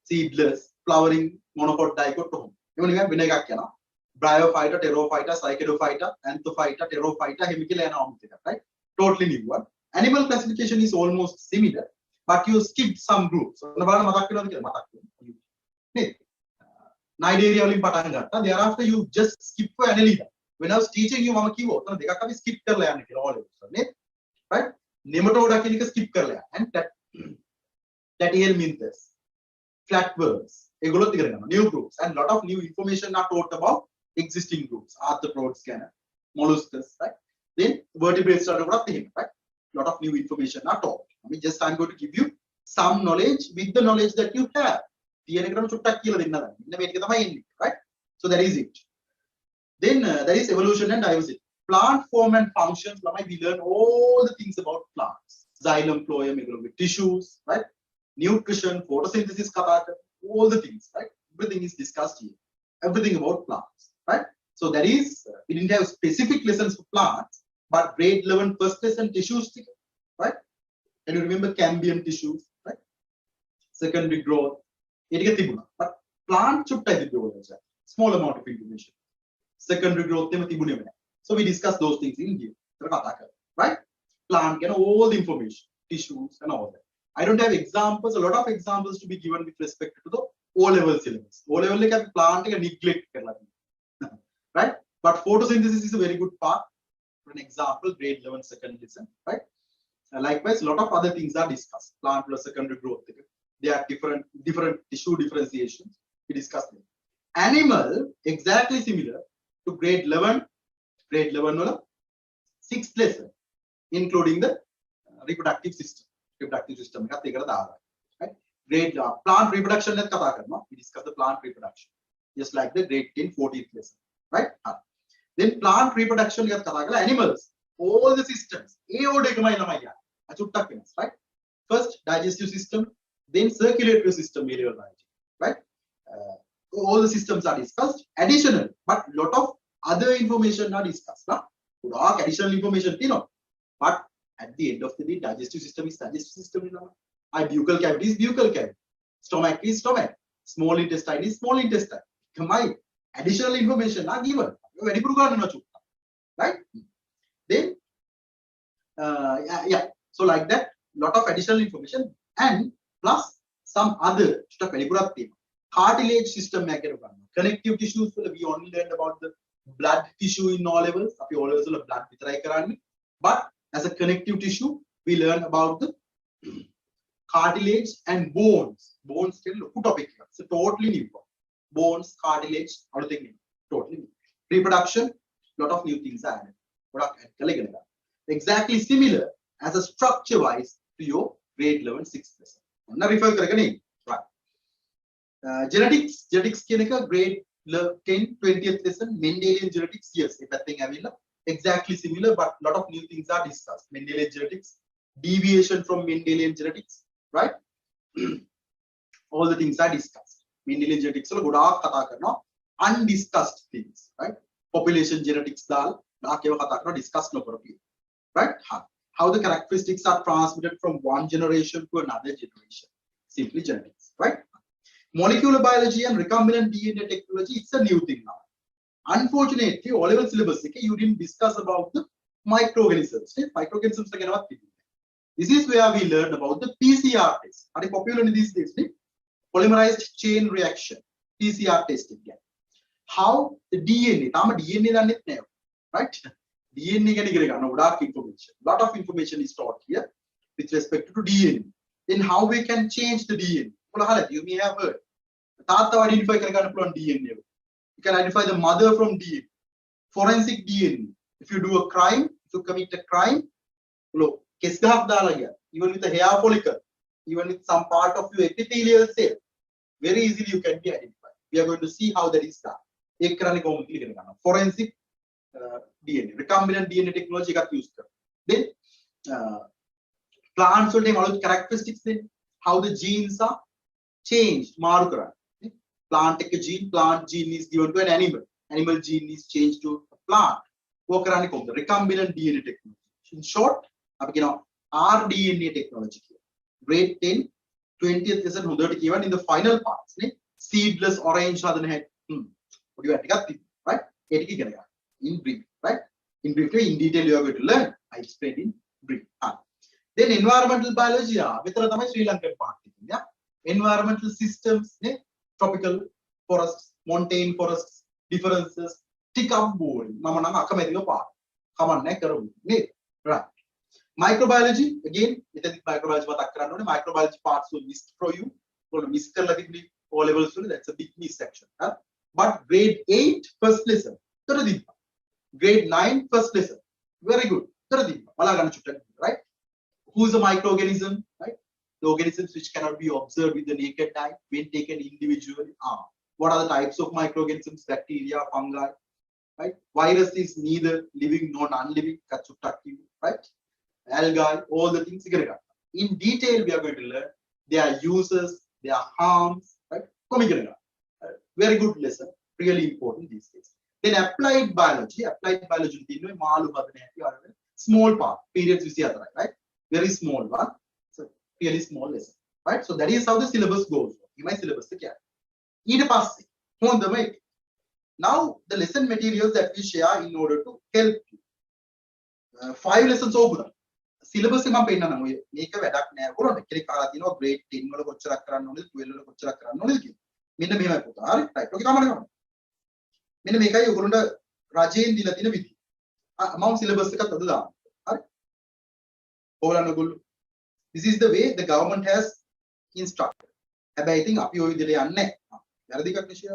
seedless flowering monocot dicot කොහොම එමු නිකන් වෙන එකක් යනවා bryophyta pterophyta psychedophyta anthophyta pterophyta එහෙම කියලා යනවා අමුතු එකක් right totally new one animal classification is almost similar but you skipped some groups ඔන්න බලන්න මතක් වෙනවද කියලා මතක් වෙනවා නේද Nigeria වලින් පටන් ගත්තා thereafter you just skip for annelida when I was teaching you මම කිව්වා ඔතන දෙකක් අපි skip කරලා යන්න කියලා all levels නේද right nematoda කියන එක skip කරලා යන්න and that here means this flatworms ඒගොල්ලොත් ඉගෙන ගන්නවා new groups and lot of new information are taught about existing groups arthropods කියන molluscs right then vertebrates වලට උනත් එහෙම right lot of new information are taught I mean just I'm going to give you some knowledge with the knowledge that you have තියෙන එකට චුට්ටක් කියලා දෙන්න ගන්න මෙන්න මේ ටික තමයි එන්නේ right so that is it then there is evolution and diversity plant form and functions lamai we learn all the things about plants xylem phloem economic tissues right nutrition photosynthesis katha all the things right everything is discussed here everything about plants right so that is we didn't have specific lessons for plants but grade 11 first lesson tissues right and you remember cambium tissues right secondary growth එටික තිබුණා but plant චුට්ටයි තිබුණා small amount of information secondary growth එම තිබුණේම නැහැ so we discuss those things in here ඒක කතා කරා right plant can all the information tissues and all that I don't have examples a lot of examples to be given with respect to the O level syllabus O level එක අපි plant එක neglect කරලා තියෙනවා right but photosynthesis is a very good part for an example grade 11 second lesson right likewise a lot of other things are discussed plant plus secondary growth they are different tissue differentiations we discussed them animal exactly similar to grade 11 wala sixth lesson including the reproductive system එකත් ඒකට දාලා right grade plant reproduction එක කතා කරනවා we discuss the plant reproduction just like the grade 10 14th lesson right then plant reproduction එකත් කතා කරලා animals all the systems A order එකමයි ළමයි යන්නේ අචුට්ටක් වෙනස් right first digestive system then circulatory system area right all the systems are discussed additional but lot of other information are discussed ගොඩාක් additional information තියෙනවා but at the end of the day digestive system is digestive system buccal cavity is buccal cavity stomach is stomach small intestine is small intestine තමයි additional information are given වැඩිපුර ගන්නවා චුට්ටක් right then yeah so like that lot of additional information and plus some other චුට්ටක් වැඩිපුරක් තියෙනවා cartilage system එක කරගන්න connective tissues වල we only learned about the blood tissue in all levels අපි all levels වල blood විතරයි කරන්නේ but as a connective tissue we learn about the cartilage and bones කියන ලොකු topic එකක් so totally new bones cartilage අලුතෙන් totally new reproduction lot of new things are added ගොඩක් add කරලා ඉගෙන ගන්න exactly similar as a structure wise to your grade 11 6th lesson ඔන්න refer කරගෙන ඉන්න right genetics කියන එක grade 10 20th lesson Mendelian genetics yes ඒ පැත්තෙන් ඇවිල්ලා exactly similar but lot of new things are discussed Mendelian genetics deviation from Mendelian genetics right all the things are discussed Mendelian genetics වල ගොඩාක් කතා කරනවා undiscussed things right population genetics දාලා ඒව කතා කරනවා discuss නොකරපු right how the characteristics are transmitted from one generation to another generation simply genetics right molecular biology and recombinant DNA technology it's a new thing now unfortunately all level syllabus එකේ you didn't discuss about the microorganisms microorganisms ගැනවත් තිබුණේ this is where we learned about the PCR test හරි popular in these days නේ polymerized chain reaction PCR testing ගැන how the DNA තාම DNA දන්නෙත් නෑ right DNA ගැන ඉගෙන ගන්න ගොඩාක් information lot of information is taught here with respect to DNA then how we can change the DNA ඔයාලා you may have heard තාත්තව identify කරගන්න පුළුවන් DNA you can identify the mother from DNA forensic DNA if you do a crime if you commit a crime කෙස් ගහක් දාලා ගියා. Even with a hair follicle, even with some part of your epithelial cell, very easily you can be identified. We are going to see how that is done. ඒක කරන්නේ කොහොමද කියලා ඉගෙන ගන්නවා. Forensic DNA, recombinant DNA technology එකක් use කරනවා. Then plants වලට මොනවද characteristics දෙන්නේ? How the genes are changed, මාරු කරන්නේ. Plant එක gene is given to an animal gene is changed to a plant. वो කරන්නේ කොහොමද? Recombinant DNA technology. In short, අපි කියනවා rDNA technology කියලා. Grade 10 20th lesson හොඳට කියවන්න in the final parts නේ. Seedless orange හදන හැටි. පොඩි වැඩ ටිකක් තිබ්බා. Right? ඒ ටික ඉගෙන ගන්න. In brief, right? In brief, in detail you are going to learn. I explained in brief. Then environmental biology, මෙතන තමයි Sri Lankan part එක. Yeah. Environmental systems නේ. Tropical forests, montane forests, differences, ටිකක් boring. මම නම් අකමැතිව පාන. කමන්නේ කරමු. නේ? Right. Microbiology, again, මෙතනදි microbiology මතක් කරන්න ඕනේ. Microbiology parts will miss for you. ඔයාලා miss කරලා තිබුණේ O levels වල. That's a big miss section. But grade 8 first lesson. තොර Deepa. Grade 9 first lesson. Very good. තොර දීපා. බලා ගන්න චුට්ටක්. Right? Who is a microorganism? Right? The organisms which cannot be observed with the naked eye when taken individually are. What are the types of microorganisms? Bacteria, fungi. Right? Virus is neither living nor non-living. Right? Algae, all the things. In detail, we are going to learn their uses, their harms. Right? Very good lesson. Really important these days. Then applied biology. Applied biology. Small part. Periods you see other, right? Very small one. So really small lesson. Right? So that is how the syllabus goes. My syllabus. Now the lesson materials that we share in order to help you. 5 lessons over. Syllabus එක මම පෙන්නනවා. මේක වැඩක් නෑ කරොත් කෙනෙක් අහලා තිනවා grade 10 වල කොච්චරක් කරන්න ඕනද 12 වල කොච්චරක් කරන්න ඕනද කියලා. මෙන්න මෙහෙමයි පුතා. හරි? right. ඔක කමන්න ගන්න. මෙන්න මේකයි ඔයගොල්ලන්ට රජයෙන් දීලා තියෙන විදිය. මම syllabus එකත් අද දානවා. හරි? ඔයගොල්ලෝ this is the way the government has instructed. හැබැයි ඉතින් අපි ওই විදිහට යන්නේ නැහැ. වැරදි එකක් නිශ්චය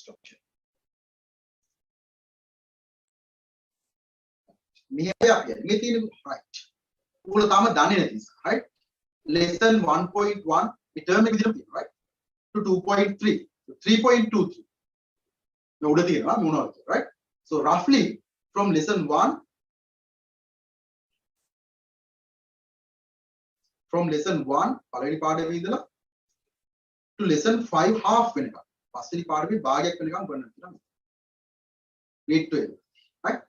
structure. Right. Right? Lesson 1.1, term right? To 2.3, 3.23. Right? So roughly from lesson 1 already part of to lesson 5 half වෙනකම්. පස්වෙනි පාඩමේ භාගයක් වෙනකම් ගන්න තියෙනවා. grade 12. Right?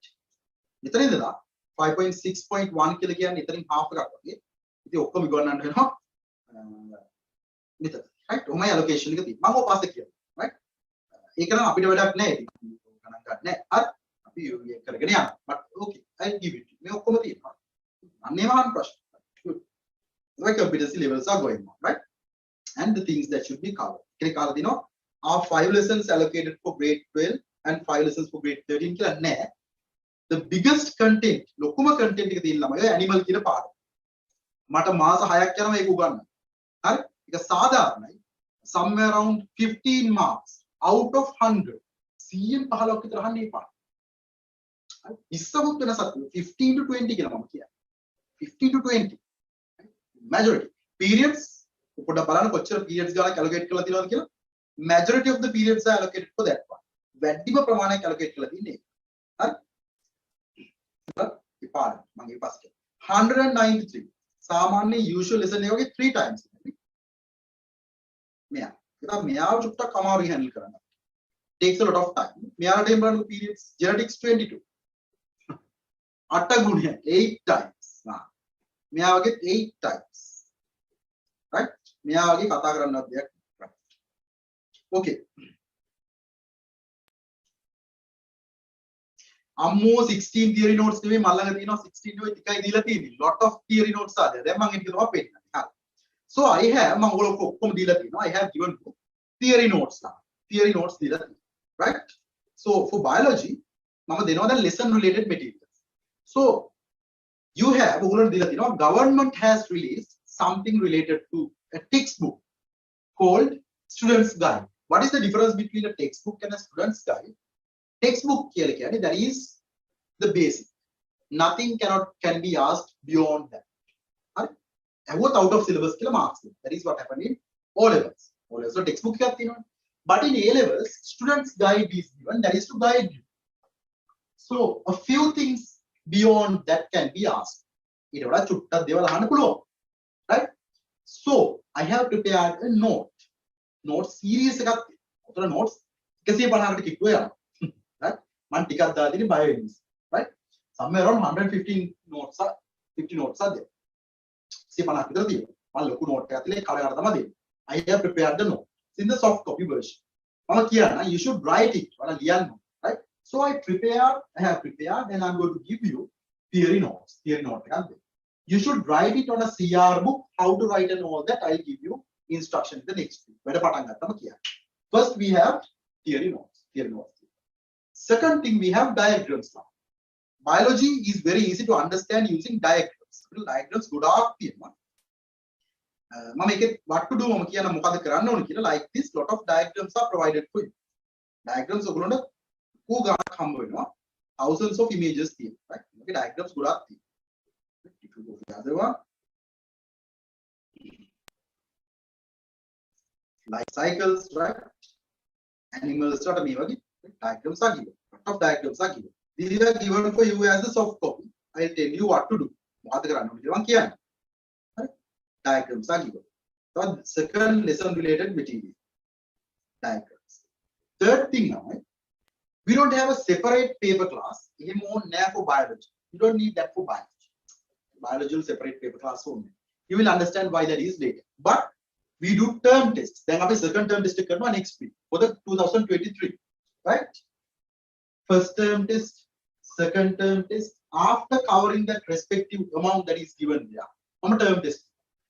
මෙතන ඉඳලා 5.6.1 කියලා කියන්නේ ඉතින් half එකක් වගේ. ඉතින් ඔක්කොම ඉගවන්නන්න වෙනවා. මෙතන. Right? ඔමයි allocation එක තියෙන්නේ. මම ඔය පස්සේ කියනවා. Right? ඒක නම් අපිට වැඩක් නැහැ. ඉතින් ගණන් ගන්න නැහැ. හරි? අපි ඒක කරගෙන යනවා. But okay, I'll give it. මේ ඔක්කොම තියෙනවා. අන්නේ මහාන ප්‍රශ්න. Good. The competency levels are going on, right? And the things that should be covered. කෙනෙක් කාලා දිනවා are 5 lessons allocated for grade 12 and 5 lessons for grade 13 කියලා නැහැ. The biggest content, ලොකුම content එක තියෙන ළමයි animal කියන පාඩම. මට මාස 6ක් යනවා ඒක උගන්නන්න. හරි? ඒක සාධාරණයි. Somewhere around 15 marks out of 100. 115ක් විතර අහන්නේ මේ පාඩම. හරි? ඉස්සමුත් වෙනසක් 15 to 20 කියලා මම කියන්නේ. 15 to 20. Majority. Periods පොඩ්ඩක් බලන්න කොච්චර periods ගානක් allocate කරලා තියෙනවද කියලා. Majority of the periods are allocated for that one. වැඩිම ප්‍රමාණයක් allocate කරලා තින්නේ. හරි? ඒ පාඩම මම ඒ පස්සේ 193 සාමාන්‍ය usual lesson එක වගේ 3 times. මෙයා. ඒක මෙයාව චුට්ටක් අමාරුයි handle කරන්න. Takes a lot of time. මෙයාට එම් බලන්න periods genetics 22. 8 ගුණය 8 times. මෙයා වගේ 8 times. Right? මෙයා වගේ කතා කරන්නවත් දෙයක්. Okay. අම්මෝ 16 theory notes නෙමෙයි මම ළඟ තියෙනවා 16 නෙවෙයි ටිකයි දීලා තියෙන්නේ. Lot of theory notes are there. දැන් මම ඒක තමයි පෙන්නන්නේ. හරි. So I have මම ඔයගොල්ලෝ ඔක්කොම දීලා තියෙනවා. I have given you theory notes now. Theory notes දීලා තියෙනවා. Right? So for biology මම දෙනවා දැන් lesson related materials. So you have ඔයගොල්ලෝ දීලා තියෙනවා government has released something related to a textbook called student's guide. What is the difference between a textbook and a student's guide? Textbook that is the basic. nothing can be asked beyond that. Right? What out of syllabus kila marks. That is what happened in O levels. O levels so textbook එකක් තියෙනවා. But in A levels, students guide is given. That is to guide you. So a few things beyond that can be asked. ඊට වඩා චුට්ටක් දේවල් අහන්න පුළුවන්. Right? So I have prepared a note. Note series එකක් තියෙනවා. ඔතන notes 150කට කිට්ටුව යනවා. Right? මම ටිකක් දාලා තියෙන්නේ bio English. Right? Somewhere around 115 notes are 50 notes are there. 150ක් විතර තියෙනවා. මම ලොකු note එකක් ඇතුලේ කඩ තමයි දෙන්නේ. I have prepared the note. It's in the soft copy version. මම කියනවා you should write it. ඔයාලා ලියන්න. Right? So I have prepared and I'm going to give you theory notes. Theory note එකක් දෙන්න. You should write it on a CR book. How to write and all that I'll give you instruction in the next week. වැඩ පටන් ගත්තම කියන්න. First we have theory notes. Theory notes. Second thing we have diagrams now. Biology is very easy to understand using diagrams. Diagrams ගොඩාක් තියෙනවා. මම ඒකේ what to do මම කියන මොකද කරන්න ඕන කියලා like this lot of diagrams are provided for you. Diagrams ඔයගොල්ලන්ට කෝ ගානක් හම්බ වෙනවා. Thousands of images තියෙනවා. Right? මේකේ diagrams ගොඩාක් තියෙනවා. If you go to the other one, life cycles, right? Animals, what I mean, diagrams are given. Lot of diagrams are given. These are given for you as a soft copy. I'll tell you what to do. Diagrams are given. So second lesson related material. Diagrams. Third thing now, we don't have a separate paper class. For biology. You don't need that for biology. Biology will separate paper class only. You will understand why that is later. But we do term tests. Then after second term test next week for the 2023. Right? First term test, second term test, after covering that respective amount that is given there. Term test.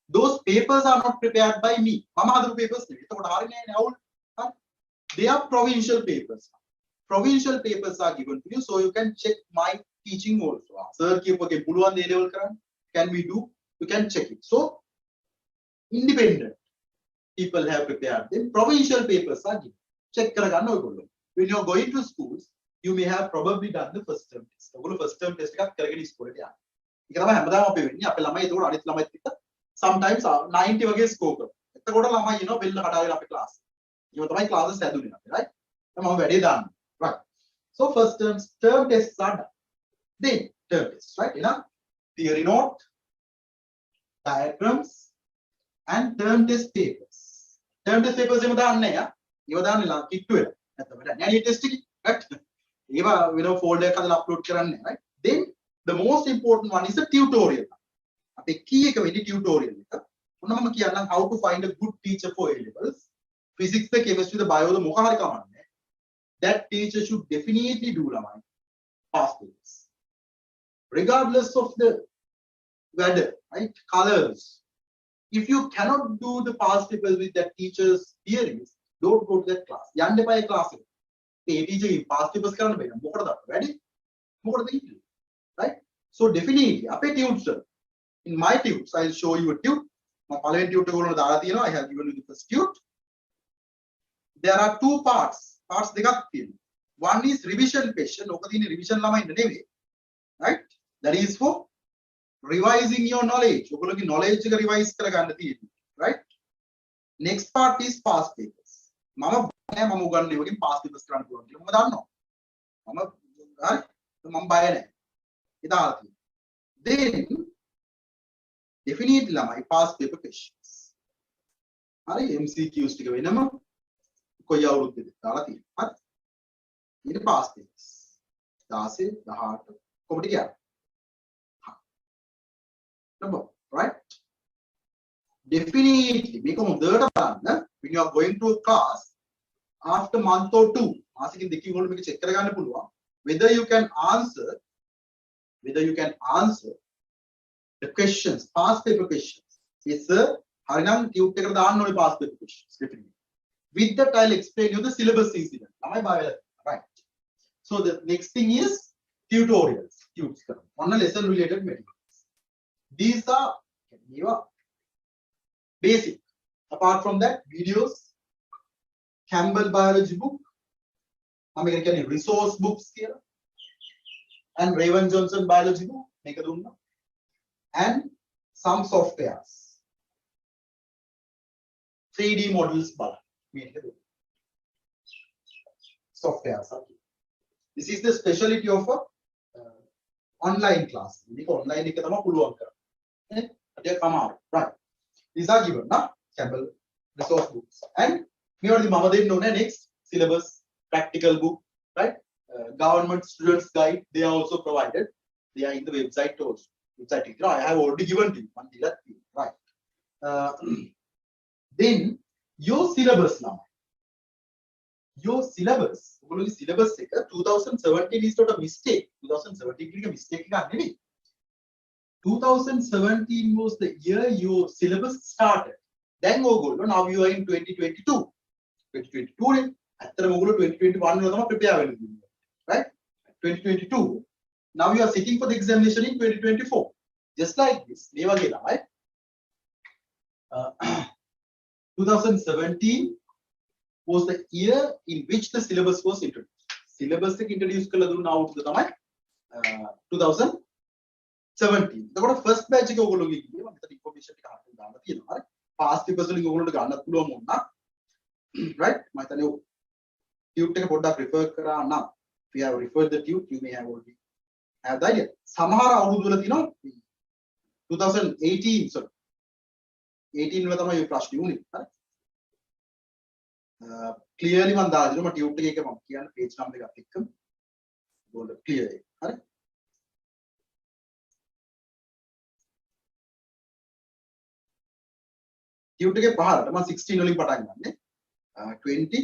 Those papers are not prepared by me. Other papers, they are provincial papers. Provincial papers are given to you, so you can check my teaching also. Sir, can we do? You can check it. So, independent people have prepared them. Provincial papers are given. Check karagana. When you are going to schools, you may have probably done the first term test. First term test sometimes 90 wage score. Class. Classes right? Right. So first term tests are done. Then term tests, right? Theory note, diagrams, and term test papers. Term test papers you testing, right? Folder upload right? Then the most important one is the tutorial. Tutorial. How to find a good teacher for A levels. Physics, the chemistry, the bio, the mokhari command. That teacher should definitely do past papers. Regardless of the weather, right? Colors. If you cannot do the past papers with that teacher's theories, don't go to that class. Yande by class. Teacher past papers ready? Right? So definitely, in my tubes, I'll show you a tube. I have given you the first tube. There are two parts. One is revision question. Revision right? That is for revising your knowledge. Knowledge revise right? Next part is past papers. Mama past papers. Then definitely my past paper questions. MCQs in past papers. That's it, the heart. Right? Definitely, when you are going to a class after month or two, whether you can answer the questions, past paper questions. Yes, sir. Past paper questions. Definitely. With that, I'll explain you the syllabus incident. Right. So the next thing is tutorials. On a lesson related materials. These are basic. Apart from that, videos, Campbell biology book, American resource books here, and Raven Johnson biology book මේක දුන්නා. And some softwares 3D models බලන්න මේක දුන්නා. Softwares. This is the specialty of a online class. මේක online එක තමයි පුළුවන් කරන්නේ. නේ? come out. Right. These are given na sample resource books. And මේවලදී මම දෙන්න ඕනේ next syllabus practical book, right? Government students guide, they are also provided. They are in the website also. Website එක I have already given to you. මම දීලා තියෙනවා. Right. Then your syllabus now. Your syllabus, ඔයගොල්ලෝගේ syllabus එක 2017 is not a mistake. 2017 එක mistake එකක් නෙවෙයි. 2017 was the year your syllabus started. Then ඔයගොල්ලෝ now you are in 2022. 2022 නේ. ඇත්තටම ඔයගොල්ලෝ 2021 වල තමයි prepare වෙන්න තියෙන්නේ. Right? 2022. Now you are sitting for the examination in 2024. Just like this. මේ වගේ ළමයි. 2017 was the year in which the syllabus was introduced. Syllabus එක introduce කළ දුන්න අවුරුද්ද තමයි 2017. එතකොට first batch එක ඔයගොල්ලෝගේ ගියේ මම මෙතන information ටික හරියට දාලා තියෙනවා. හරි. past papers වලින් ඔයගොල්ලෝට ගන්නත් පුළුවන් වුණා. Right? මම හිතන්නේ tute එක පොඩ්ඩක් refer කරා නම් if you have referred the tute you may have already have the idea. සමහර අවුරුදු වල තියෙනවා 2018 sorry 18 වල තමයි මේ ප්‍රශ්නේ උනේ. හරි. clearly මම දාලා දෙනවා මම tute එක මම කියන්නේ page number එකත් එක්කම ඔයගොල්ලෝ clear එක. හරි. tute එකේ පහළට මම 16 වලින් පටන් ගන්නෙ. 20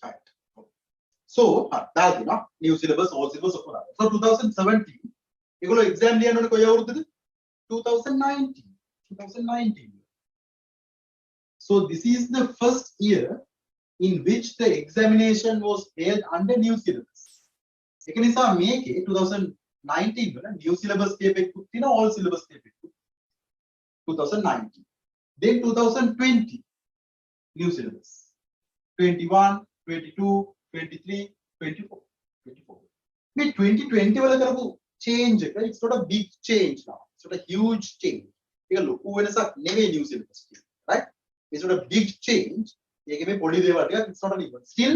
right. So දාලා දෙනවා new syllabus old syllabus ඔක්කොම දාලා. So 2017 ඒගොල්ලෝ exam ලියන්න ඕනේ කොයි අවුරුද්දද? 2019. 2019. So this is the first year in which the examination was held under new syllabus. ඒක නිසා මේකේ 2019 වල new syllabus tape එකකුත් තියෙනවා old syllabus tape එකකුත් 2019. Then 2020 new syllabus. 21, 22, 23, 24. 24. මේ 2020 වල කරපු change එක it's not a big change now. It's not a huge change. ඒක ලොකු වෙනසක් නෙවෙයි new syllabus එක. Right? It's not a big change. ඒකේ මේ පොඩි දේවල් ටිකක් it's not an even. Still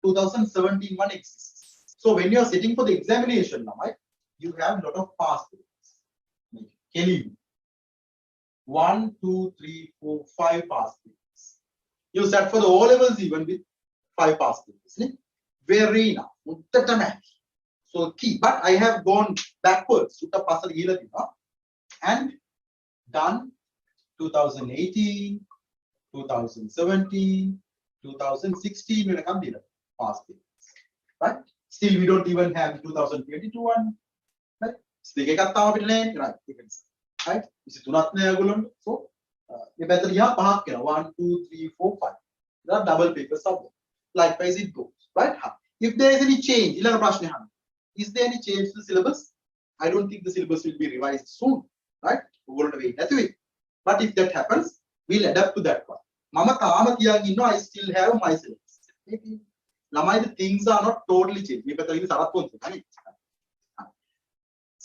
2017 one exists. So when you are sitting for the examination now, you have a lot of past papers. Can you 1, 2, 3, 4, 5 past papers. You sat for the O levels even with 5 past papers. Very enough. So key. But I have gone backwards and done 2018, 2017, 2016 when I come here. Past papers. Right? Still we don't even have 2022 one. Right? Right? Right? This is තුනක් නෑ ඔයගොල්ලන්ට. So මේ පැත්තට ගියා පහක් වෙනවා. 1 2 3 4 5. There are double papers of them. Likewise it goes. Right? If there is any change, ඊළඟ ප්‍රශ්නේ අහන්න. Is there any change to the syllabus? I don't think the syllabus will be revised soon. Right? ඔයගොල්ලන්ට wait නැතුයි. But if that happens, we'll adapt to that one. මම තාම තියාගෙන ඉන්නවා I still have my syllabus. ළමයිද things are not totally changed. මේ පැත්තට ඉන්නේ Sarath පොන්ති.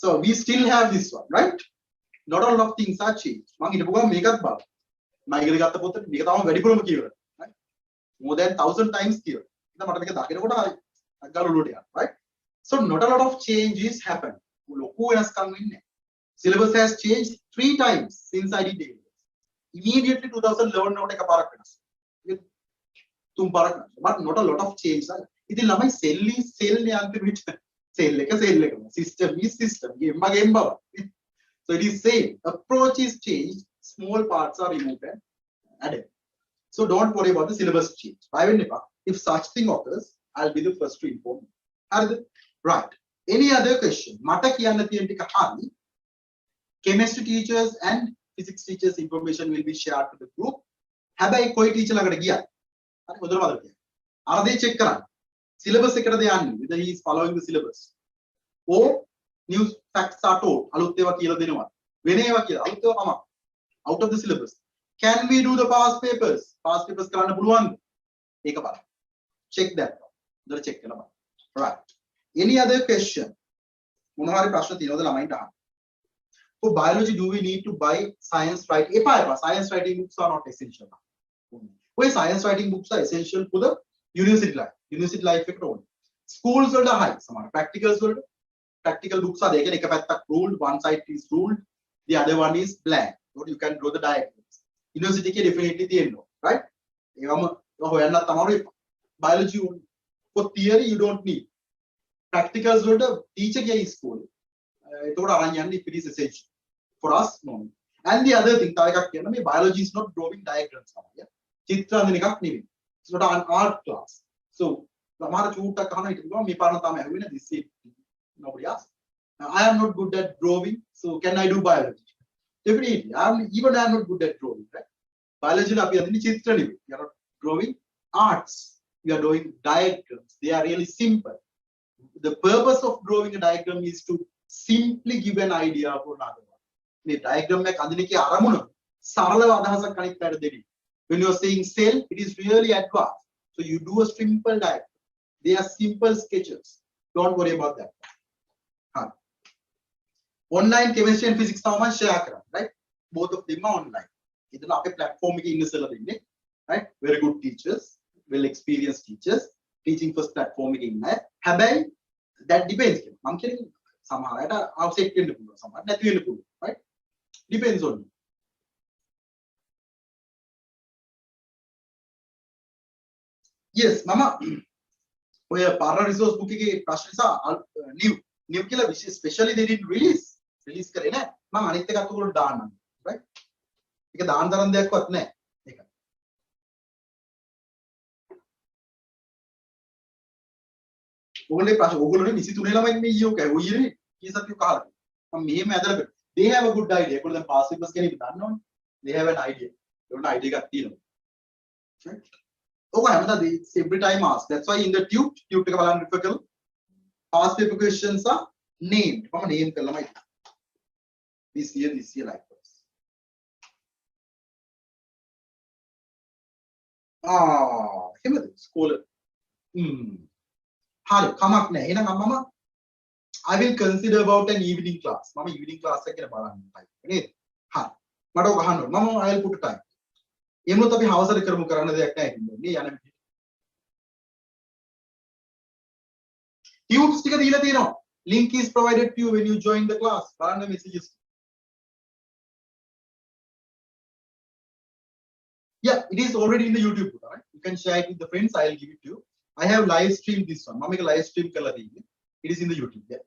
So we still have this one, right? Not a lot of things are changed. මම හිතපු ගමන් මේකත් බලන්න. මම ඉගෙන ගත්ත පොතේ මේක තමයි වැඩිපුරම කියවලා. right? More than 1000 times කියවලා. ඉතින් මට මේක දකිනකොට හරි අග්ගල ඔලුවට යනවා. right? So not a lot of changes happened. ලොකු වෙනස්කම් වෙන්නේ නැහැ. Syllabus has changed 3 times since I did A. Immediately 2011 නෝට එකපාරක් වෙනස්. තුන් පාරක් වෙනස්. But not a lot of change. ඉතින් ළමයි සෙල් නේ අන්තිමට සෙල් එක system is system. game බව. So it is same. Approach is changed. Small parts are removed and added. So don't worry about the syllabus change. If such thing occurs, I'll be the first to inform you. Right. Any other question? Mata kiyanna tiyen tika hari. Chemistry teachers and physics teachers information will be shared to the group. Habai koi teacher lagata giya. Hari hodara badala giya. Arade check karan. Syllabus ekada yanne whether he is following the syllabus. Or new facts are told. Aluth ewa kiyala denawa. Wena ewa kiyala aluth ewa tama. Out of the syllabus. Can we do the past papers? Past papers karanna puluwan. Eka bara. Check that. check කරලා බලන්න. Right. Any other question? මොනවා හරි ප්‍රශ්න තියෙනවද ළමයින්ට අහන්න? For biology, do we need to buy science writing? Science writing books are not essential. Why science writing books are essential for the university life? University life එකට ඕනේ. Schools වලට high. සමහර practicals වලට practical books are there. එක පැත්තක් ruled, one side is ruled, the other one is blank. So you can draw the diagrams. University එකේ definitely තියෙනවා, right? ඒවම හොයන්නත් අමාරුයි. Biology for theory you don't need. Practicals වලට teacher ගිය school. එතකොට අරන් යන්නේ if it is essential. For us, no. And the other thing, තව එකක් කියන්න මේ biology is not drawing diagrams තමයි. චිත්‍ර අඳින එකක් නෙවෙයි. It's not an art class. So, සමහර චූට්ටක් අහන හිටිනවා මේ පාරණ තමයි ඇහුවේ this is nobody asked. I am not good at drawing, so can I do biology? Definitely. I am not good at drawing, right? Biology la api adini chitra newe. We are not drawing arts. We are drawing diagrams. They are really simple. The purpose of drawing a diagram is to simply give an idea for another one. The diagram එක අඳින එකේ අරමුණ සරලව අදහසක් අනිත් පැයට දෙන්න. When you are saying cell, it is really advanced. So you do a simple diagram. They are simple sketches. Don't worry about that. Online chemistry and physics තමයි share කරන්නේ, right? Both of them are online. ඉතින් අපේ platform එකේ ඉන්න ඉස්සෙල්ලා දෙන්නේ, right? Very good teachers, well experienced teachers, teaching first platform එකේ ඉන්න අය. හැබැයි that depends. මම කියන්නේ සමහර අයට outside වෙන්න පුළුවන්, සමහර නැති වෙන්න පුළුවන්, right? Depends on you. Yes, mama. ඔය පාරා resource book එකේ ප්‍රශ්න නිසා new කියලා විශේෂ specially they didn't release කරේ නෑ. මම අනිත් එකත් උගලට දාන්නම්, right? ඒක දාන තරම් දෙයක්වත් නෑ. ඒක. ඕගොල්ලේ ප්‍රශ්න ඕගොල්ලෝනේ 23 ළමයි මේ ඊයෝ කෑ. ඔය ඉන්නේ කීසක් යෝ කහලා. මම මෙහෙම ඇදලා බලන්න. They have a good idea. ඒගොල්ලෝ දැන් past papers ගැන දන්නවනේ. They have an idea. ඒගොල්ලෝ idea එකක් තියෙනවා. Right? Oh, it's every time asked. That's why in the tube එක බලන්න refer කරලා past paper questions are named. මම name කරලා මයි. This year likewise. එහෙමද? scholar. හරි කමක් නැහැ. එහෙනම් මම I will consider about an evening class. මම evening class එක ගැන බලන්න type නේද? හරි. මට ඔක අහන්න ඕන. මම I will put time. එමුණොත් අපි හවසට කරන්න දෙයක් නැහැ ඉතින් මේ යන විදිහට. Tubes ටික දීලා තියෙනවා. Link is provided to you when you join the class. බලන්න messages. Yeah, it is already in the YouTube, right? You can share it with the friends. I'll give it to you. I have live streamed this one. මම මේක live stream කරලා තියෙන්නේ. It is in the YouTube. Yeah.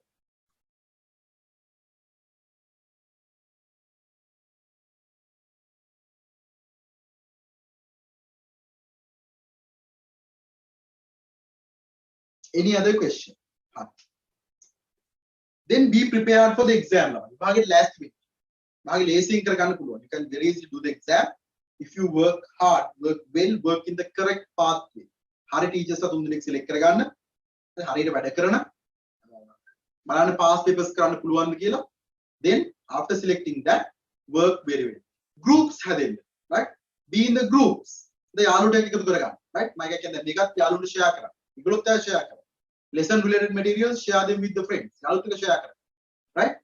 Any other question? Then be prepared for the exam. Target last week. You can very easily do the exam if you work hard, work well, work in the correct pathway. Hari teachers select කරගන්න. හරියට වැඩ කරන. බලන්න past papers කරන්න පුළුවන්ද කියලා. Then after selecting that, work very well. Groups හැදෙන්න, right? Be in the groups. The යාළුවෝ ටික එකතු කරගන්න, right? මම කියන්නේ මේකත් යාළුවන්ට share කරන්න. ඒගොල්ලොත් share කරන්න. Lesson related materials, share them with the friends. යාළුවොත් එක්ක share කරන්න. Right?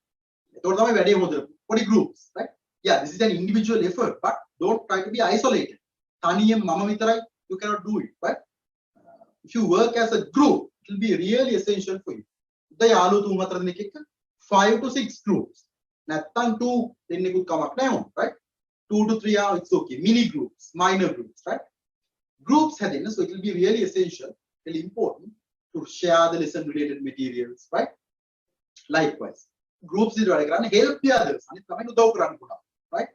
එතකොට තමයි වැඩේ හොඳට. Body groups, right? Yeah, this is an individual effort, but don't try to be isolated. තනියෙන් මම විතරයි, you cannot do it, right? If you work as a group, it will be really essential for you. The යාළුවෝ 3-4 දෙනෙක් එක්ක 5 to 6 groups. නැත්තම් 2 දෙන්නෙකුත් කමක් නැහැ, right? 2 to 3 are it's okay. Mini groups, minor groups, right? Groups හැදෙන්න, so it will be really essential, really important to share the lesson related materials, right? Likewise, groups is වැඩ කරන්න help the others. අනිත් ළමයින් උදව් කරන්න පුළුවන්, right?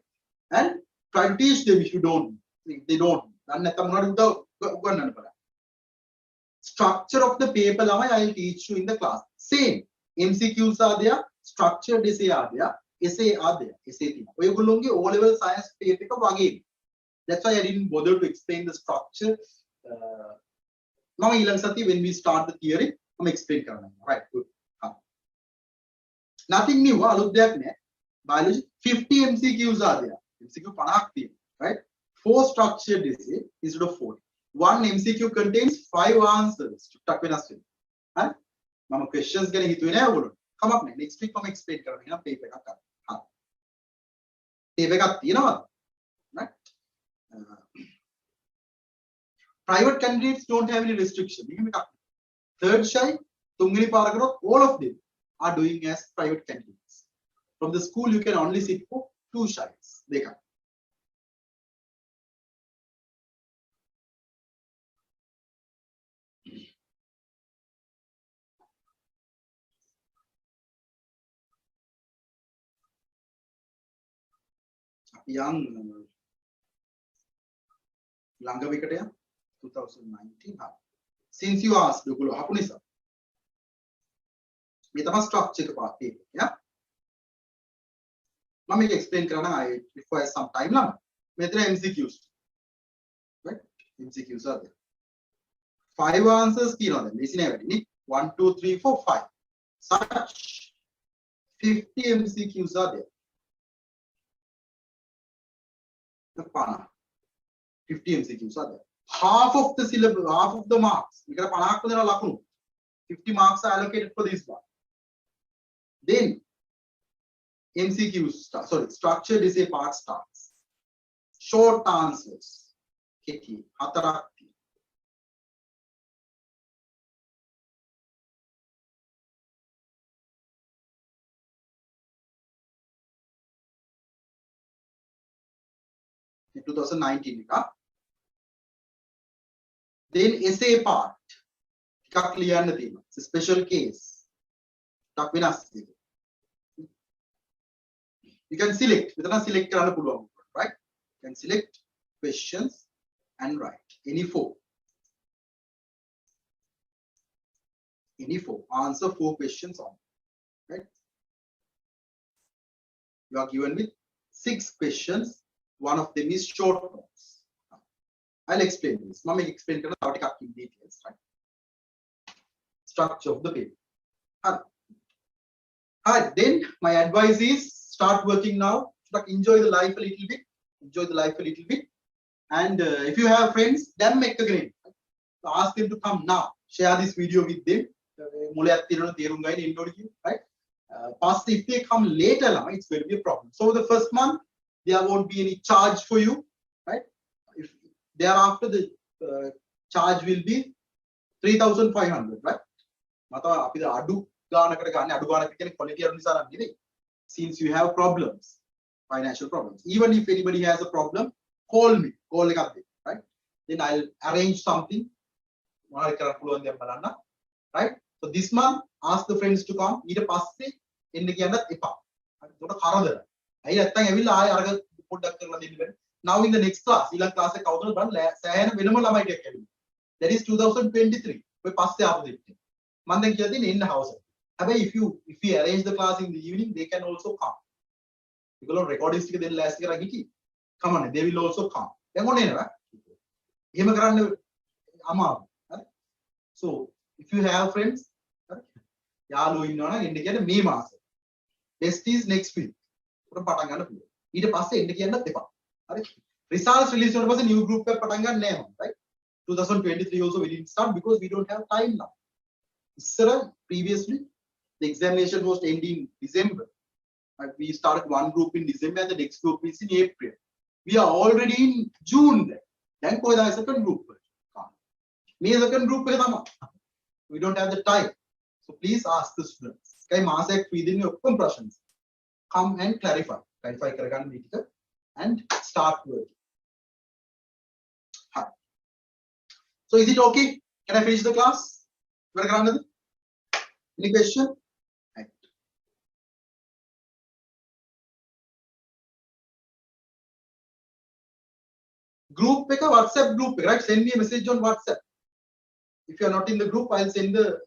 And try to teach them if you don't. If they don't. දන්නේ නැත්නම් මොනවද උගන්වන්න බලන්න. Structure of the paper ළමයි I'll teach you in the class. Same. MCQs are there, structured essay are there, essay are there. Essay තියෙනවා. ඔයගොල්ලෝගේ O level science paper එක වගේ. That's why I didn't bother to explain the structure. Now ඊළඟ සතියේ when we start the theory, I'm explain කරන්න. Right, good. Nothing new, අලුත් දෙයක් නෑ. Biology 50 MCQs are there. MCQ 50ක් තියෙනවා, right? 4 structured essay instead of 40. One MCQ contains 5 answers. Chuttak wenas wenna. Hari? Mama questions ගැන හිතුවේ නෑ ඔයගොල්ලෝ. කමක් නෑ. Next week මම explain කරන්න එනවා paper එකක් අරන්. හරි. paper එකක් තියෙනවද? Right? Private candidates don't have any restriction. එහෙම එකක්. Third shy, තුන්වෙනි පාර කරොත් all of them are doing as private candidates. From the school you can only sit for 2 shies. දෙකක්. Young Langavikataya 2019. Since you asked, ඔයගොල්ලෝ අහපු නිසා මේ තමයි structure එක පාත් එක. Yeah. මම මේක explain කරන්න I require some time ළම. මෙතන MCQs. Right? MCQs are there. 5 answers කියනවා දැන්. මේසි නෑ වැඩි. 1 2 3 4 5. Such 50 MCQs are there. The 50 MCQs are there. Half of the syllabus, half of the marks. We got 50 marks are allocated for this one. Then MCQs, sorry, structured essay part starts. Short answers. Keki, hatarakti. In 2019, then essay part. Clear it's a special case. You can select. Select right? You can select questions and write any 4. Any 4. Answer 4 questions on. Right? You are given with 6 questions. One of them is short notes. I'll explain this. Mama explain in details, right? Structure of the paper. Alright, then my advice is start working now. Enjoy the life a little bit. Enjoy the life a little bit. And if you have friends, then make a grade. So ask them to come now. Share this video with them. Right? Past if they come later, it's going to be a problem. So the first month, there won't be any charge for you, right? If thereafter the charge will be 3,500, right? Since you have problems, financial problems, even if anybody has a problem, call me, right? Then I'll arrange something, right? So this month, ask the friends to come. Now in the next class, that is 2023. In the house. If we arrange the class in the evening, they can also come. Because recording last year, come on, they will also come. So if you have friends, test is next week. Results released on a new group name, right? 2023 also we didn't start because we don't have time now. Previously, the examination was ending December. We started one group in December and the next group is in April. We are already in June then go the second group. Second group we don't have the time. So please ask the students. Within your impressions. Come and clarify and start working. So is it okay? Can I finish the class? Any question? Right. Group WhatsApp group, right? Send me a message on WhatsApp. If you are not in the group, I'll send the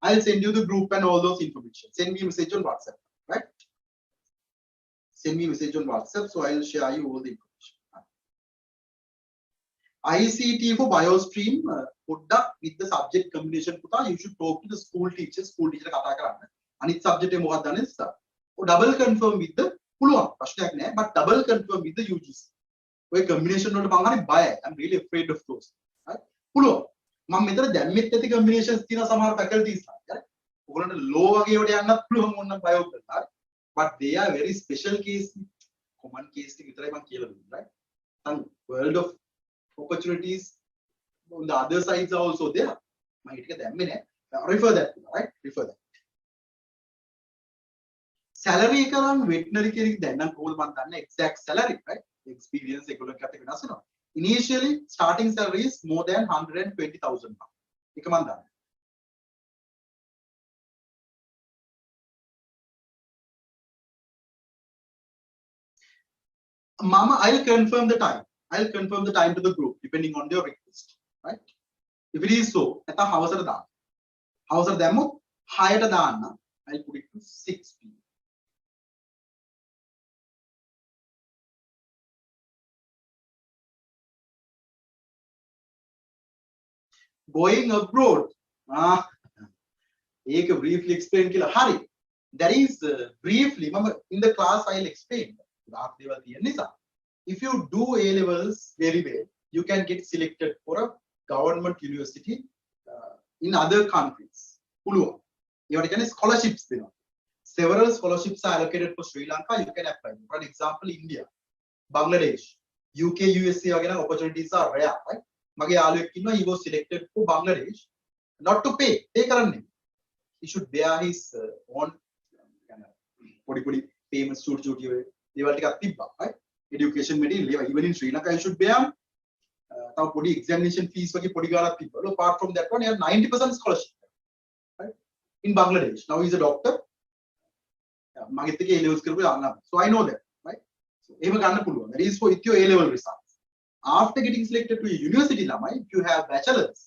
I'll send you the group and all those information. Send me a message on WhatsApp, right? Send me a message on WhatsApp, so I'll share you all the information. ICT for biostream, with the subject combination, you should talk to the school teacher. School teacher and its subject double confirm with the but double confirm with the UGC. ඔය combination වලට මම හරි බයයි. I'm really afraid of those. right? පුළුවන්. මම මෙතන දැම්මෙත් ඇති combinations තියෙන සමහර faculties හරි. ඔයගොල්ලන්ට law වගේ වට යන්නත් පුළුවන් ඕන නම් bio කරලා. හරි. But they are very special case. Common case ටික විතරයි මම කියලා දුන්නේ. right? And world of opportunities on the other sides are also there. මම ඊට දැම්මේ නෑ. Refer that. right? Refer that. Salary එක නම් veterinary කෙනෙක් දැන් නම් කොහොමද මම දන්නේ exact salary right experience එකලොක් අතර වෙනස් වෙනවා initially starting salary is more than 120,000 pounds ඒක මම දන්නේ mama I'll confirm the time to the group depending on your request right if it is so නැත්නම් හවසට දාන්න හවසට දැම්මොත් 6ට දාන්න I'll put it to 6 p.m. Going abroad. Ek briefly explain kila. Hari. That is briefly. In the class I'll explain. If you do A levels very well, you can get selected for a government university in other countries. You can scholarships. Several scholarships are allocated for Sri Lanka. You can apply. For example, India, Bangladesh, UK, USA again opportunities are rare, right? Mage යාළුවෙක් ඉන්නවා he was selected for Bangladesh not to pay කරන්නේ he should bear his own පොඩි payments duty දේවල් ටිකක් තිබ්බා right education material even in Sri Lanka you should bear තව පොඩි examination fees වගේ පොඩි ගාණක් තිබ්බා apart from that one he had 90% scholarship right in Bangladesh now he is a doctor මගෙත් එක A levels කරපු යාළුවා so I know that right so එහෙම ගන්න පුළුවන් that is for with your A level results after getting selected to a university lamai if you have bachelors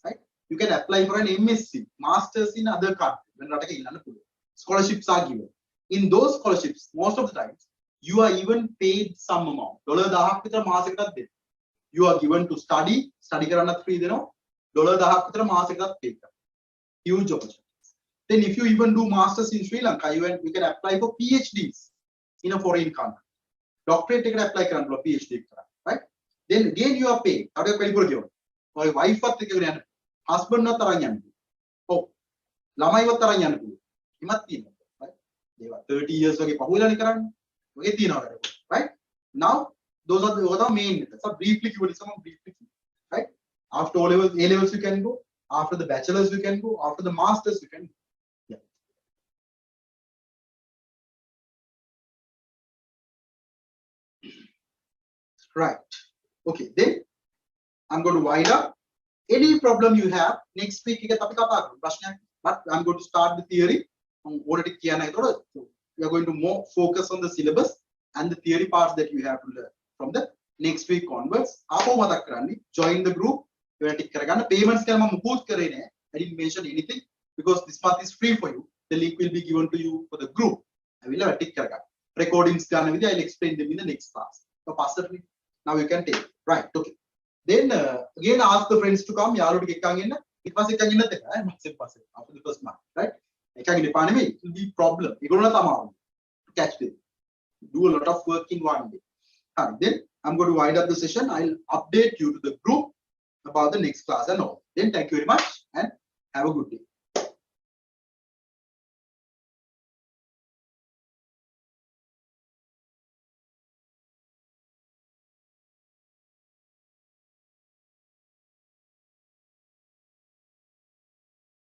right you can apply for an MSc masters in other countries when rataka illana puluwa scholarships are given in those scholarships most of the times you are even paid some amount $1000ක් විතර මාසෙකටත් දෙන්න you are given to study කරන්නත් free දෙනවා $1000ක් විතර මාසෙකටත් pay කරනවා huge opportunities then if you even do masters in Sri Lanka you can apply for PhDs in a foreign country doctorate එකට apply කරන්න පුළුවන් PhD එකට right then again you are paid අර පෙළිපුර කියනවා ඔය wife වත් එක්ක යන්න husband වත් අරන් යන්න ඔව් ළමයිවත් අරන් යන්න පුළුවන් හිමත් තියෙනවා right ඒවා 30 years වගේ පහුවෙලානේ කරන්නේ ඔගේ තියෙනවා right now those are the main methods so briefly කිව්ව නිසා මම briefly right after O levels A levels you can go after the bachelors you can go after the masters you can go yeah right okay then I'm going to wind up any problem you have next week එක අපි කතා කරමු ප්‍රශ්නයක් but I'm going to start the theory already කියන්න ඒතකොට we are going to more focus on the syllabus and the theory parts that you have to learn from the next week onwards ආපහු මතක් කරන්නේ join the group ඒවා ටික කරගන්න payments ගැන මම මුකුත් කරේ නෑ I didn't mention anything because this month is free for you the link will be given to you for the group ඇවිල්ලා ටික කරගන්න recordings ගන්න විදිහ I'll explain them in the next class so passively now you can take right okay then again ask the friends to come යාළුවෝ ටික එක්කන් එන්න ඊට පස්සේ එක්කන් එන්නත් එක පස්සේ after the first month right එක්කන් ඉන්න පානෙමේ it will be problem ඒගොල්ලෝ තමයි to catch them do a lot of work in one day then I'm going to wind up the session I'll update you to the group about the next class and all then thank you very much and have a good day